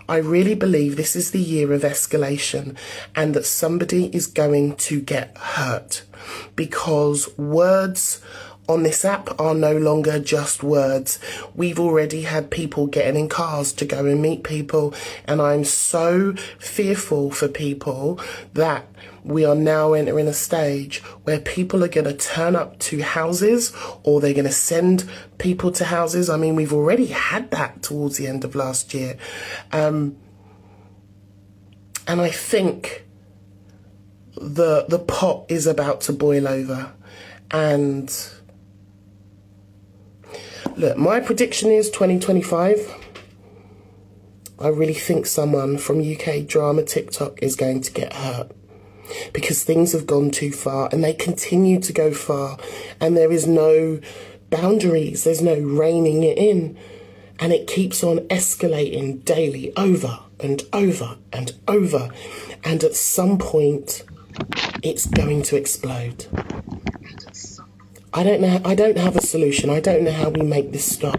Speaker 8: I really believe this is the year of escalation and that somebody is going to get hurt because words on this app are no longer just words. We've already had people getting in cars to go and meet people, and I'm so fearful for people that we are now entering a stage where people are going to turn up to houses or they're going to send people to houses. I mean, we've already had that towards the end of last year. And I think the pot is about to boil over. And look, my prediction is 2025. I really think someone from UK drama TikTok is going to get hurt because things have gone too far and they continue to go far and there is no boundaries, there's no reining it in, and it keeps on escalating daily over and over and over, and at some point it's going to explode. I don't have a solution. I don't know how we make this stop.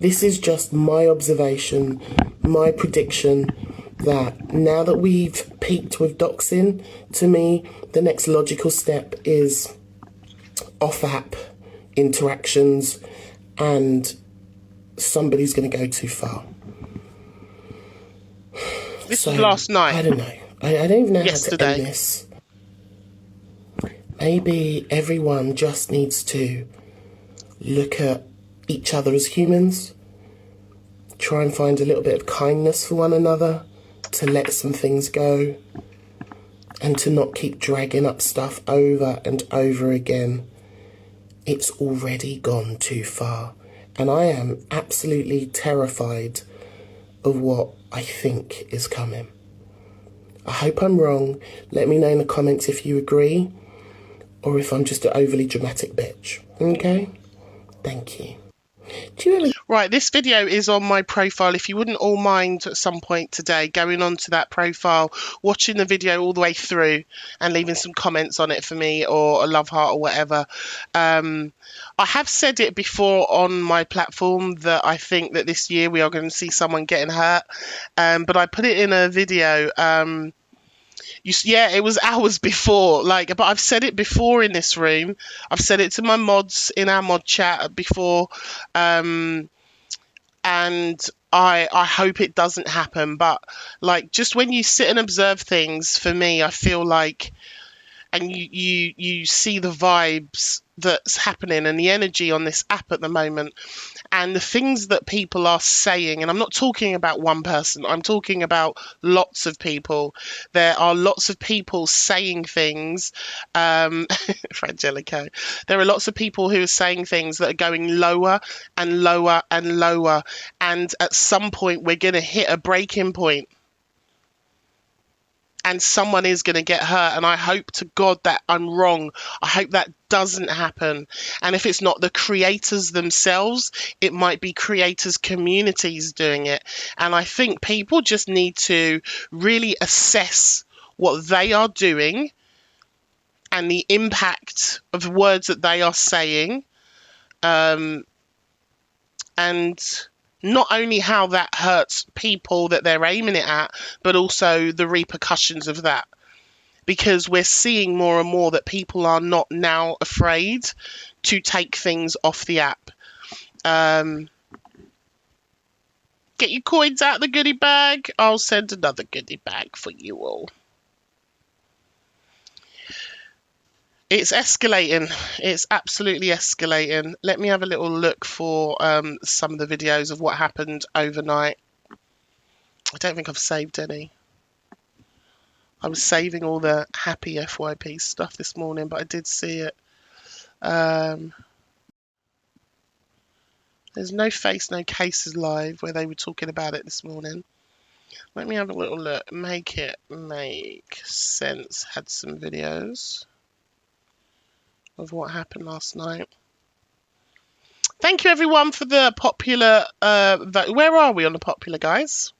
Speaker 8: This is just my observation, my prediction, that now that we've peaked with doxing, to me, the next logical step is off-app interactions, and somebody's going to go too far.
Speaker 1: This was last night.
Speaker 8: I don't know. I don't even know
Speaker 1: Yesterday.
Speaker 8: how to end this. Maybe everyone just needs to look at each other as humans, try and find a little bit of kindness for one another, to let some things go, and to not keep dragging up stuff over and over again. It's already gone too far, and I am absolutely terrified of what I think is coming. I hope I'm wrong. Let me know in the comments if you agree, or if I'm just an overly dramatic bitch. Okay? Thank you.
Speaker 1: Right, this video is on my profile. If you wouldn't all mind at some point today going onto that profile, watching the video all the way through and leaving some comments on it for me, or a love heart or whatever. I have said it before on my platform that I think that this year we are going to see someone getting hurt, but I put it in a video. It was hours before, but I've said it before in this room. I've said it to my mods in our mod chat before, and I hope it doesn't happen. But just when you sit and observe things, for me, I feel like, and you see the vibes that's happening and the energy on this app at the moment, and the things that people are saying, and I'm not talking about one person, I'm talking about lots of people. There are lots of people saying things, Frangelico, there are lots of people who are saying things that are going lower and lower and lower, and at some point we're going to hit a breaking point. And someone is going to get hurt, and I hope to God that I'm wrong. I hope that doesn't happen. And if it's not the creators themselves, it might be creators' communities doing it. And I think people just need to really assess what they are doing and the impact of the words that they are saying, and not only how that hurts people that they're aiming it at, but also the repercussions of that. Because we're seeing more and more that people are not now afraid to take things off the app. Get your coins out of the goodie bag. I'll send another goodie bag for you all. It's escalating. It's absolutely escalating. Let me have a little look for some of the videos of what happened overnight. I don't think I've saved any. I was saving all the happy FYP stuff this morning, but I did see it. There's no face, no cases live where they were talking about it this morning. Let me have a little look. Make it make sense. Had some videos of what happened last night. Thank you everyone for the popular vote. Where are we on the popular, guys?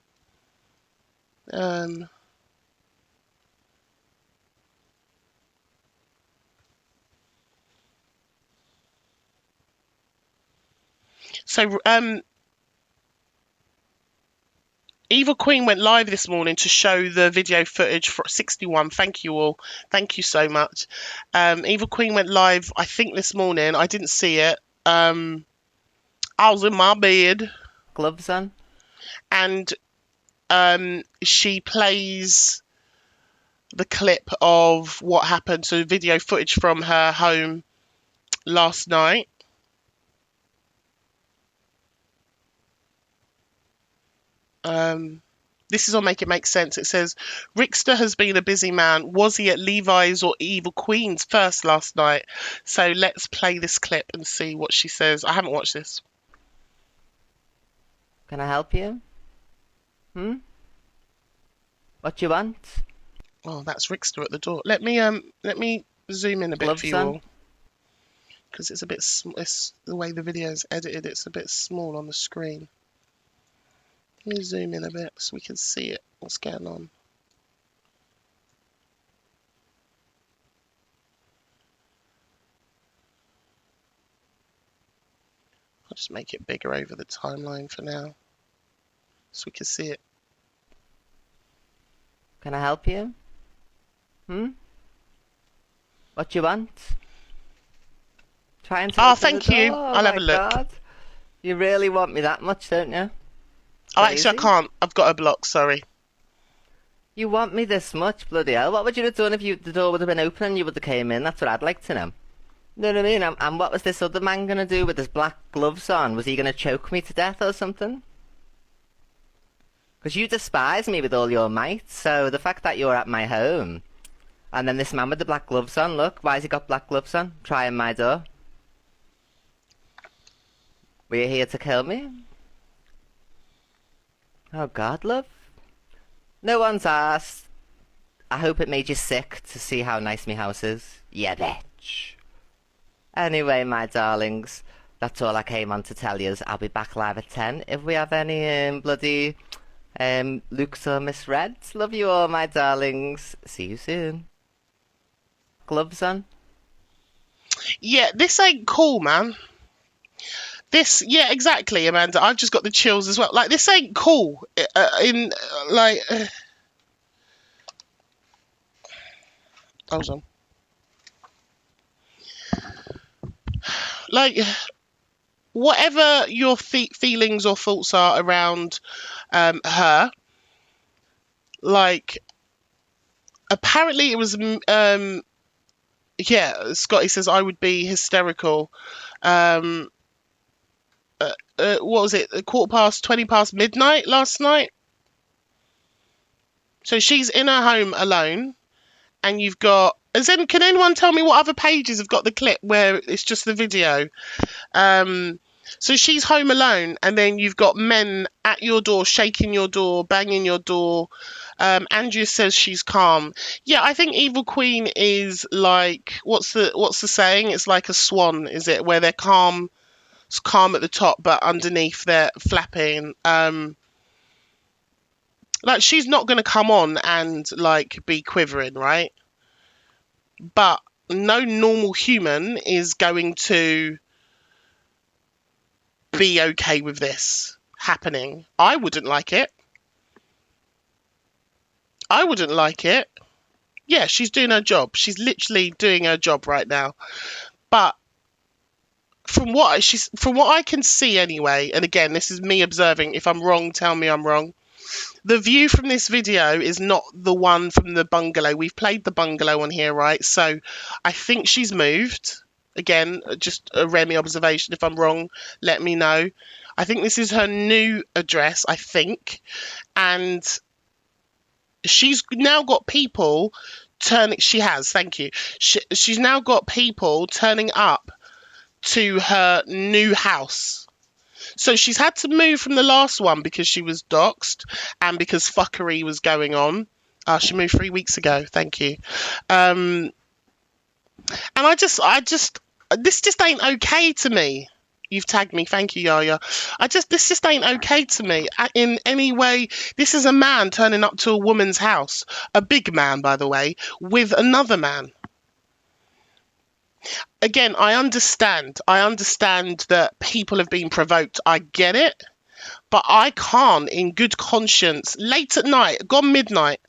Speaker 1: So Evil Queen went live this morning to show the video footage for 61. Thank you all. Thank you so much. Evil Queen went live, I think, this morning. I didn't see it. I was in my bed.
Speaker 3: Gloves on.
Speaker 1: And she plays the clip of what happened, so video footage from her home last night. This is on Make It Make Sense. It says, Rickster has been a busy man. Was he at Levi's or Evil Queen's first last night? So let's play this clip and see what she says. I haven't watched this.
Speaker 3: Can I help you? What you want?
Speaker 1: Oh, that's Rickster at the door. Let me zoom in a bit
Speaker 3: Gloves
Speaker 1: for you
Speaker 3: on.
Speaker 1: all, because it's a bit it's the way the video is edited. It's a bit small on the screen. Let me zoom in a bit so we can see it. What's going on? I'll just make it bigger over the timeline for now, so we can see it.
Speaker 3: Can I help you? What you want? Try and
Speaker 1: Oh, thank you. I'll have a look.
Speaker 3: God. You really want me that much, don't you?
Speaker 1: Oh, actually, I can't. I've got a block. Sorry.
Speaker 3: You want me this much? Bloody hell. What would you have done if the door would have been open and you would have came in? That's what I'd like to know. You know what I mean? And what was this other man going to do with his black gloves on? Was he going to choke me to death or something? Because you despise me with all your might, so the fact that you're at my home, and then this man with the black gloves on, look, why has he got black gloves on? Trying my door. Were you here to kill me? Oh God, love. No one's asked. I hope it made you sick to see how nice my house is. Yeah, bitch. Anyway, my darlings, that's all I came on to tell you. I'll be back live at 10 if we have any bloody Luke's or misreads. Love you all, my darlings. See you soon. Gloves on?
Speaker 1: Yeah, this ain't cool, man. This, yeah, exactly, Amanda. I've just got the chills as well. Like, this ain't cool. Hold on. Like, whatever your feelings or thoughts are around her, like, apparently it was, yeah, Scotty says, I would be hysterical. What was it? 20 past midnight last night. So she's in her home alone, and you've got. Can anyone tell me what other pages have got the clip where it's just the video? So she's home alone, and then you've got men at your door, shaking your door, banging your door. Andrea says she's calm. Yeah, I think Evil Queen is like, what's the saying? It's like a swan, is it? Where they're calm. It's calm at the top, but underneath they're flapping. Like, she's not going to come on and like be quivering, right? But no normal human is going to be okay with this happening. I wouldn't like it. I wouldn't like it. Yeah, she's doing her job. She's literally doing her job right now. But from what I can see anyway, and again, this is me observing. If I'm wrong, tell me I'm wrong. The view from this video is not the one from the bungalow. We've played the bungalow on here, right? So I think she's moved. Again, just a Remi observation. If I'm wrong, let me know. I think this is her new address, I think. And she's now got people turning... She has, thank you. She's now got people turning up to her new house. So she's had to move from the last one because she was doxxed and because fuckery was going on. She moved 3 weeks ago. Thank you. And this just ain't okay to me. You've tagged me. Thank you, Yaya. This just ain't okay to me in any way. This is a man turning up to a woman's house, a big man, by the way, with another man. Again, I understand that people have been provoked. I get it, but I can't, in good conscience, late at night, gone midnight.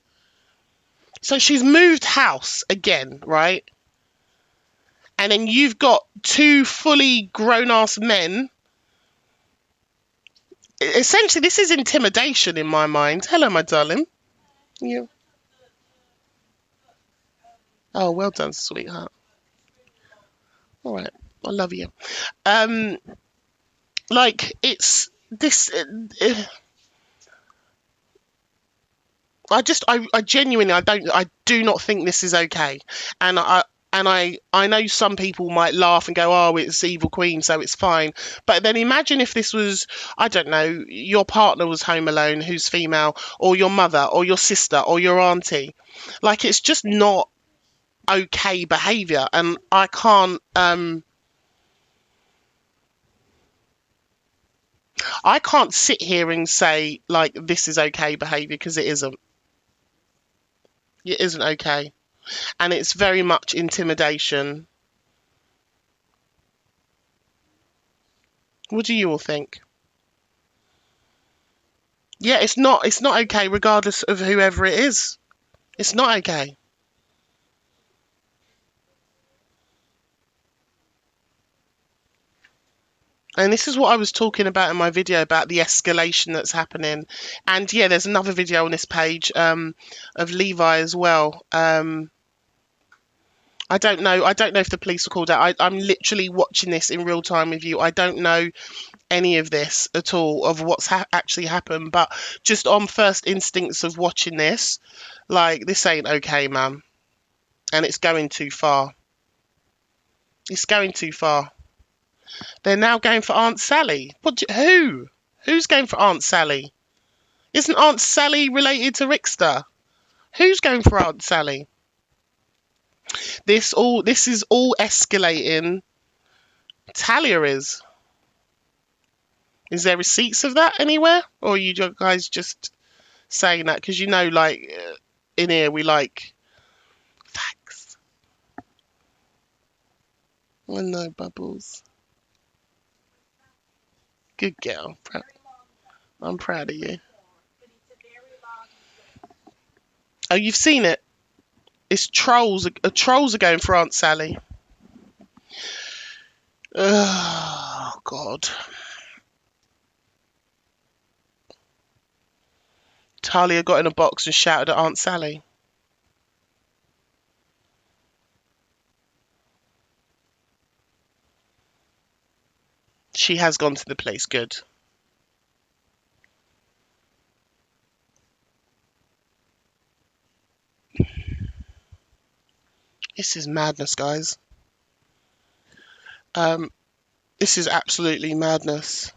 Speaker 1: So she's moved house again, right? And then you've got two fully grown-ass men. Essentially, this is intimidation in my mind. Hello, my darling. Yeah. Oh, well done, sweetheart. All right, I love you. Like it's this. I genuinely, I do not think this is okay, and I know some people might laugh and go, oh, it's Evil Queen, so it's fine. But then imagine if this was, I don't know, your partner was home alone, who's female, or your mother, or your sister, or your auntie. Like, it's just not okay behaviour, and I can't sit here and say, like, this is okay behaviour, because it isn't. It isn't okay. And it's very much intimidation. What do you all think? Yeah, it's not okay regardless of whoever it is. It's not okay. And this is what I was talking about in my video about the escalation that's happening. And yeah, there's another video on this page of Levi as well. I don't know if the police are called out. I'm literally watching this in real time with you. I don't know any of this at all, of what's actually happened, but just on first instincts of watching this, like, this ain't okay, man. And it's going too far. It's going too far. They're now going for Aunt Sally. Who's going for Aunt Sally? Isn't Aunt Sally related to Rickster? Who's going for Aunt Sally? This is all escalating. Talia is. Is there receipts of that anywhere? Or are you guys just saying that? Because, you know, like, in here we like facts. Oh, no, Bubbles. Good girl. I'm proud of you. Oh, you've seen it? It's trolls. Trolls are going for Aunt Sally. Oh, God. Talia got in a box and shouted at Aunt Sally. She has gone to the place. Good. This is madness, guys. This is absolutely madness.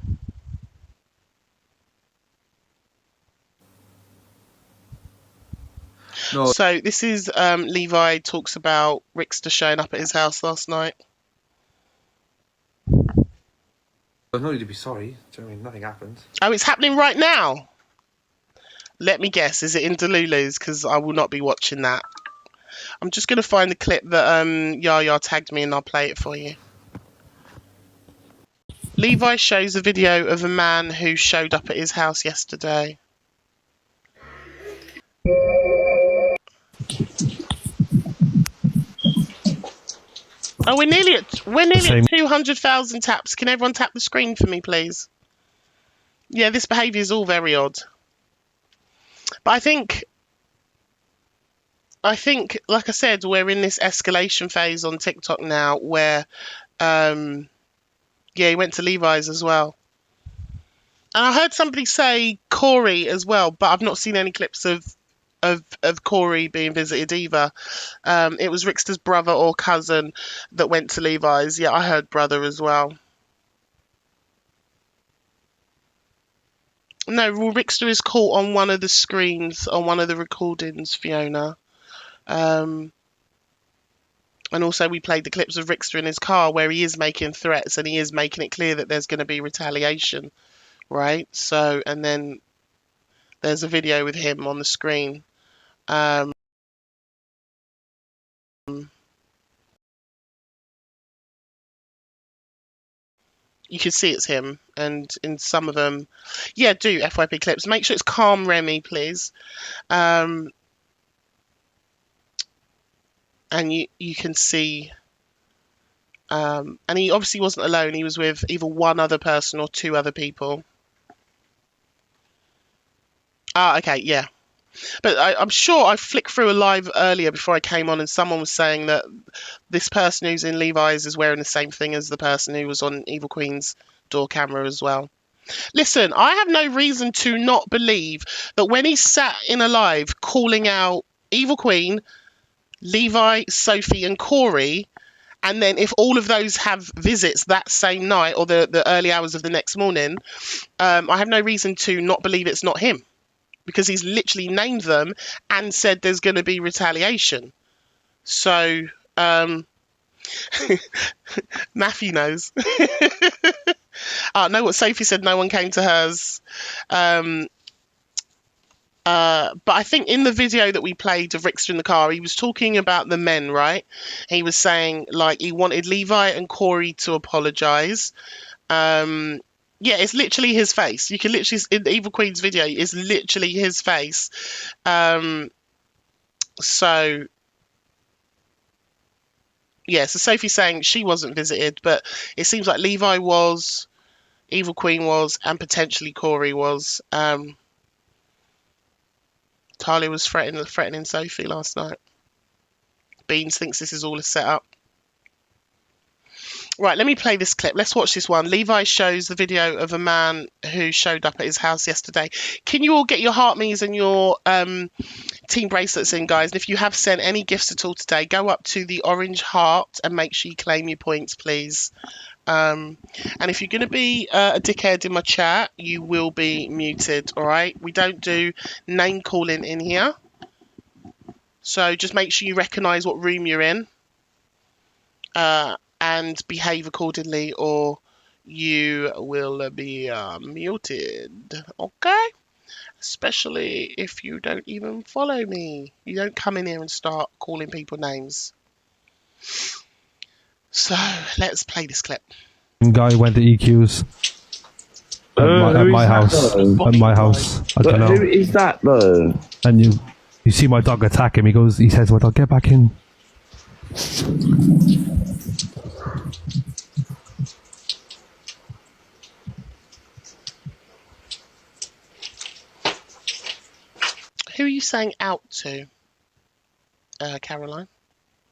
Speaker 1: No. So this is Levi talks about Rickster showing up at his house last night.
Speaker 11: There's no need to be sorry. Do you know what I mean? Nothing happened.
Speaker 1: Oh, it's happening right now. Let me guess. Is it in Delulu's? Because I will not be watching that. I'm just going to find the clip that Yaya tagged me and I'll play it for you. Levi shows a video of a man who showed up at his house yesterday. Oh, we're nearly at 200,000 taps. Can everyone tap the screen for me, please? Yeah, this behaviour is all very odd. But I think, like I said, we're in this escalation phase on TikTok now where, yeah, he went to Levi's as well. And I heard somebody say Corey as well, but I've not seen any clips of Corey being visited either. It was Rickster's brother or cousin that went to Levi's. Yeah, I heard brother as well. No, well, Rickster is caught on one of the screens, on one of the recordings, Fiona. And also we played the clips of Rickster in his car where he is making threats and he is making it clear that there's going to be retaliation, right? So, and then there's a video with him on the screen. You can see it's him, and in some of them, yeah, do FYP clips. Make sure it's calm Remi, please. And you can see, and he obviously wasn't alone. He was with either one other person or two other people. Ah, okay, yeah. But I'm sure I flicked through a live earlier before I came on, and someone was saying that this person who's in Levi's is wearing the same thing as the person who was on Evil Queen's door camera as well. Listen, I have no reason to not believe that when he sat in a live calling out Evil Queen, Levi, Sophie and Corey, and then if all of those have visits that same night or the early hours of the next morning, I have no reason to not believe it's not him, because he's literally named them and said there's going to be retaliation. So, Matthew knows. No, what Sophie said, no one came to hers. But I think in the video that we played of Rickster in the car, he was talking about the men, right? He was saying, like, he wanted Levi and Corey to apologise. Yeah, it's literally his face. You can literally, in the Evil Queen's video, it's literally his face. So, yeah, so Sophie's saying she wasn't visited, but it seems like Levi was, Evil Queen was, and potentially Corey was. Talia was threatening Sophie last night. Beans thinks this is all a setup. Right, let me play this clip. Let's watch this one. Levi shows the video of a man who showed up at his house yesterday. Can you all get your heart me's and your team bracelets in, guys? And if you have sent any gifts at all today, go up to the orange heart and make sure you claim your points, please. And if you're going to be a dickhead in my chat, you will be muted, all right? We don't do name calling in here. So just make sure you recognise what room you're in. And behave accordingly, or you will be muted, okay? Especially if you don't even follow me. You don't come in here and start calling people names. So, let's play this clip.
Speaker 11: Guy went to EQs at my house. At my house. I don't know.
Speaker 13: Who is that, though?
Speaker 11: And you see my dog attack him. He says to my dog, get back in.
Speaker 1: Who are you saying out to, Caroline?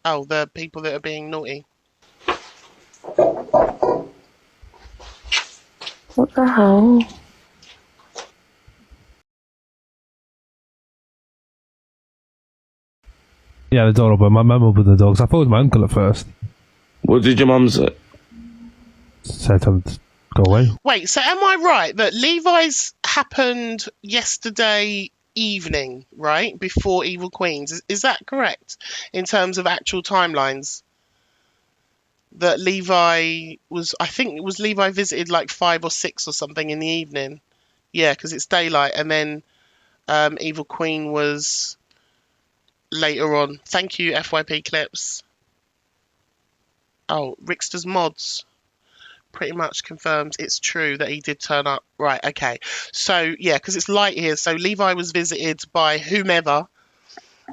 Speaker 1: Oh, the people that are being naughty.
Speaker 12: What the hell?
Speaker 11: Yeah, the door open. My mum opened the door, 'cause I thought it was my uncle at first.
Speaker 13: What did your mum say?
Speaker 11: Said to go away.
Speaker 1: Wait, so am I right that Levi's happened yesterday evening, right? Before Evil Queens. Is that correct? In terms of actual timelines? That Levi was, I think it was Levi visited like 5 or 6 or something in the evening. Yeah, because it's daylight. And then Evil Queen was later on. Thank you, FYP Clips. Oh, Rickster's mods pretty much confirms it's true that he did turn up. Right, okay. So, yeah, because it's light here. So Levi was visited by whomever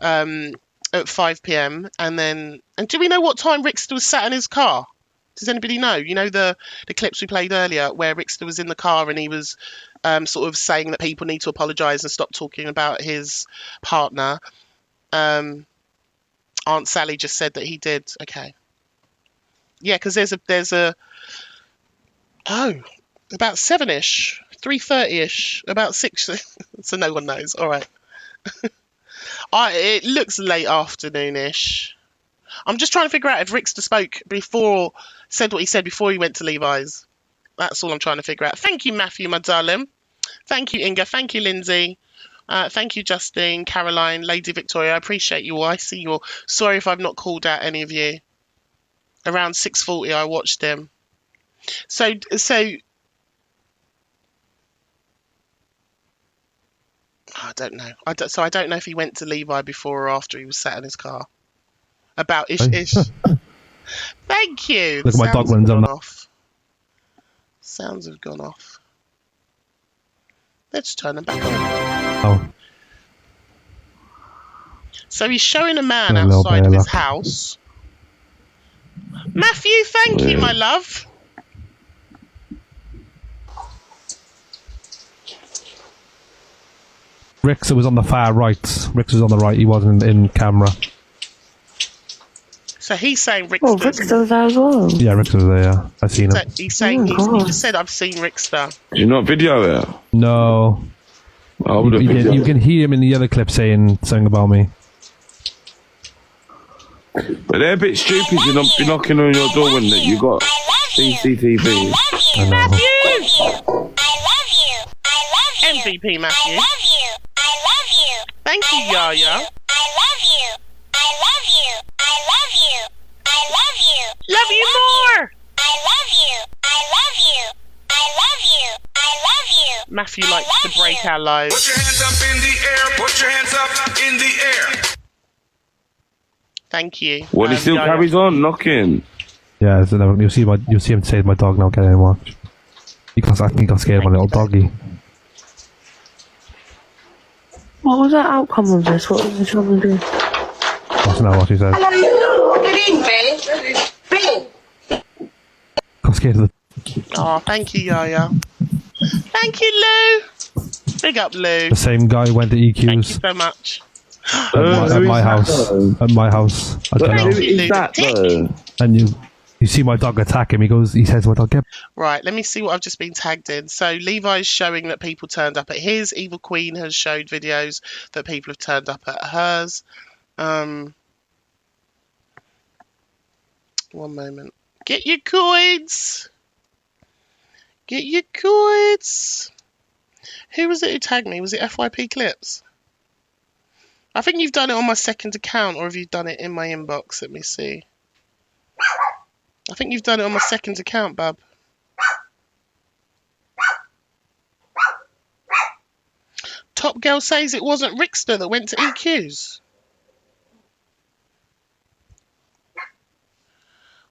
Speaker 1: at 5 p.m. And do we know what time Rickster was sat in his car? Does anybody know? You know the clips we played earlier where Rickster was in the car and he was sort of saying that people need to apologise and stop talking about his partner. Aunt Sally just said that he did. Okay. Yeah, because there's a about 7ish, 3:30ish, about 6. So no one knows. All right. It looks late afternoon-ish. I'm just trying to figure out if Rickster said what he said before he went to Levi's. That's all I'm trying to figure out. Thank you, Matthew, my darling. Thank you, Inga. Thank you, Lindsay. Thank you, Justine, Caroline, Lady Victoria. I appreciate you all. I see you all. Sorry if I've not called out any of you. Around 6:40, I watched him. So I don't know. I don't know if he went to Levi before or after he was sat in his car. About ish. Thank you.
Speaker 11: Look, my dog runs on that.
Speaker 1: Sounds have gone off. Let's turn them back on.
Speaker 11: Oh.
Speaker 1: So he's showing a man outside of his house. Matthew, thank you, my love.
Speaker 11: Rickster was on the far right. Rickster was on the right. He wasn't in camera.
Speaker 1: So he's saying Rickster.
Speaker 20: Oh, Rickster's there as well.
Speaker 11: Yeah, Rickster was there. Yeah, I seen him.
Speaker 1: So he's saying he just said, "I've seen Rickster."
Speaker 13: Did you not video it?
Speaker 11: No. You can hear him in the other clip saying something about me.
Speaker 13: But they're a bit stupid to not be knocking on your door when you got CCTV.
Speaker 1: Matthew! MVP Matthew. Thank you, Yaya. Love you more! Matthew likes to break our lives.
Speaker 21: Put your hands up in the air. Put your hands up in the air.
Speaker 1: Thank you.
Speaker 13: Well, he still carries on knocking.
Speaker 11: Yeah, so you'll see him say my dog now. Get in and watch. I think he got scared of my little doggy.
Speaker 20: What was the outcome of this? What was the trouble doing?
Speaker 11: That's not what he said.
Speaker 21: Hello. Get in, Billy.
Speaker 11: Got scared of the...
Speaker 1: Oh, thank you, Yaya. Thank you, Lou. Big up, Lou.
Speaker 11: The same guy went to EQ's.
Speaker 1: Thank you so much.
Speaker 11: At my house. At my house. I don't know.
Speaker 13: Who is that, though?
Speaker 11: And you see my dog attack him. He says, "My dog, get..."
Speaker 1: Right, let me see what I've just been tagged in. So Levi's showing that people turned up at his. Evil Queen has showed videos that people have turned up at hers. One moment. Get your coins. Get your coins. Who was it who tagged me? Was it FYP Clips? I think you've done it on my second account, or have you done it in my inbox? Let me see. I think you've done it on my second account, bub. Top Girl says it wasn't Rickster that went to EQ's.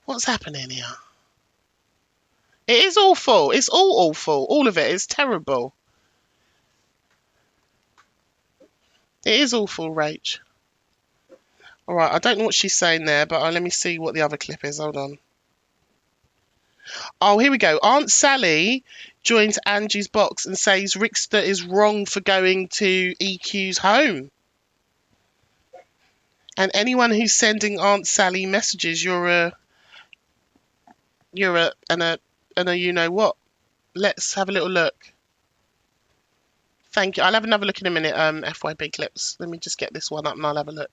Speaker 1: What's happening here? It is awful. It's all awful. All of it is terrible. It is awful, Rach. Alright, I don't know what she's saying there, but let me see what the other clip is. Hold on. Oh, here we go. Aunt Sally joins Angie's box and says Rickster is wrong for going to EQ's home. And anyone who's sending Aunt Sally messages, you're a you know what. Let's have a little look. Thank you. I'll have another look in a minute, FYP Clips. Let me just get this one up and I'll have a look.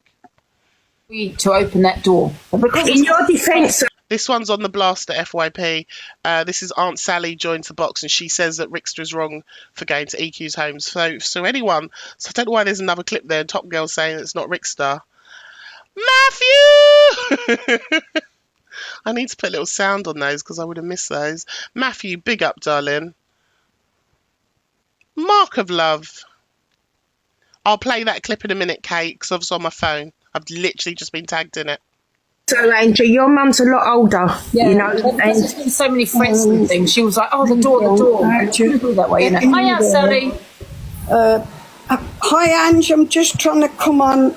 Speaker 5: To open that door. Because in your defence...
Speaker 1: This one's on the blaster, FYP. This is Aunt Sally joins the box and she says that Rickster is wrong for going to EQ's home. So anyone... So I don't know why there's another clip there. Top Girl saying it's not Rickster. Matthew! I need to put a little sound on those because I would have missed those. Matthew, big up, darling. Mark of love. I'll play that clip in a minute, Kate, because I was on my phone. I've literally just been tagged in it.
Speaker 12: So, Angel, your mum's a lot older,
Speaker 5: yeah,
Speaker 12: you know.
Speaker 5: There's just been so many threats and things. She was like, "Oh, the door." That way, you know. Hiya, Sally.
Speaker 12: Hi, Ange. I'm just trying to come on.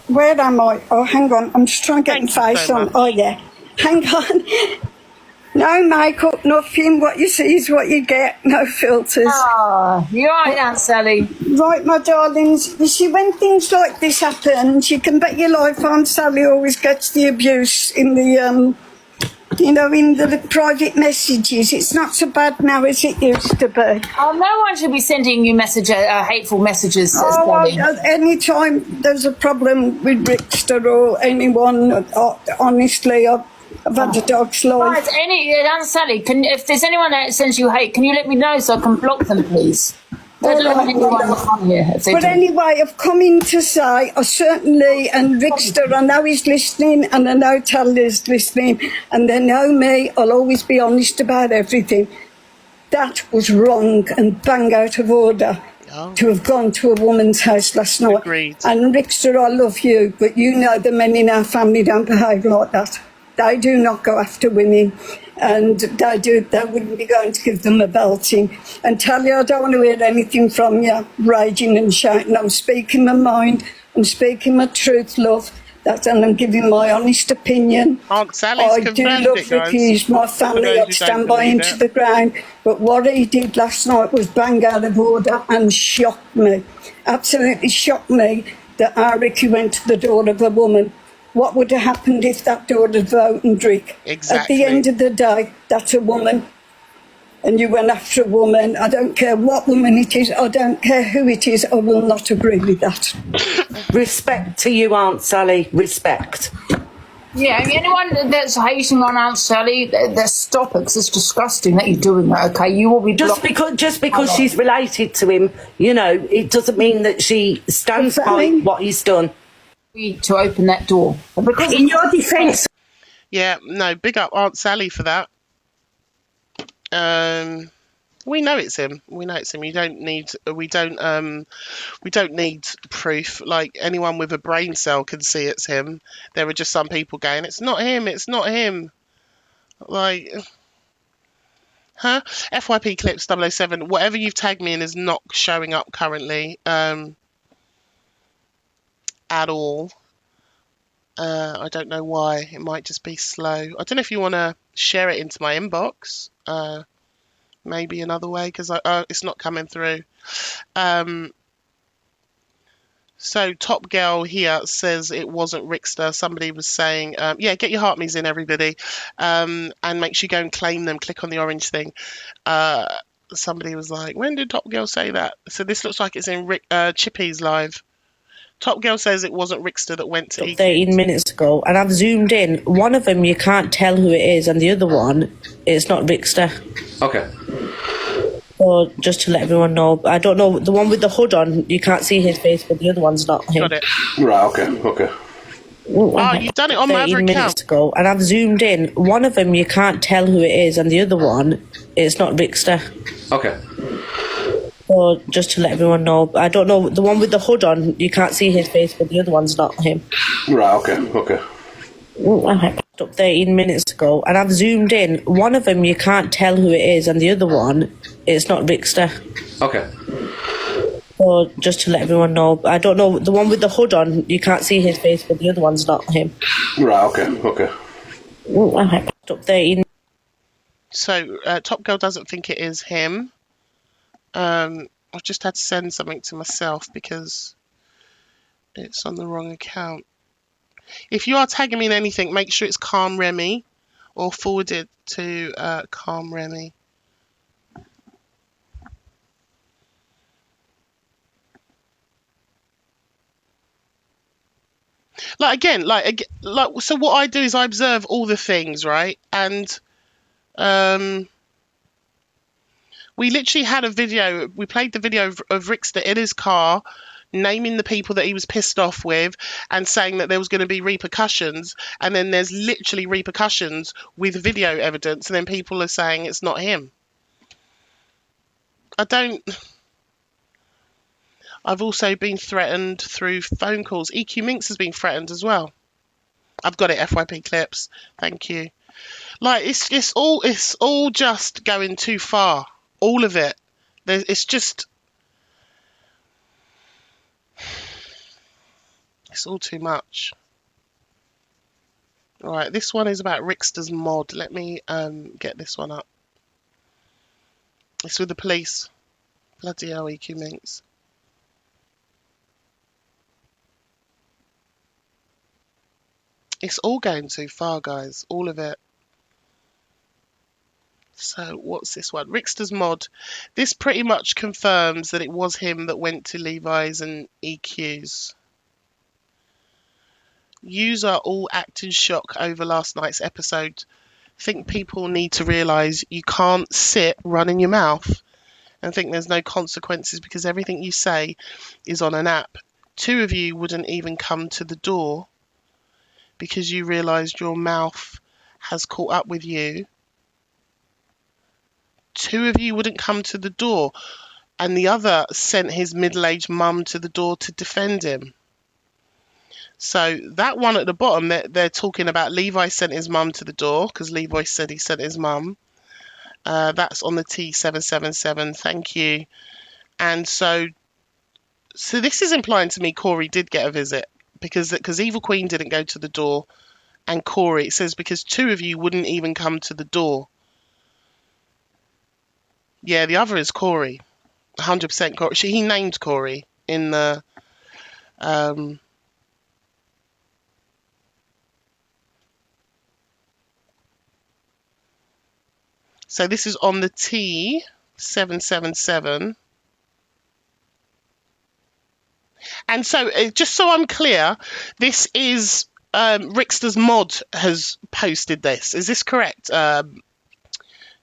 Speaker 12: Where am I? Oh, hang on. I'm just trying to get my face on. Oh, yeah. Hang on. No makeup, nothing. What you see is what you get. No filters.
Speaker 5: Ah, you're right, Aunt Sally.
Speaker 12: Right, my darlings. You see, when things like this happen, you can bet your life Aunt Sally always gets the abuse in the, in the private messages. It's not so bad now as it used to be.
Speaker 5: Oh, no one should be sending you hateful messages, Sally.
Speaker 12: Any time there's a problem with Rickster or anyone, honestly, I've had a dog's life.
Speaker 5: Right, Aunt Sally, if there's anyone that sends you hate, can you let me know so I can block them, please?
Speaker 12: All right, but anyway, I've come in to say, I certainly, and Rickster, I know he's listening, and I know Taylor's listening, and they know me, I'll always be honest about everything. That was wrong and bang out of order to have gone to a woman's house last night.
Speaker 1: Agreed.
Speaker 12: And Rickster, I love you, but you know the men in our family don't behave like that. They do not go after women, and they wouldn't be going to give them a belting. And Talia, I don't want to hear anything from you raging and shouting. I'm speaking my mind, I'm speaking my truth, love. And I'm giving my honest opinion.
Speaker 1: Aunt Sally's
Speaker 12: I do love
Speaker 1: it, guys.
Speaker 12: Ricky, he's my family, I'd stand by him to the ground. But what he did last night was bang out of order and shocked me. Absolutely shocked me that our Ricky went to the door of a woman. What would have happened if that door had voted Rick?
Speaker 1: Exactly.
Speaker 12: At the end of the day, that's a woman. And you went after a woman. I don't care what woman it is. I don't care who it is. I will not agree with that.
Speaker 20: Respect to you, Aunt Sally. Respect.
Speaker 5: Yeah, and anyone that's hating on Aunt Sally, let's stop it, because it's disgusting that you're doing that, okay? You will be
Speaker 20: just because she's related to him, you know, it doesn't mean that she stands by what he's done.
Speaker 5: To open that door. Because
Speaker 20: in your defence...
Speaker 1: Yeah, no, big up Aunt Sally for that. We know it's him. We know it's him. We don't need proof. Like, anyone with a brain cell can see it's him. There are just some people going, it's not him, it's not him. Like, huh? FYP Clips 007, whatever you've tagged me in is not showing up currently at all. I don't know why. It might just be slow. I don't know if you want to share it into my inbox. Maybe another way, because it's not coming through. So Top Girl here says it wasn't Rickster. Somebody was saying, yeah, get your heartme's in, everybody, and make sure you go and claim them. Click on the orange thing. Somebody was like, when did Top Girl say that? So this looks like it's in Chippy's live. Top Girl says it wasn't Rickster that went to
Speaker 20: 13 minutes ago, and I've zoomed in. One of them you can't tell who it is, and the other one, it's not Rickster.
Speaker 14: Okay.
Speaker 20: So just to let everyone know, I don't know, the one with the hood on, you can't see his face, but the other one's not him.
Speaker 1: Got it.
Speaker 14: Right, okay.
Speaker 1: Oh, you've done it on my other
Speaker 20: 13 minutes ago, and I've zoomed in. One of them you can't tell who it is, and the other one, it's not Rickster.
Speaker 14: Okay.
Speaker 20: So just to let everyone know, I don't know, the one with the hood on, you can't see his face, but the other one's not him.
Speaker 14: Right, okay.
Speaker 20: I picked up 13 minutes ago, and I've zoomed in. One of them you can't tell who it is, and the other one, it's not Rickster.
Speaker 14: Okay.
Speaker 20: So just to let everyone know, I don't know, the one with the hood on, you can't see his face, but the other one's not him.
Speaker 14: Right, okay.
Speaker 20: I picked up 13.
Speaker 1: So Top Girl doesn't think it is him. I've just had to send something to myself because it's on the wrong account. If you are tagging me in anything, make sure it's Calm Remi or forward it to Calm Remi. So what I do is I observe all the things, right? And we literally had a video. We played the video of Rickster in his car, naming the people that he was pissed off with and saying that there was going to be repercussions. And then there's literally repercussions with video evidence. And then people are saying it's not him. I've also been threatened through phone calls. EQ Minx has been threatened as well. I've got it, FYP Clips. Thank you. Like, it's all just going too far. All of it. It's all too much. Right, this one is about Rickster's mod. Let me get this one up. It's with the police. Bloody hell, EQ Minx. It's all going too far, guys. All of it. So what's this one? Rickster's mod. This pretty much confirms that it was him that went to Levi's and EQ's. Yous are all act in shock over last night's episode. Think people need to realise you can't sit running your mouth and think there's no consequences because everything you say is on an app. 2 of you wouldn't even come to the door because you realised your mouth has caught up with you. 2 of you wouldn't come to the door, and the other sent his middle-aged mum to the door to defend him. So that one at the bottom, they're talking about Levi sent his mum to the door because Levi said he sent his mum. That's on the T777. Thank you. And so this is implying to me Corey did get a visit because Evil Queen didn't go to the door, and Corey, it says because 2 of you wouldn't even come to the door. Yeah, the other is Corey, 100% Corey. He named Corey in the so this is on the T777. And so, just so I'm clear, this is Rickster's mod has posted this. Is this correct?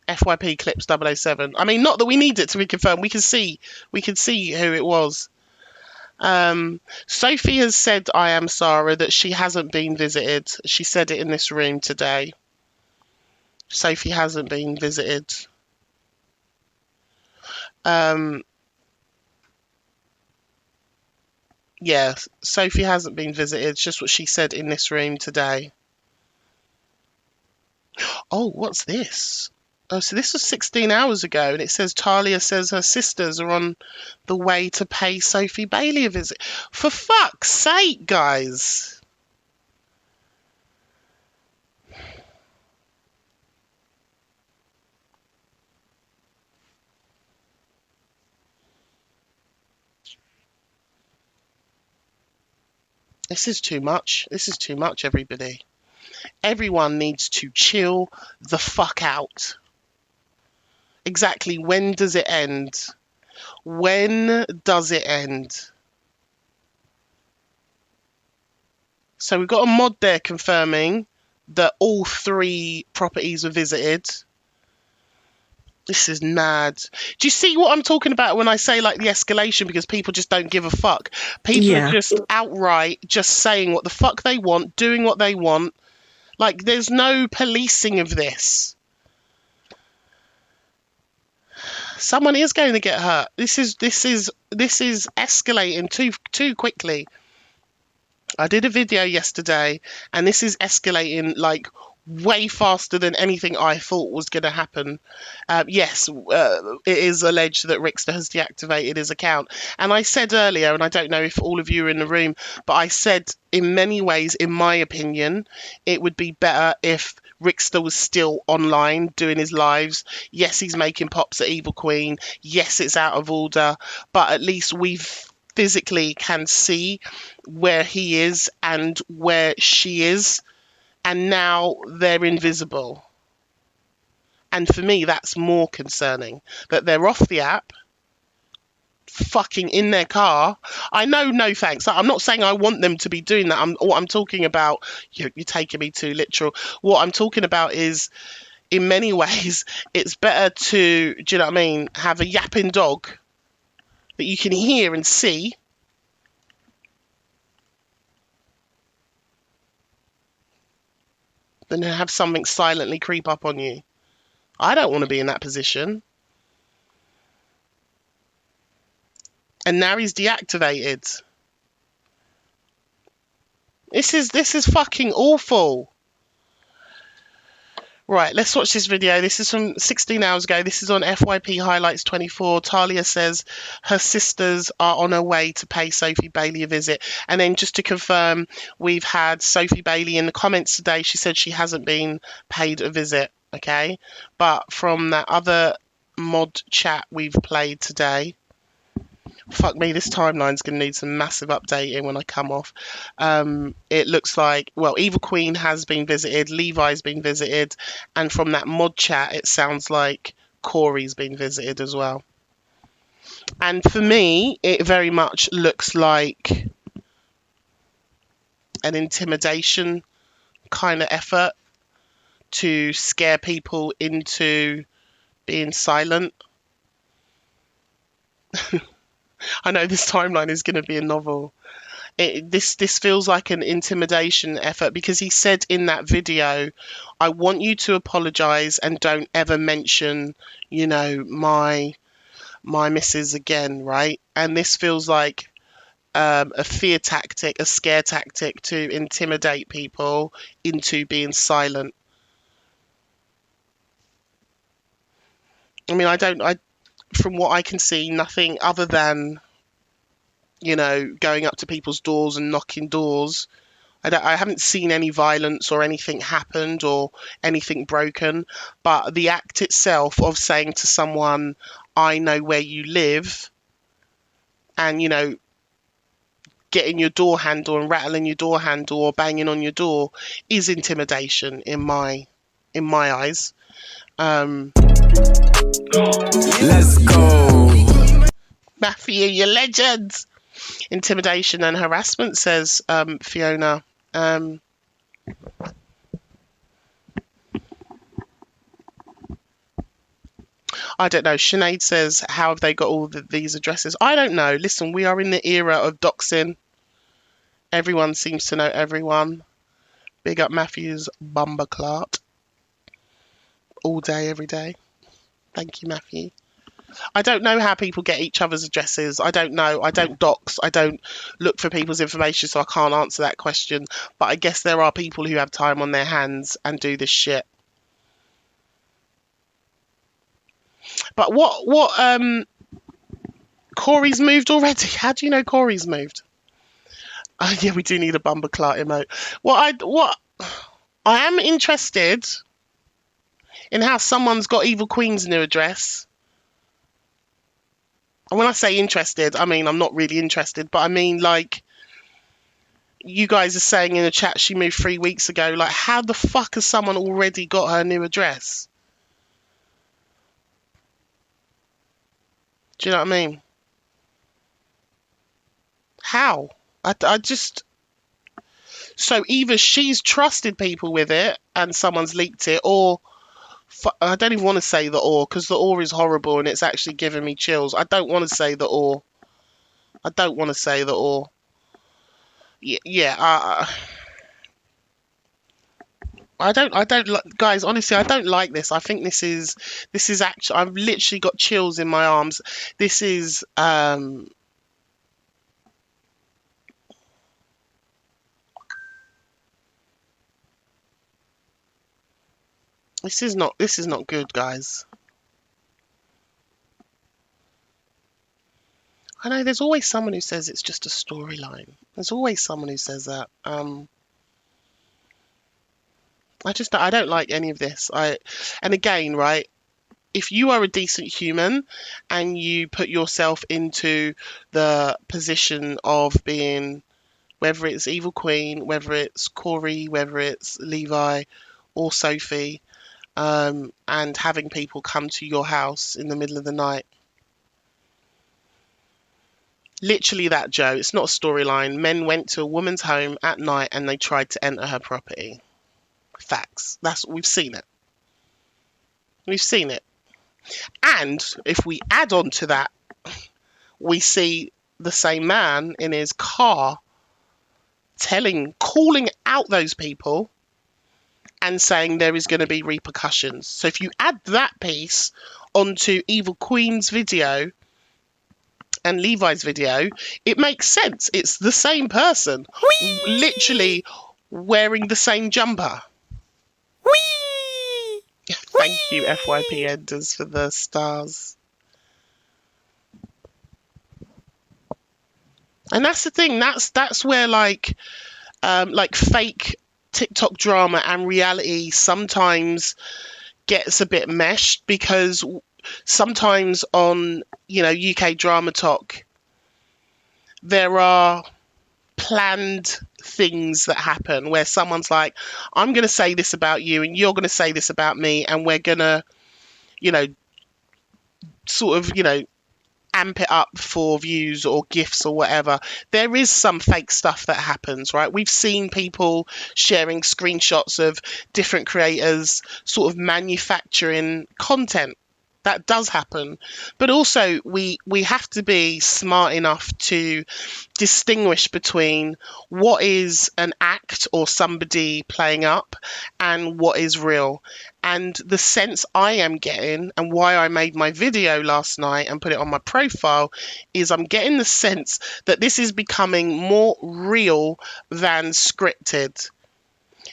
Speaker 1: FYP Clips 007. I mean, not that we need it to be confirmed. We can see who it was. Sophie has said, I am Sarah, that she hasn't been visited. She said it in this room today. Sophie hasn't been visited. Yeah, Sophie hasn't been visited. It's just what she said in this room today. Oh, what's this? Oh, so this was 16 hours ago, and it says Talia says her sisters are on the way to pay Sophie Bailey a visit. For fuck's sake, guys. This is too much. This is too much, everybody. Everyone needs to chill the fuck out. Exactly, when does it end? When does it end? So we've got a mod there confirming that all 3 properties were visited. This is mad. Do you see what I'm talking about when I say like the escalation? Because people just don't give a fuck. People are just outright just saying what the fuck they want, doing what they want. Like there's no policing of this. Someone is going to get hurt. This is escalating too quickly. I did a video yesterday, and this is escalating like way faster than anything I thought was going to happen. Yes, it is alleged that Rickster has deactivated his account. And I said earlier, and I don't know if all of you are in the room, but I said in many ways, in my opinion, it would be better if Rickster was still online doing his lives. Yes, he's making pops at Evil Queen. Yes, it's out of order, but at least we physically can see where he is and where she is. And now they're invisible. And for me, that's more concerning. That they're off the app, fucking in their car. I know, no thanks. I'm not saying I want them to be doing that. What I'm talking about, you're taking me too literal. What I'm talking about is, in many ways, it's better to, do you know what I mean, have a yapping dog that you can hear and see, than to have something silently creep up on you. I don't want to be in that position. And now he's deactivated. This is fucking awful. Right, let's watch this video. This is from 16 hours ago. This is on FYP Highlights 24. Talia says her sisters are on her way to pay Sophie Bailey a visit. And then just to confirm, we've had Sophie Bailey in the comments today. She said she hasn't been paid a visit, okay? But from that other mod chat we've played today, fuck me, this timeline's going to need some massive updating when I come off. It looks like, well, Evil Queen has been visited, Levi's been visited, and from that mod chat, it sounds like Corey's been visited as well. And for me, it very much looks like an intimidation kind of effort to scare people into being silent. I know this timeline is going to be a novel. This feels like an intimidation effort, because he said in that video, I want you to apologize and don't ever mention, you know, my missus again, right? And this feels like a fear tactic, a scare tactic to intimidate people into being silent. I mean, from what I can see, nothing other than, you know, going up to people's doors and knocking doors. I haven't seen any violence or anything happened or anything broken, but the act itself of saying to someone, I know where you live, and, you know, getting your door handle and rattling your door handle or banging on your door is intimidation in my eyes.
Speaker 21: Let's go.
Speaker 1: Matthew, you're legends. Intimidation and harassment, says Fiona. I don't know. Sinead says, how have they got all these addresses? I don't know. Listen, we are in the era of doxing. Everyone seems to know everyone. Big up Matthew's Bumberclart. All day, every day. Thank you, Matthew. I don't know how people get each other's addresses. I don't know. I don't dox. I don't look for people's information, so I can't answer that question. But I guess there are people who have time on their hands and do this shit. But what Corey's moved already? How do you know Corey's moved? Oh yeah, we do need a Bumberclart emote. What I am interested in how someone's got Evil Queen's new address. And when I say interested, I mean I'm not really interested, but I mean, like, you guys are saying in the chat she moved 3 weeks ago. Like, how the fuck has someone already got her new address? Do you know what I mean? How? I just... So either she's trusted people with it and someone's leaked it, or... I don't even want to say the or, because the or is horrible and it's actually giving me chills. I don't want to say the or. I don't want to say the or. Yeah, I don't, guys, honestly, I don't like this. I think this is actually, I've literally got chills in my arms. This is, this is not good, guys. I know there's always someone who says it's just a storyline. There's always someone who says that. I don't like any of this. And again, right, if you are a decent human and you put yourself into the position of being, whether it's Evil Queen, whether it's Corey, whether it's Levi or Sophie, and having people come to your house in the middle of the night. Literally that, Joe. It's not a storyline. Men went to a woman's home at night and they tried to enter her property. Facts. We've seen it. We've seen it. And if we add on to that, we see the same man in his car calling out those people and saying there is going to be repercussions. So if you add that piece onto Evil Queen's video and Levi's video, it makes sense. It's the same person, literally wearing the same jumper. Whee! Thank you, FYP Enders, for the stars. And that's the thing. That's where like fake TikTok drama and reality sometimes gets a bit meshed, because sometimes on, you know, UK Drama Talk, there are planned things that happen where someone's like, I'm going to say this about you and you're going to say this about me, and we're going to, you know, sort of, you know, amp it up for views or gifts or whatever. There is some fake stuff that happens, right? We've seen people sharing screenshots of different creators sort of manufacturing content. That does happen. But also we have to be smart enough to distinguish between what is an act or somebody playing up and what is real. And the sense I am getting, and why I made my video last night and put it on my profile, is I'm getting the sense that this is becoming more real than scripted.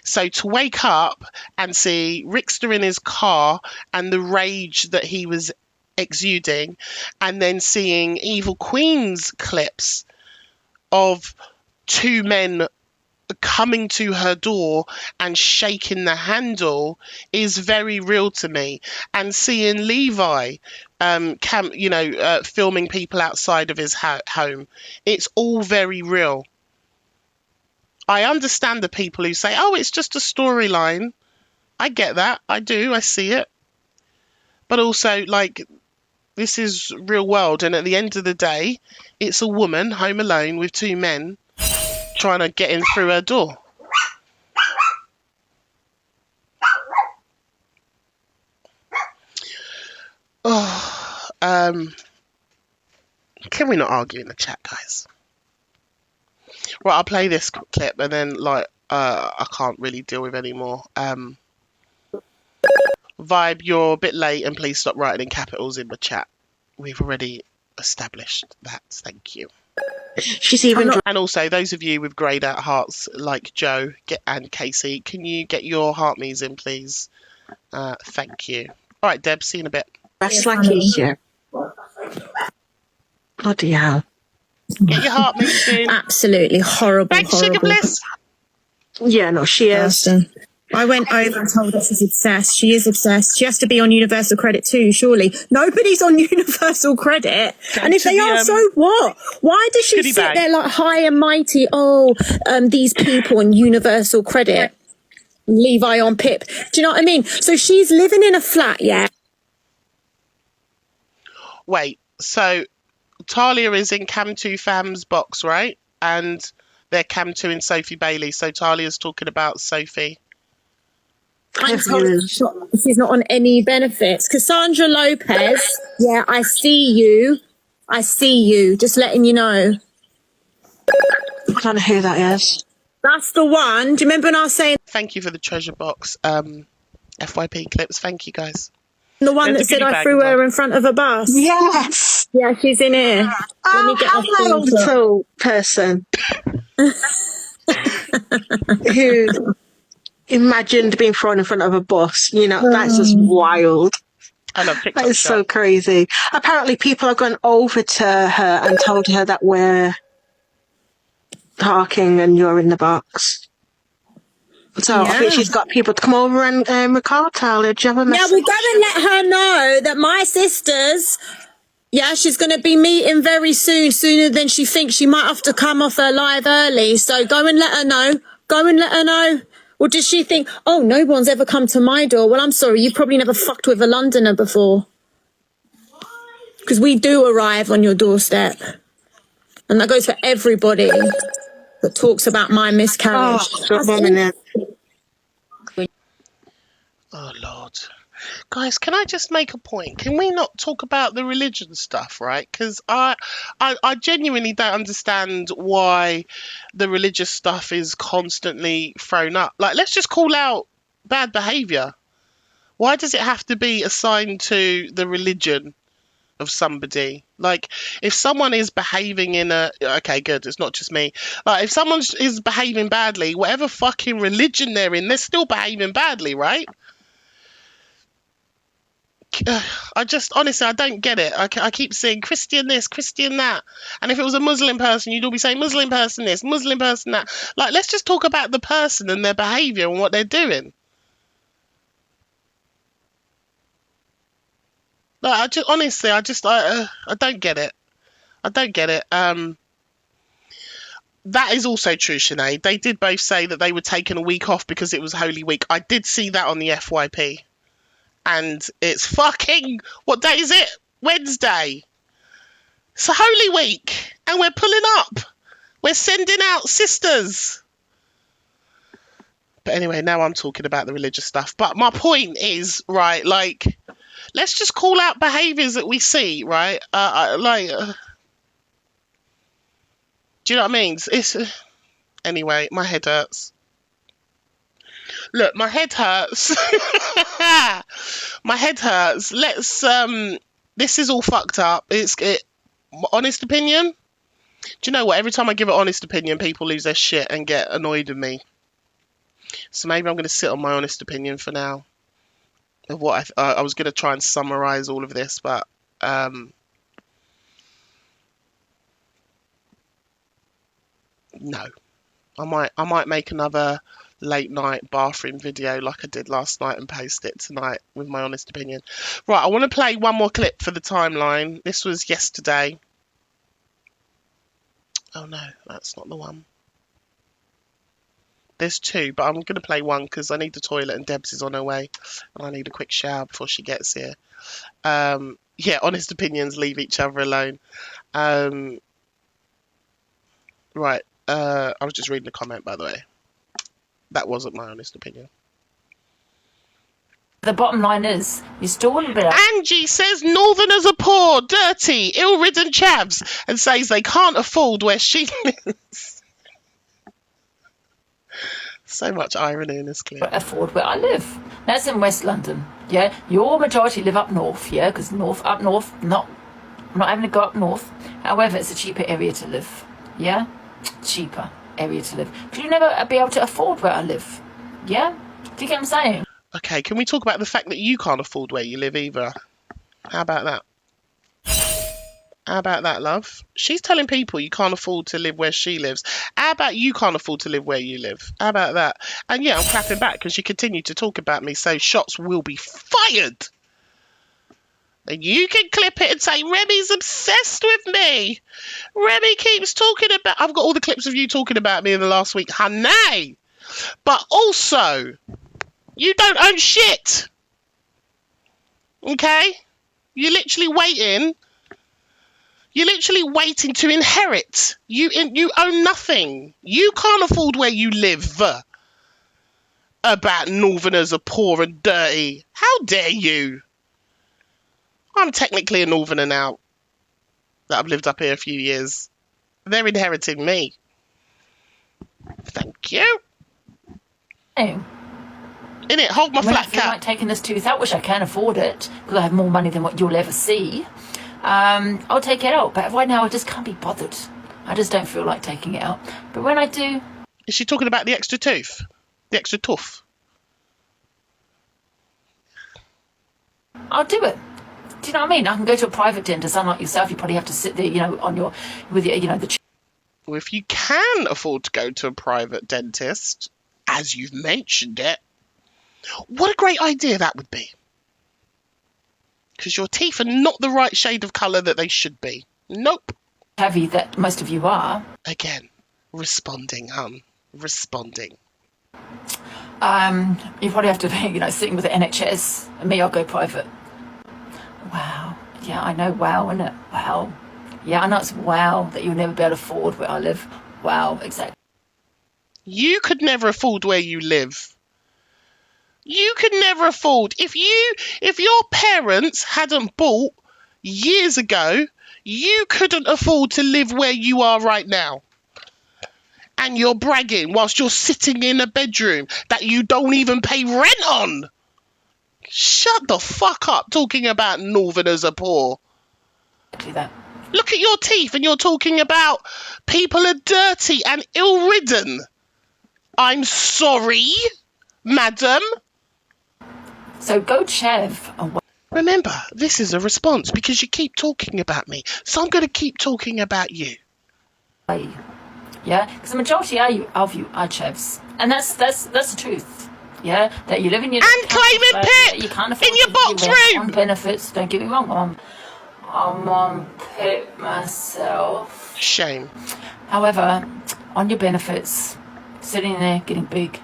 Speaker 1: So to wake up and see Rickster in his car and the rage that he was exuding, and then seeing Evil Queen's clips of two men coming to her door and shaking the handle is very real to me. And seeing Levi filming people outside of his home, it's all very real. I understand the people who say, oh, it's just a storyline. I get that. I do. I see it. But also, like, this is real world. And at the end of the day, it's a woman home alone with two men trying to get in through her door. Oh, can we not argue in the chat, guys? Right, I'll play this clip and then, I can't really deal with any more. Vibe, you're a bit late and please stop writing in capitals in the chat. We've already established that. Thank you.
Speaker 15: She's even...
Speaker 1: And also, those of you with greyed out hearts like Joe and Casey, can you get your heart me's in, please? Thank you. All right, Deb, see you in a bit.
Speaker 15: That's like easier. Bloody hell.
Speaker 1: Get your heart me's in.
Speaker 15: Absolutely horrible.
Speaker 1: Thanks,
Speaker 15: horrible.
Speaker 1: Sugar Bliss.
Speaker 15: Yeah, no, she is. I went over and told her she's obsessed. She is obsessed. She has to be on Universal Credit too, surely. Nobody's on Universal Credit. And if they are, so what? Why does she sit there like high and mighty? Oh, these people on Universal Credit. Levi on Pip. Do you know what I mean? So she's living in a flat, yeah?
Speaker 1: Wait, so Talia is in Cam2 Fam's box, right? And they're Cam2 and Sophie Bailey. So Talia's talking about Sophie.
Speaker 15: I'm told she's not on any benefits. Cassandra Lopez, yeah, I see you. I see you. Just letting you know. I don't know who that is. That's the one. Do you remember when I was saying...
Speaker 1: Thank you for the treasure box FYP clips. Thank you, guys.
Speaker 15: The one that said I threw her in front of a bus? Yes. Yeah, she's in here.
Speaker 22: Hello, little person who imagined being thrown in front of a bus. You know, that's just wild.
Speaker 1: I love TikTok.
Speaker 22: That is so crazy. Apparently, people have gone over to her and told her that we're talking and you're in the box. So I think she's got people to come over and record Talia. Do you have a message?
Speaker 15: Now we'll go and let her know that my sisters, she's going to be meeting very soon, sooner than she thinks. She might have to come off her live early. So go and let her know. Go and let her know. Or does she think, oh, no one's ever come to my door? Well, I'm sorry, you probably never fucked with a Londoner before. Because we do arrive on your doorstep. And that goes for everybody that talks about my miscarriage.
Speaker 1: Oh, Lord. Guys, can I just make a point? Can we not talk about the religion stuff, right? Because I genuinely don't understand why the religious stuff is constantly thrown up. Like, let's just call out bad behaviour. Why does it have to be assigned to the religion of somebody? Like, if someone is behaving in a... Okay, good, it's not just me. Like, if someone is behaving badly, whatever fucking religion they're in, they're still behaving badly, right? Honestly, I don't get it. I keep saying Christian this, Christian that. And if it was a Muslim person, you'd all be saying Muslim person this, Muslim person that. Like, let's just talk about the person and their behaviour and what they're doing. Like, I don't get it. I don't get it. That is also true, Sinead. They did both say that they were taking a week off because it was Holy Week. I did see that on the FYP. And it's fucking... What day is it? Wednesday. It's a Holy Week. And we're pulling up. We're sending out sisters. But anyway, now I'm talking about the religious stuff. But my point is, right, like... let's just call out behaviours that we see, right? Do you know what I mean? Anyway, my head hurts. Look, my head hurts. My head hurts. Let's this is all fucked up. Honest opinion. Do you know what? Every time I give an honest opinion, people lose their shit and get annoyed with me. So maybe I'm going to sit on my honest opinion for now. Of what I was going to try and summarise all of this, but no. I might make another late night bathroom video like I did last night and post it tonight with my honest opinion. Right, I want to play one more clip for the timeline. This was yesterday. Oh no, that's not the one. There's two, but I'm going to play one because I need the toilet and Debs is on her way. And I need a quick shower before she gets here. Yeah, honest opinions leave each other alone. Right, I was just reading the comment, by the way. That wasn't my honest opinion.
Speaker 5: The bottom line is, you still wouldn't be able...
Speaker 1: Angie says Northerners are poor, dirty, ill-ridden chavs, and says they can't afford where she lives. So much irony in this clip.
Speaker 5: Afford where I live. That's in West London. Yeah, your majority live up north. Yeah, because up north, I'm not having to go up north. However, it's a cheaper area to live. Yeah, cheaper area to live. Could you never be able to afford where I live? Yeah, do you get what I'm saying?
Speaker 1: Okay, can we talk about the fact that you can't afford where you live either? How about that? How about that, love? She's telling people you can't afford to live where she lives. How about you can't afford to live where you live? How about that? And yeah, I'm clapping back because you continue to talk about me, so shots will be fired. And you can clip it and say, Remi's obsessed with me. Remi keeps talking about... I've got all the clips of you talking about me in the last week, honey. But also, you don't own shit. Okay? You're literally waiting... You're literally waiting to inherit. You own nothing. You can't afford where you live. About Northerners are poor and dirty. How dare you? I'm technically a Northerner now. That I've lived up here a few years. They're inheriting me. Thank you.
Speaker 5: Oh.
Speaker 1: Innit? Hold my flat cap.
Speaker 5: I like taking this tooth out, which I can afford it, because I have more money than what you'll ever see. I'll take it out, but right now I just can't be bothered. I just don't feel like taking it out. But when I do...
Speaker 1: Is she talking about the extra tooth? The extra tooth?
Speaker 5: I'll do it. Do you know what I mean? I can go to a private dentist, unlike yourself. You probably have to sit there, you know, with your, you know, the...
Speaker 1: Well, if you can afford to go to a private dentist, as you've mentioned it, what a great idea that would be. Because your teeth are not the right shade of colour that they should be. Nope.
Speaker 5: Heavy that most of you are.
Speaker 1: Again, responding, responding.
Speaker 5: You probably have to be, you know, sitting with the NHS. And me, I'll go private. Wow. Yeah, I know. Wow, isn't it? Wow. Yeah, I know it's wow that you'll never be able to afford where I live. Wow, exactly.
Speaker 1: You could never afford where you live. You could never afford. If your parents hadn't bought years ago, you couldn't afford to live where you are right now. And you're bragging whilst you're sitting in a bedroom that you don't even pay rent on. Shut the fuck up talking about Northerners are poor.
Speaker 5: Exactly that.
Speaker 1: Look at your teeth and you're talking about people are dirty and ill-ridden. I'm sorry, madam.
Speaker 5: So go Chev.
Speaker 1: Remember, this is a response because you keep talking about me. So I'm going to keep talking about you.
Speaker 5: Yeah, because the majority of you are Chevs. And that's the truth. Yeah, that you live in your...
Speaker 1: And claiming PIP
Speaker 5: you can't afford
Speaker 1: in your box room.
Speaker 5: On benefits, don't get me wrong. I'm on PIP myself.
Speaker 1: Shame.
Speaker 5: However, on your benefits, sitting there getting big.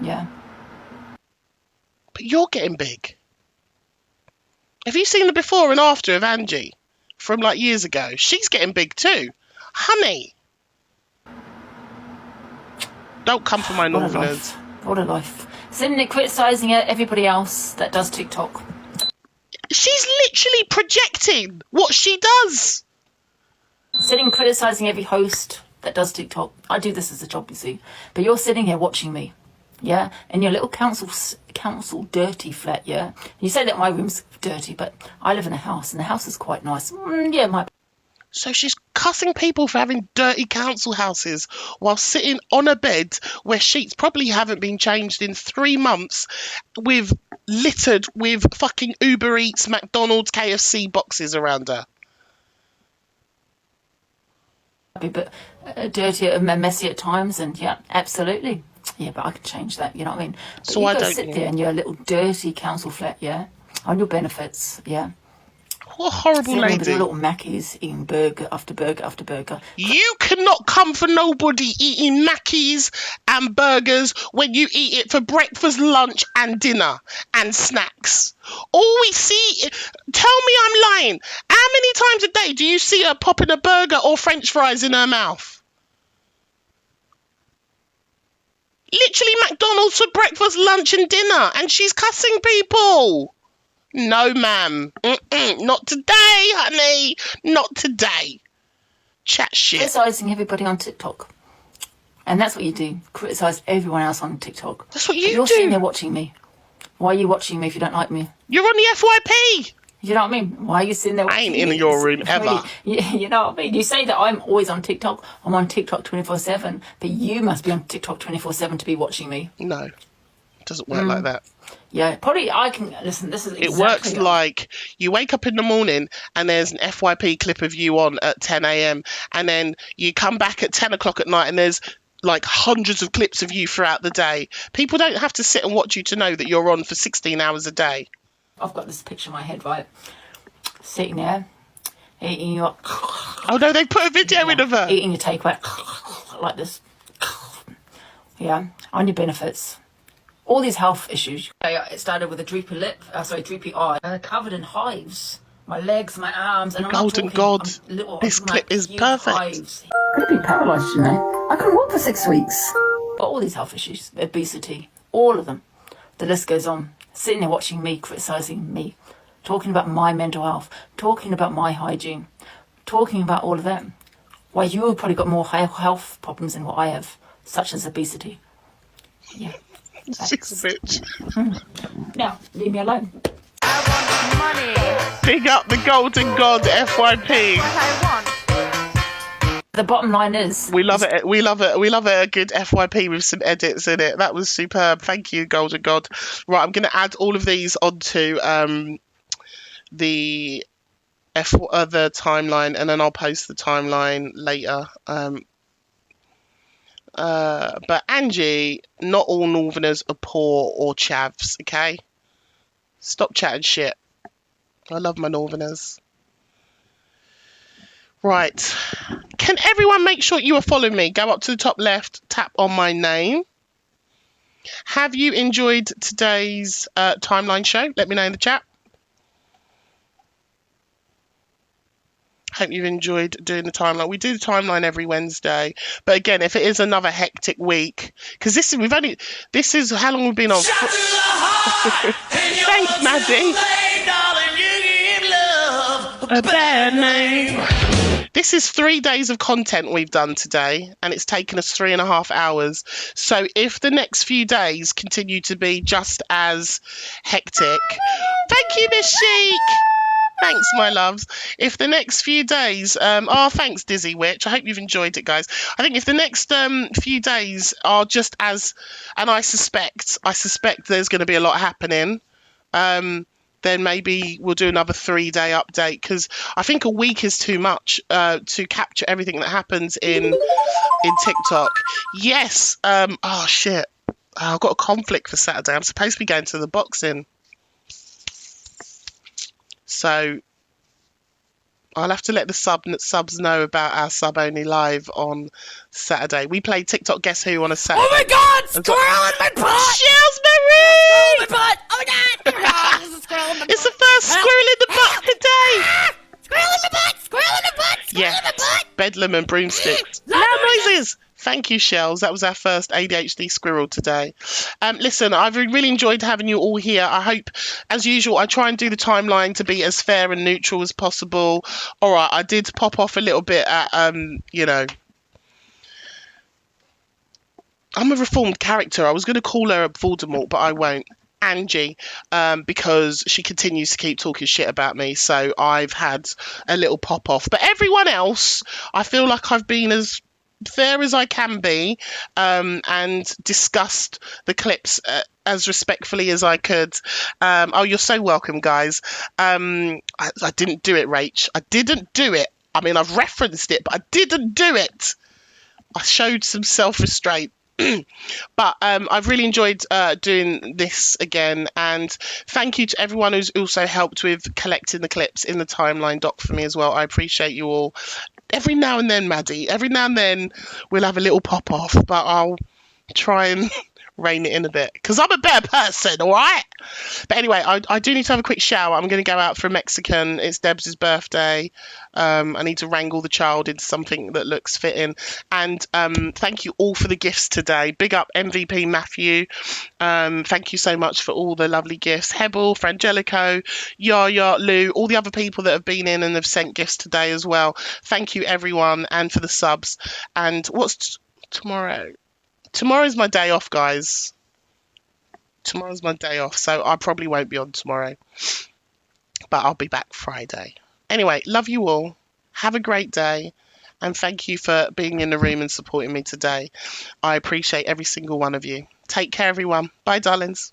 Speaker 5: Yeah.
Speaker 1: But you're getting big. Have you seen the before and after of Angie from like years ago? She's getting big too. Honey. Don't come for my Northerners.
Speaker 5: What a life. Sitting there criticising everybody else that does TikTok.
Speaker 1: She's literally projecting what she does.
Speaker 5: Sitting criticising every host that does TikTok. I do this as a job, you see. But you're sitting here watching me, yeah? In your little council dirty flat, yeah? You say that my room's dirty, but I live in a house, and the house is quite nice.
Speaker 1: So she's cussing people for having dirty council houses while sitting on a bed where sheets probably haven't been changed in 3 months, littered with fucking Uber Eats, McDonald's, KFC boxes around her.
Speaker 5: But dirty and messy at times, and yeah, absolutely. Yeah, but I can change that, you know what I mean? But
Speaker 1: So I don't
Speaker 5: sit there in your little dirty council flat, yeah? On your benefits, yeah?
Speaker 1: What a horrible lady.
Speaker 5: With your little Mackies eating burger after burger after burger.
Speaker 1: You cannot come for nobody eating Mackies and burgers when you eat it for breakfast, lunch and dinner and snacks. All we see, tell me I'm lying. How many times a day do you see her popping a burger or French fries in her mouth? Literally McDonald's for breakfast, lunch and dinner, and she's cussing people. No, ma'am. Not today, honey. Not today. Chat shit.
Speaker 5: Criticising everybody on TikTok. And that's what you do. Criticise everyone else on TikTok.
Speaker 1: That's what you do.
Speaker 5: You're sitting there watching me. Why are you watching me if you don't like me?
Speaker 1: You're on the FYP.
Speaker 5: You know what I mean? Why are you sitting there watching me?
Speaker 1: I ain't in your room ever.
Speaker 5: Really, you know what I mean? You say that I'm always on TikTok. I'm on TikTok 24/7. But you must be on TikTok 24/7 to be watching me.
Speaker 1: No. It doesn't work like that.
Speaker 5: Yeah, probably I can listen. This is exactly
Speaker 1: it works like you wake up in the morning and there's an FYP clip of you on at 10 a.m. and then you come back at 10 o'clock at night and there's like hundreds of clips of you throughout the day. People don't have to sit and watch you to know that you're on for 16 hours a day.
Speaker 5: I've got this picture in my head, right? Sitting there, eating your...
Speaker 1: Oh no, they put a video in of her.
Speaker 5: Eating your takeaway like this. Yeah, on your benefits. All these health issues. It started with a droopy droopy eye, covered in hives. My legs, my arms, and
Speaker 1: Golden God, this clip is perfect.
Speaker 5: Hives. I could be paralysed, you know. I couldn't walk for 6 weeks. All these health issues, obesity, all of them. The list goes on. Sitting there watching me, criticising me, talking about my mental health, talking about my hygiene, talking about all of them. Why, you've probably got more health problems than what I have, such as obesity. Yeah.
Speaker 1: She's a bitch.
Speaker 5: Now, leave me alone.
Speaker 21: I want money.
Speaker 1: Big up the Golden God FYP.
Speaker 5: The bottom line is...
Speaker 1: We love it. We love it. We love a good FYP with some edits in it. That was superb. Thank you, Golden God. Right, I'm going to add all of these onto the timeline, and then I'll post the timeline later. But Angie, not all Northerners are poor or chavs, okay? Stop chatting shit. I love my Northerners. Right. Can everyone make sure you are following me? Go up to the top left, tap on my name. Have you enjoyed today's timeline show? Let me know in the chat. Hope you've enjoyed doing the timeline. We do the timeline every Wednesday, but again, if it is another hectic week, because this is how long we've been on. Thanks, Maddie. A bad name. This is 3 days of content we've done today, and it's taken us 3.5 hours. So if the next few days continue to be just as hectic, thank you, Miss Chic. Thanks, my loves. If the next few days, thanks, Dizzy Witch. I hope you've enjoyed it, guys. I think if the next few days are just as, and I suspect there's going to be a lot happening, then maybe we'll do another 3-day update, because I think a week is too much to capture everything that happens in TikTok. Yes. Oh shit. I've got a conflict for Saturday. I'm supposed to be going to the boxing. So I'll have to let the subs know about our sub-only live on Saturday. We played TikTok Guess Who on a Saturday.
Speaker 21: Oh my God! Squirrel in my butt!
Speaker 1: Shells, Marie!
Speaker 21: Squirrel in my butt! Oh my God! Oh, there's a squirrel in my butt!
Speaker 1: It's the first squirrel in the butt today!
Speaker 21: Squirrel in the butt! Squirrel in the butt! Squirrel in the butt!
Speaker 1: Bedlam and broomsticks. Loud noises! Thank you, Shells. That was our first ADHD squirrel today. Listen, I've really enjoyed having you all here. I hope, as usual, I try and do the timeline to be as fair and neutral as possible. All right, I did pop off a little bit at, you know, I'm a reformed character. I was going to call her Voldemort, but I won't. Angie, because she continues to keep talking shit about me. So I've had a little pop off. But everyone else, I feel like I've been as fair as I can be, and discussed the clips as respectfully as I could. Oh, you're so welcome, guys. I didn't do it, Rach. I didn't do it. I mean, I've referenced it, but I didn't do it. I showed some self-restraint. But I've really enjoyed doing this again, and thank you to everyone who's also helped with collecting the clips in the timeline doc for me as well. I appreciate you all. Every now and then, Maddie, every now and then we'll have a little pop off, but I'll try and rein it in a bit because I'm a better person, all right? But anyway, I do need to have a quick shower. I'm going to go out for a Mexican. It's Debs' birthday. I need to wrangle the child into something that looks fitting. And thank you all for the gifts today. Big up MVP Matthew. Thank you so much for all the lovely gifts. Hebel, Frangelico, Yaya, Lou, all the other people that have been in and have sent gifts today as well. Thank you, everyone, and for the subs. And what's tomorrow? Tomorrow's my day off, guys. Tomorrow's my day off, so I probably won't be on tomorrow. But I'll be back Friday. Anyway, love you all. Have a great day. And thank you for being in the room and supporting me today. I appreciate every single one of you. Take care, everyone. Bye, darlings.